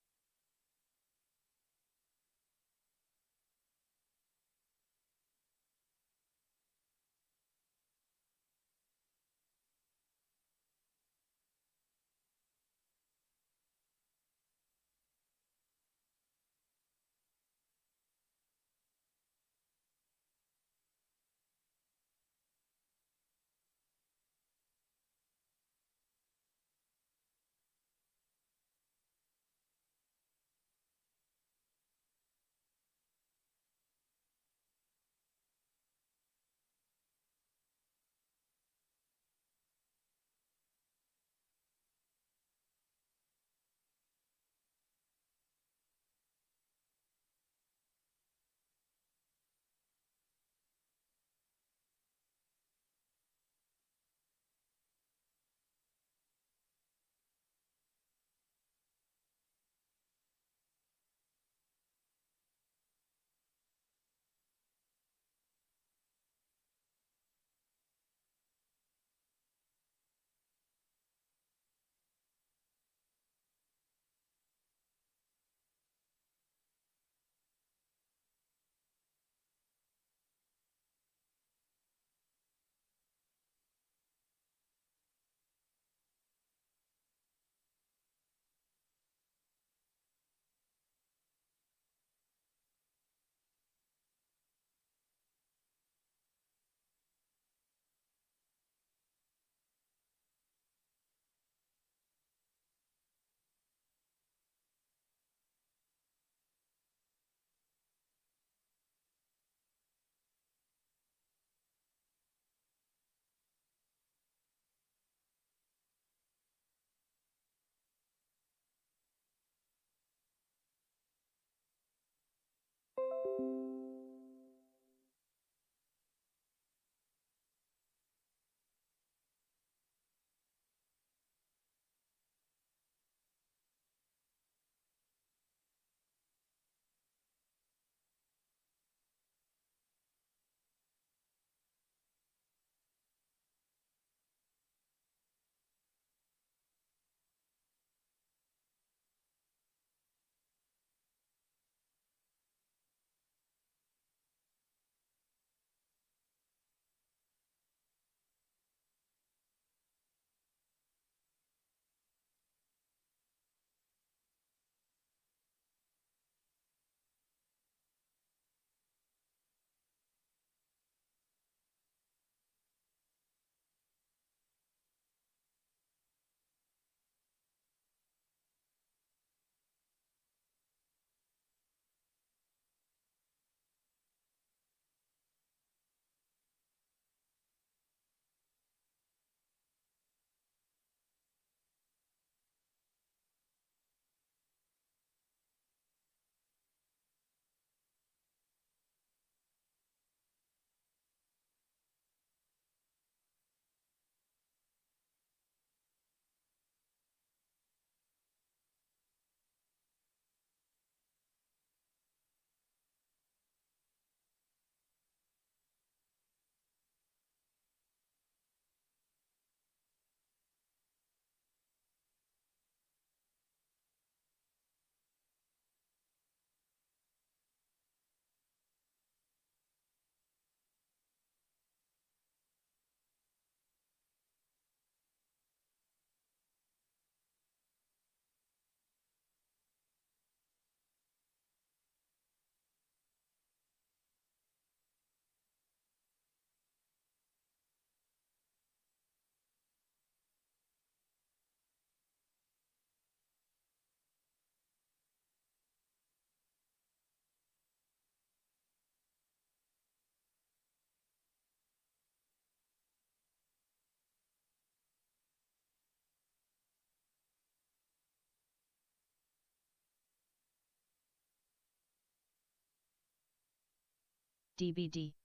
DBD.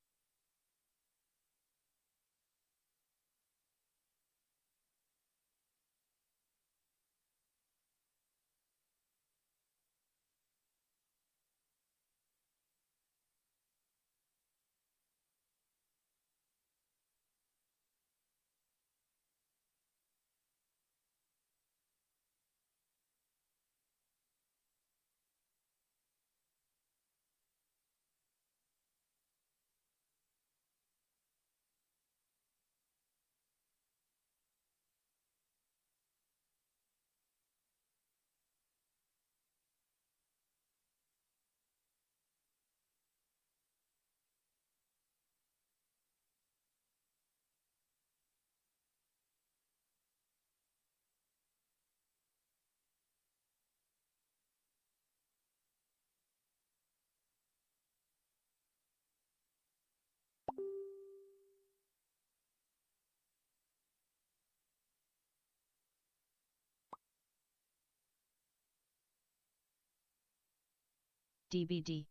DBD.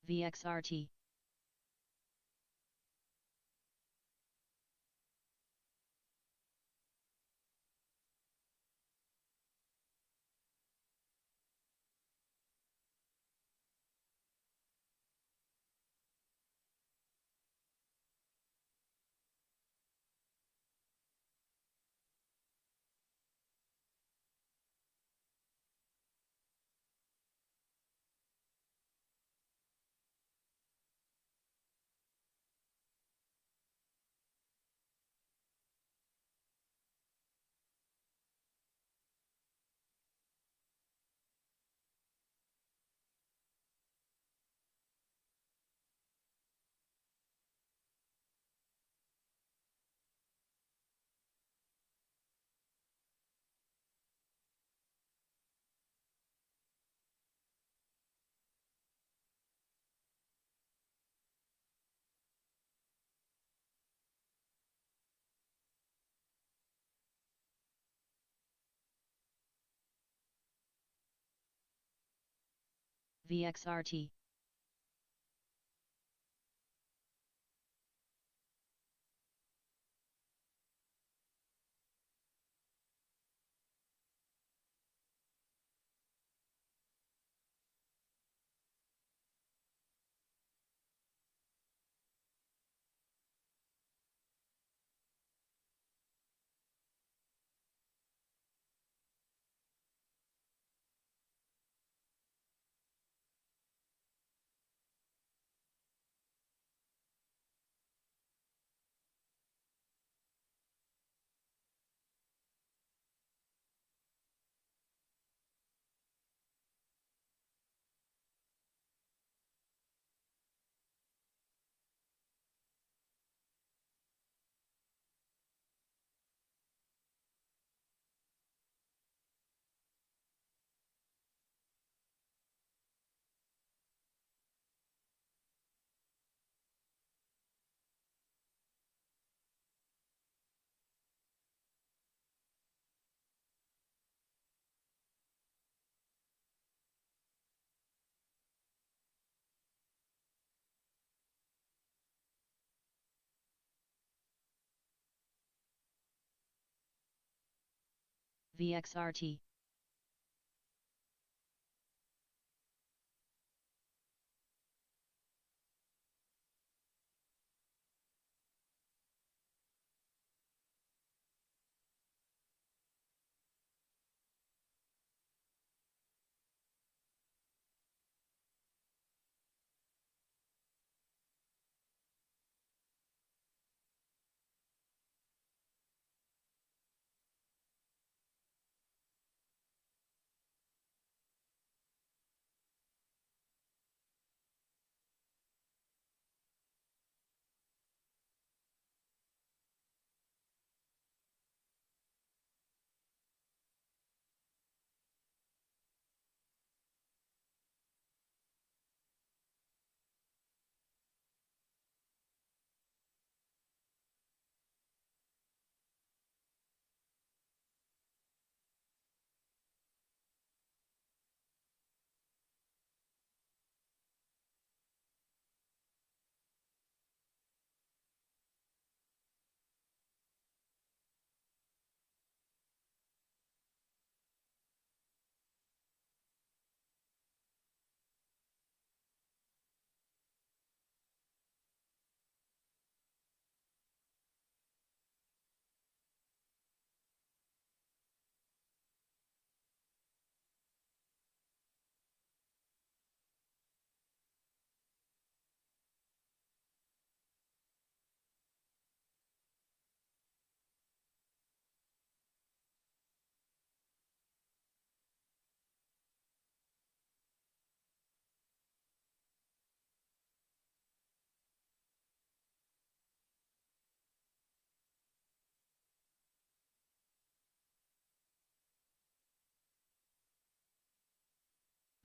VXRT. VXRT. VXRT.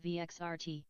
VXRT.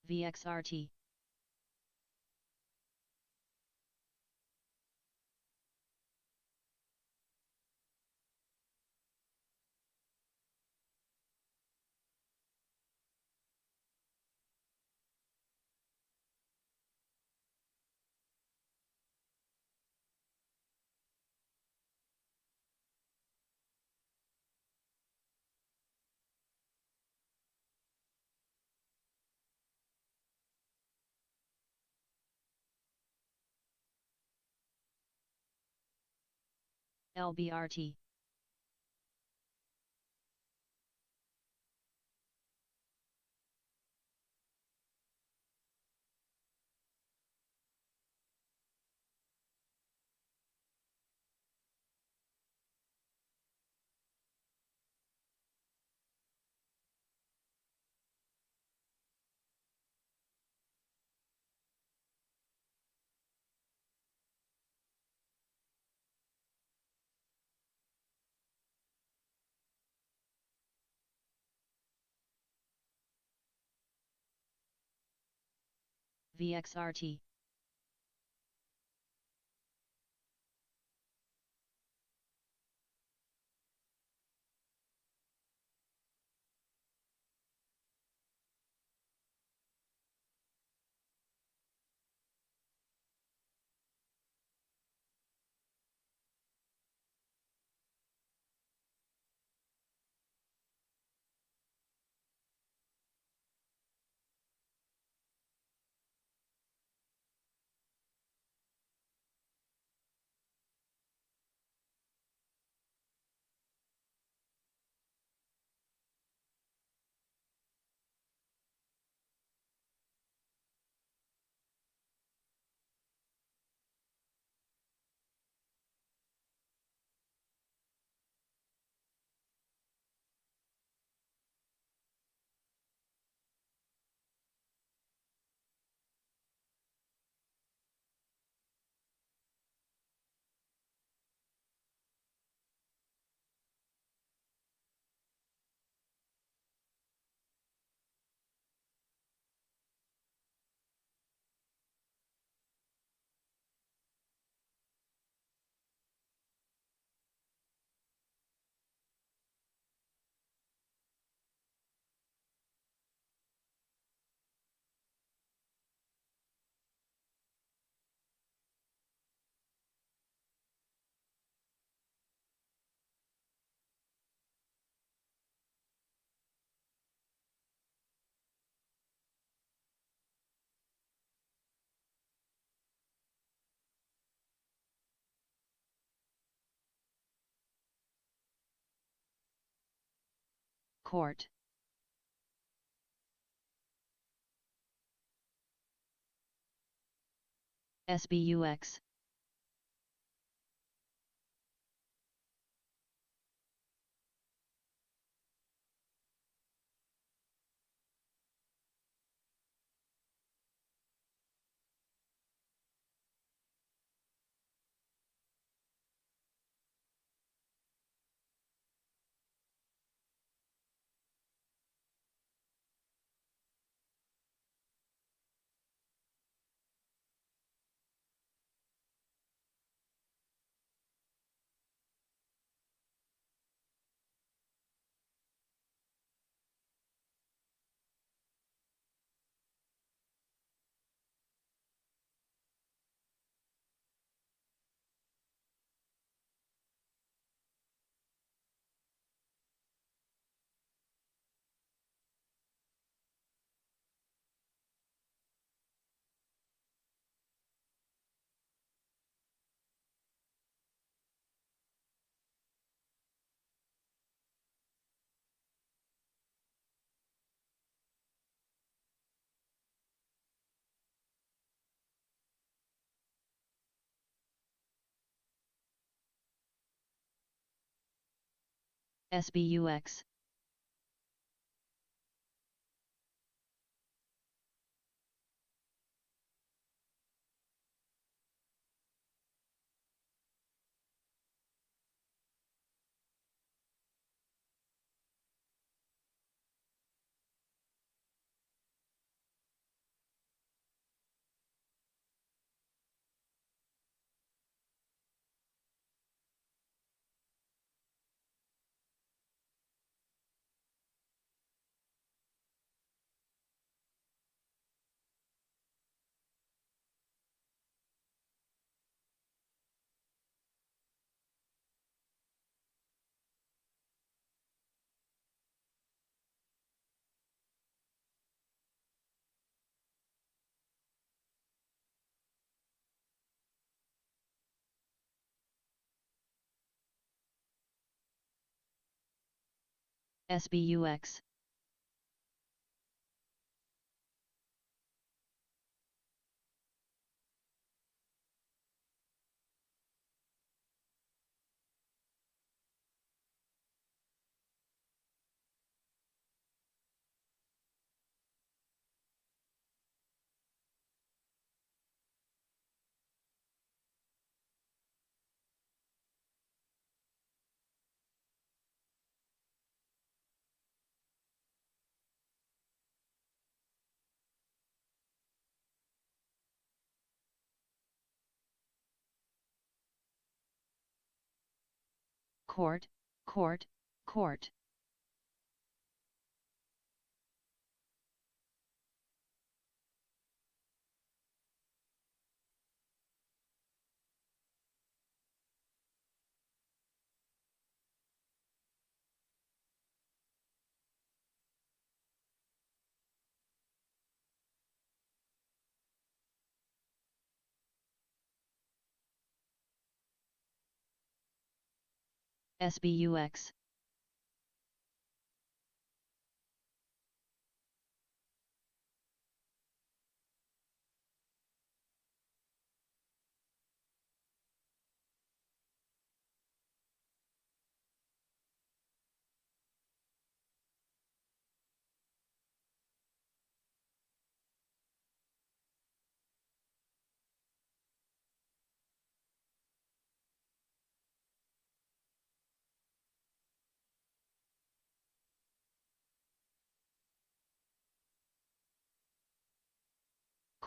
VXRT. LBRT. VXRT. Court. SBUX. SBUX. SBUX. Court, court, court. SBUX.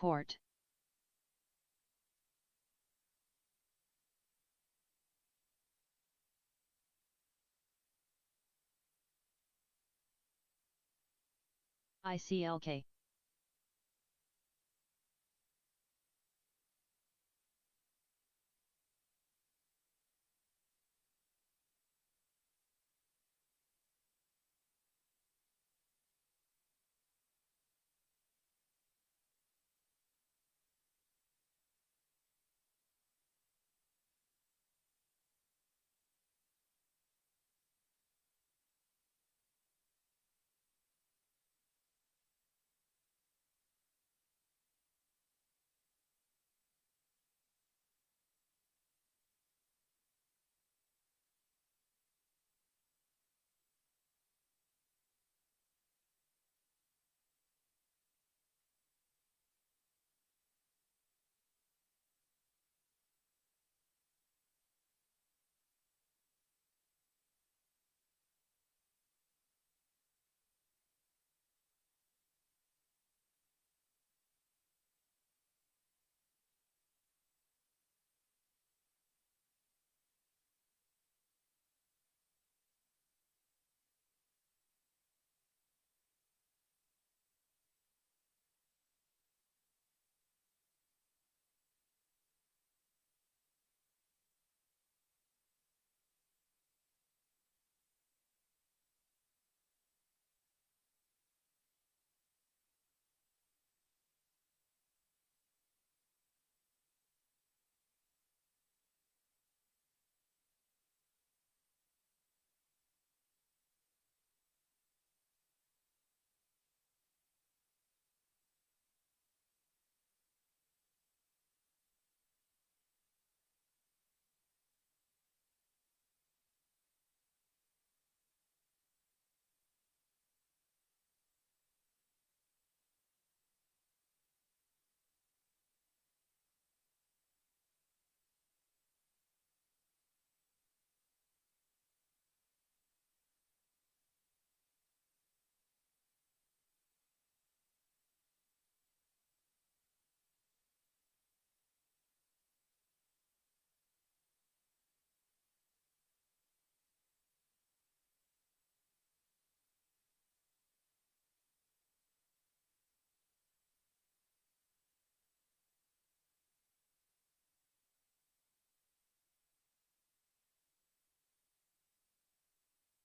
Court. ICLK.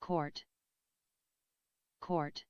Court. Court.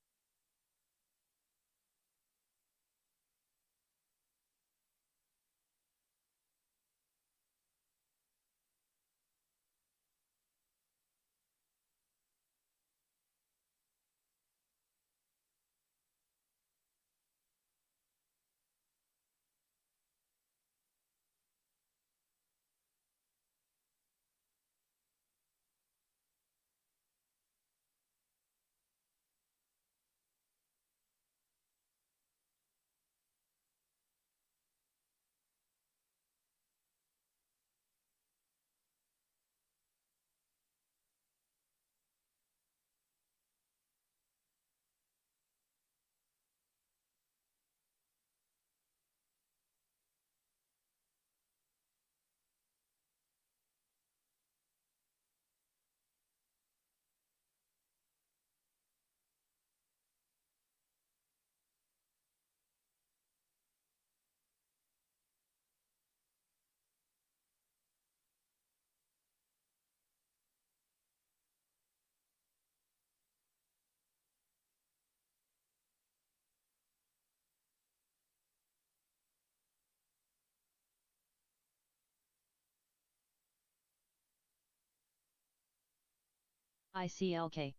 ICLK.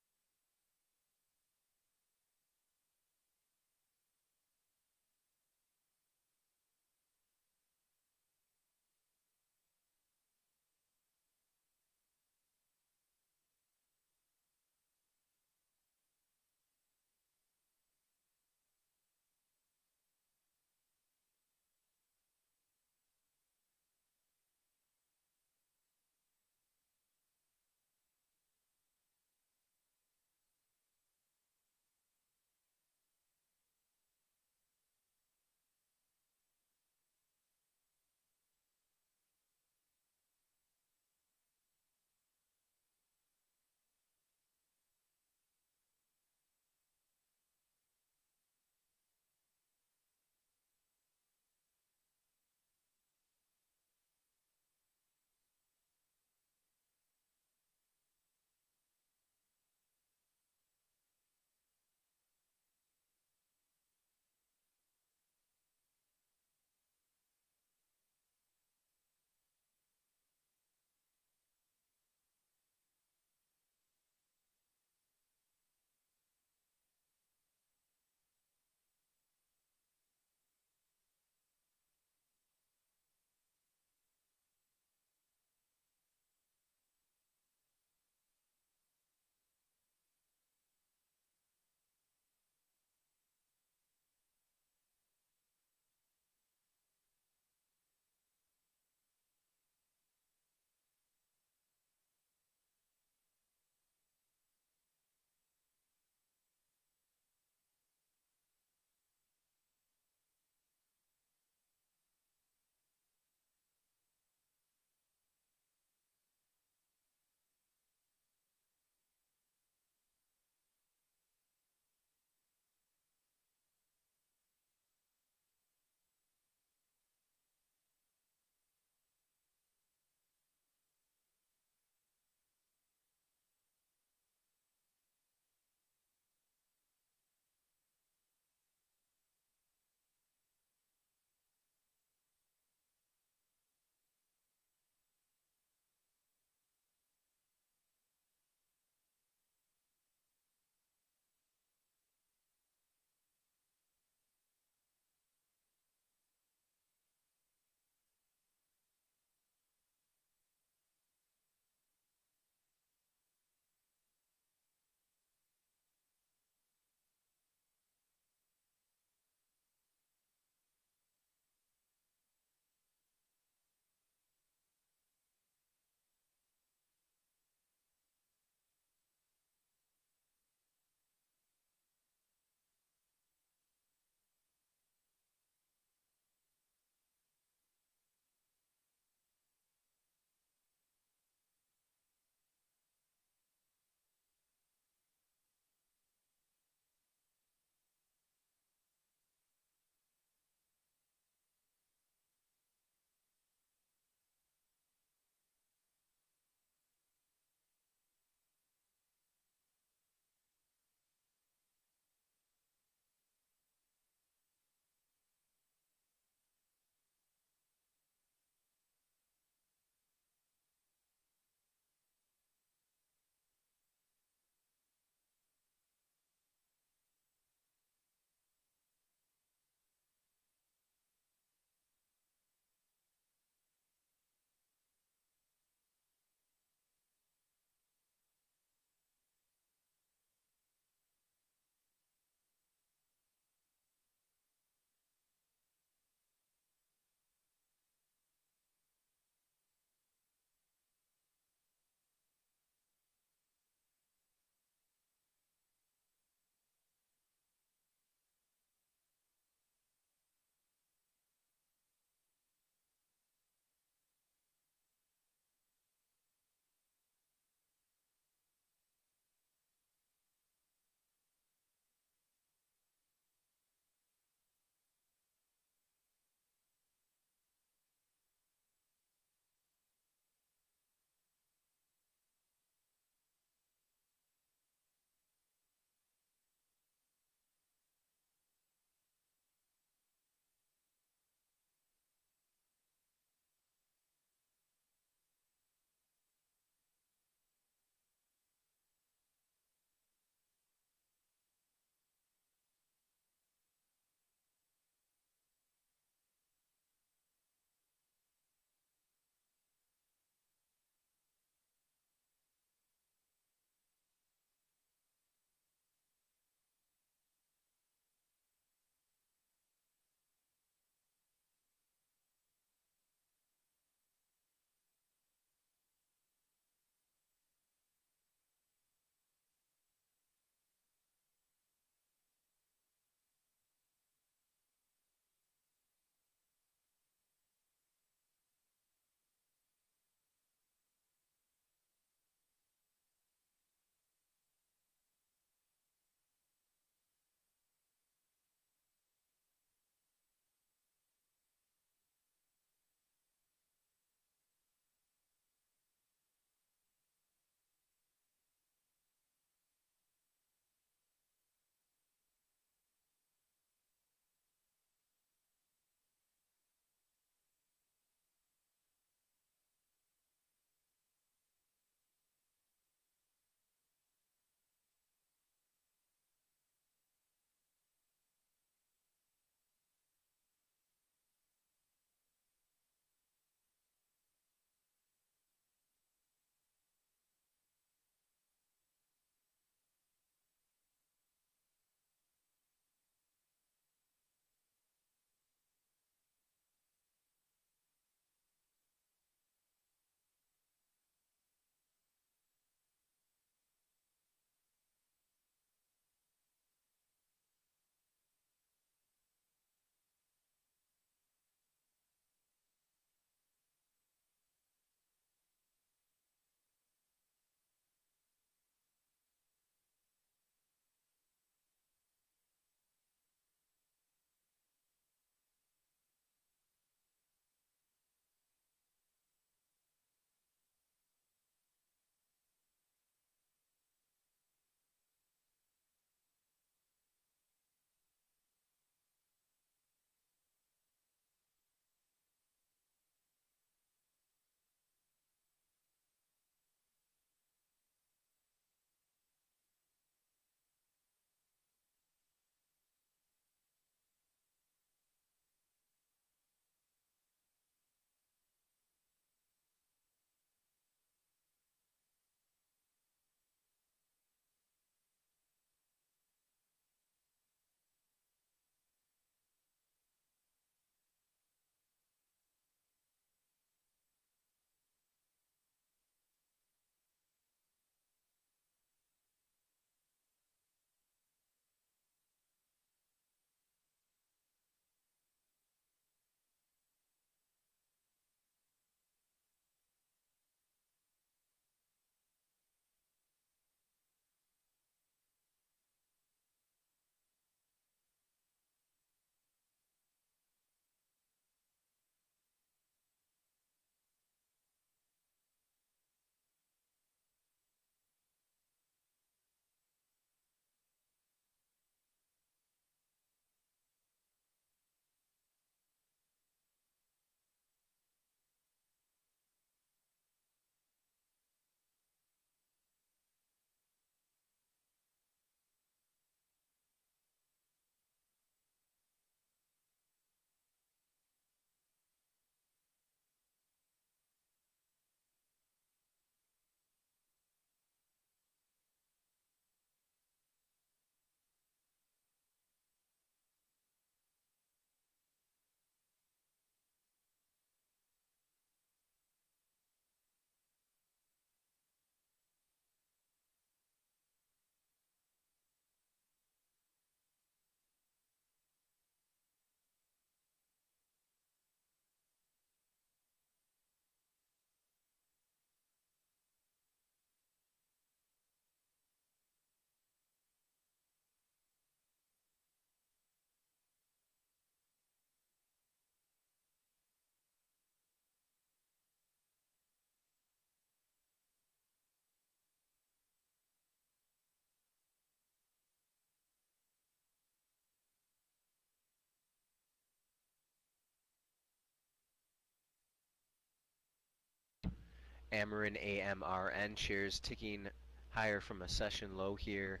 Amarin AMRN shares ticking higher from a session low here.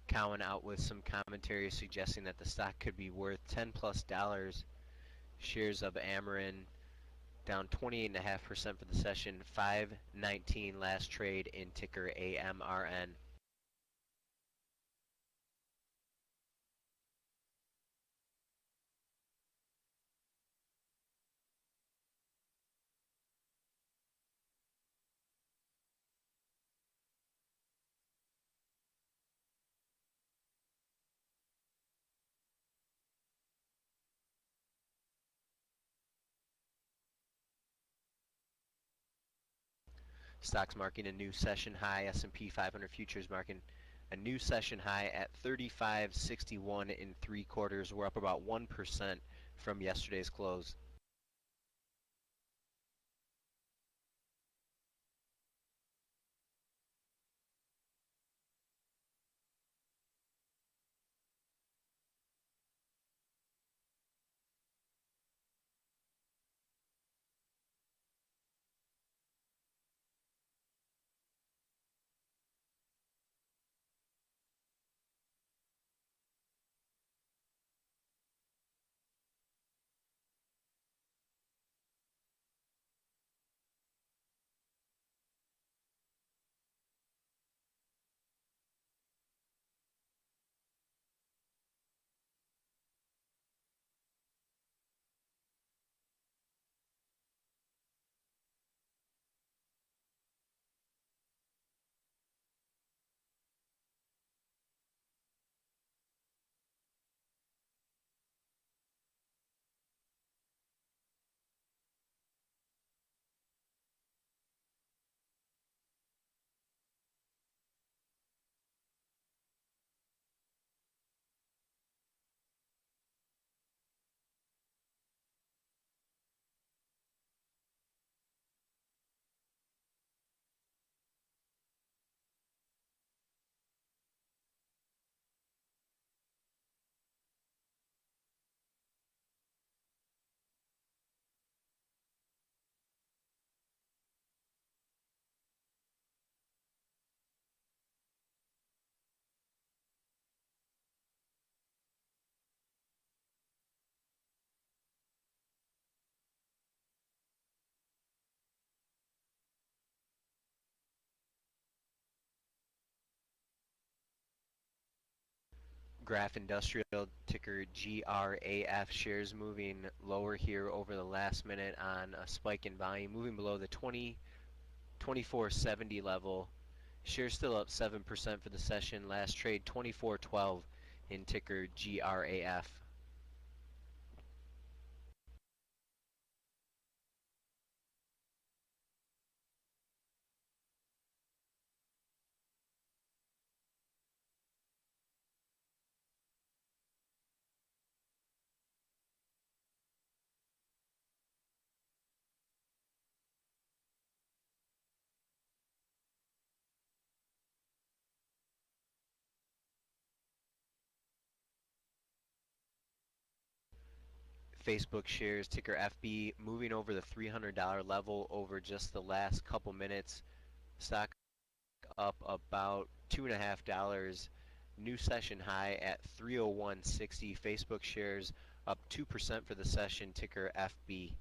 Cowan out with some commentary suggesting that the stock could be worth $10+ Shares of Amarin down 28.5% for the session, 519 last trade in ticker AMRN. Stocks marking a new session high. S&P 500 futures marking a new session high at 35.61 in 3/4. We're up about 1% from yesterday's close. Graph Industrial, ticker GRAF, shares moving lower here over the last minute on a spike in volume, moving below the 2470 level. Shares still up 7% for the session. Last trade 2412 in ticker GRAF. Facebook shares, ticker FB, moving over the $300 level over just the last couple minutes. Stock up about $2.50. New session high at 301.60. Facebook shares up 2% for the session, ticker FB.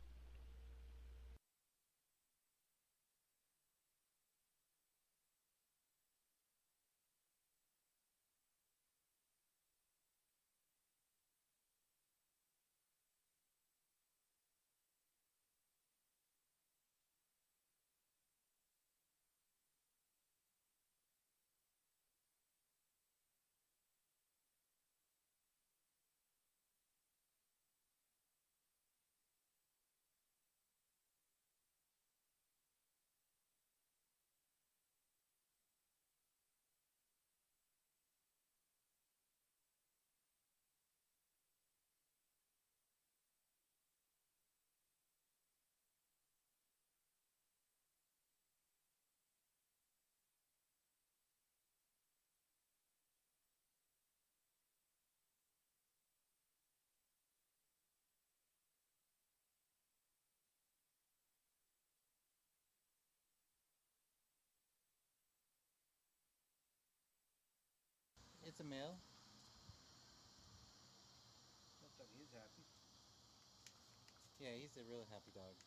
it's a male. Looks like he's happy. Yeah, he's a really happy dog.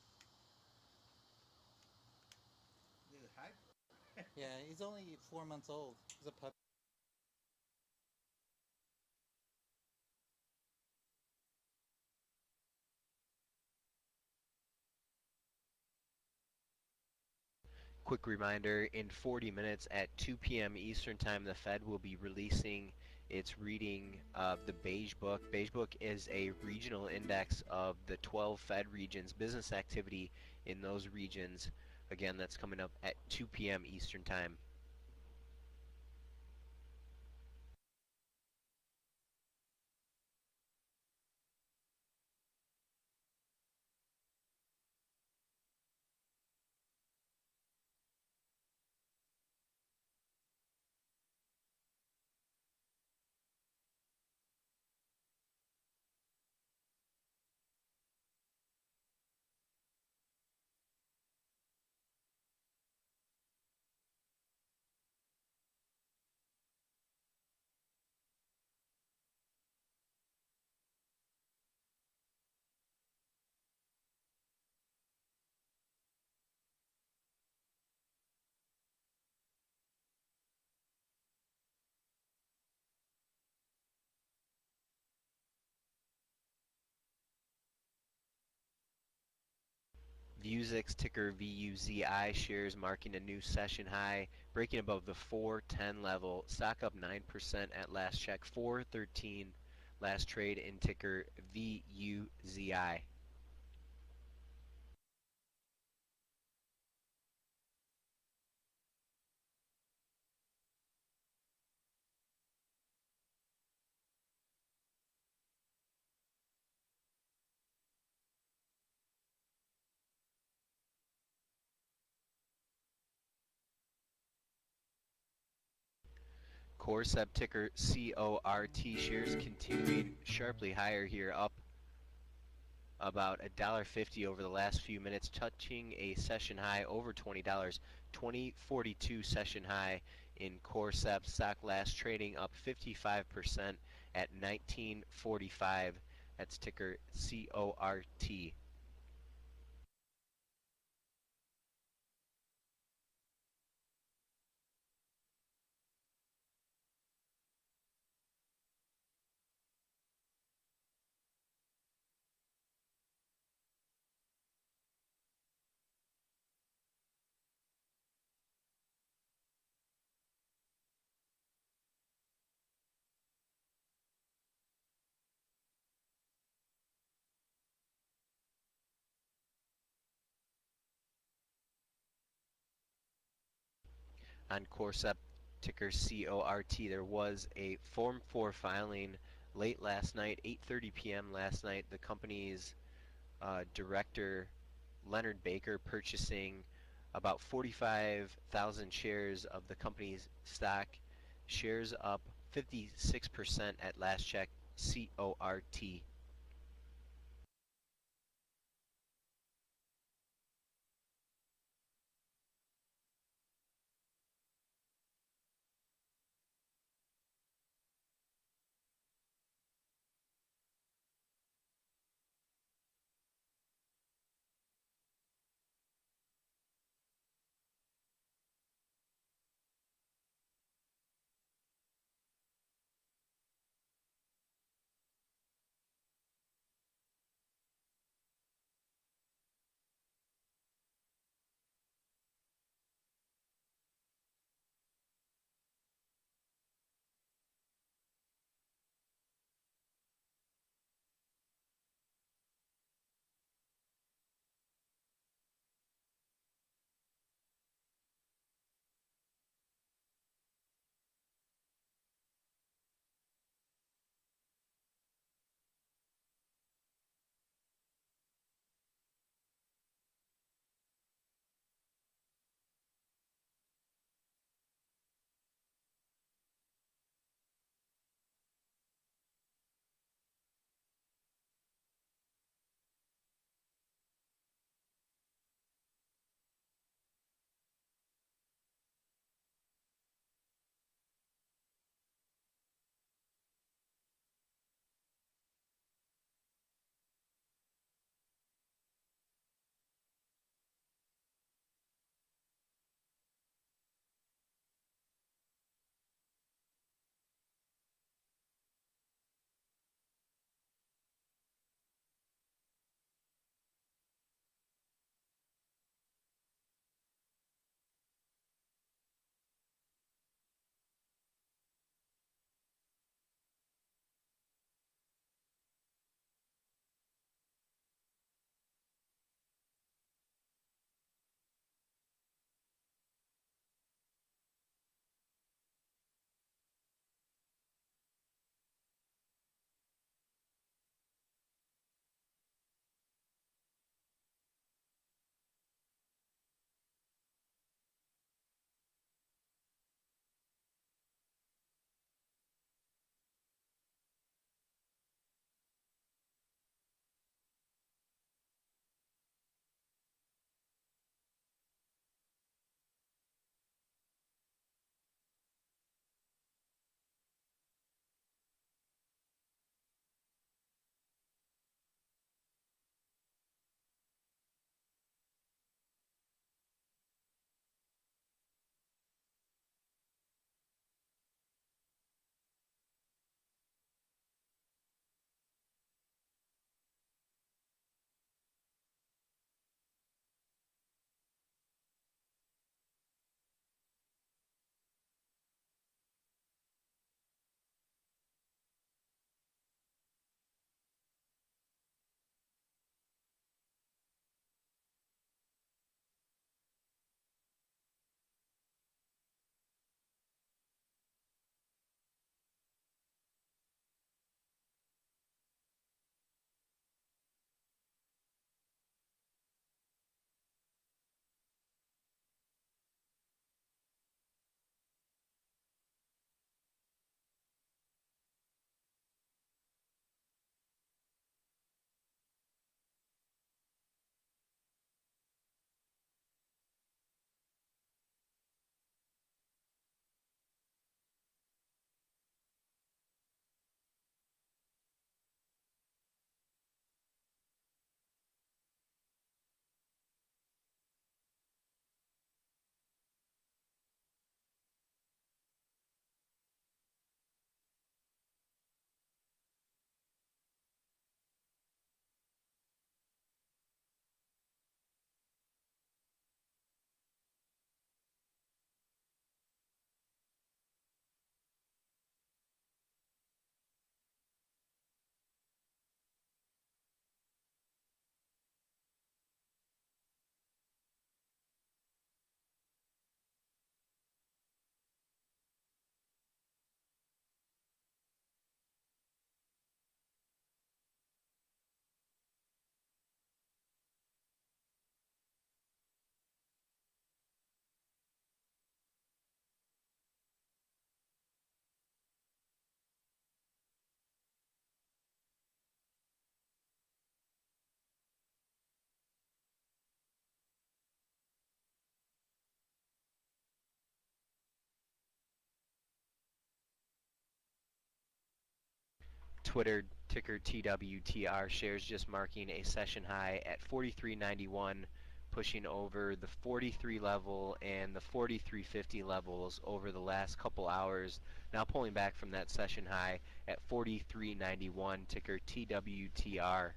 He's hyper. Yeah, he's only 4 months old. He's a puppy. Quick reminder, in 40 minutes at 2 p.m. Eastern Time, the Fed will be releasing its reading of the Beige Book. Beige Book is a regional index of the 12 Fed regions' business activity in those regions. Again, that's coming up at 2 p.m. Eastern Time. Vuzix ticker VUZI shares marking a new session high, breaking above the 410 level. Stock up 9% at last check, 413 last trade in ticker VUZI. Corcept ticker CORT shares continuing sharply higher here, up about $1.50 over the last few minutes, touching a session high over $20. 2042 session high in Corcept. Stock last trading up 55% at 1945. That's ticker CORT. On Corcept, ticker CORT, there was a Form 4 filing late last night, 8:30 p.m. last night. The company's director, Leonard Baker, purchasing about 45,000 shares of the company's stock. Shares up 56% at last check, CORT. Twitter, ticker TWTR, shares just marking a session high at 43.91, pushing over the 43 level and the 43.50 levels over the last couple hours, now pulling back from that session high at 43.91, ticker TWTR.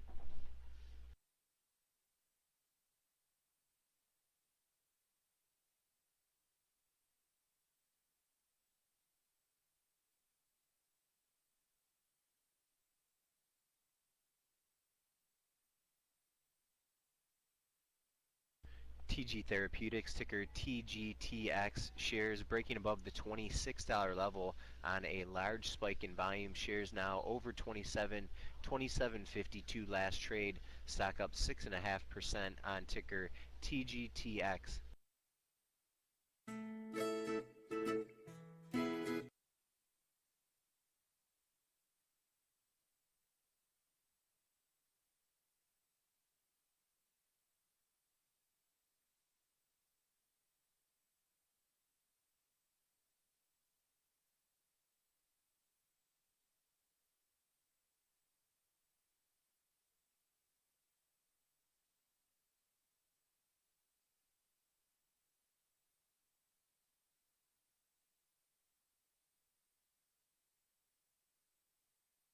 TG Therapeutics, ticker TGTX, shares breaking above the $26 level on a large spike in volume. Shares now over 27.52 last trade. Stock up 6.5% on ticker TGTX.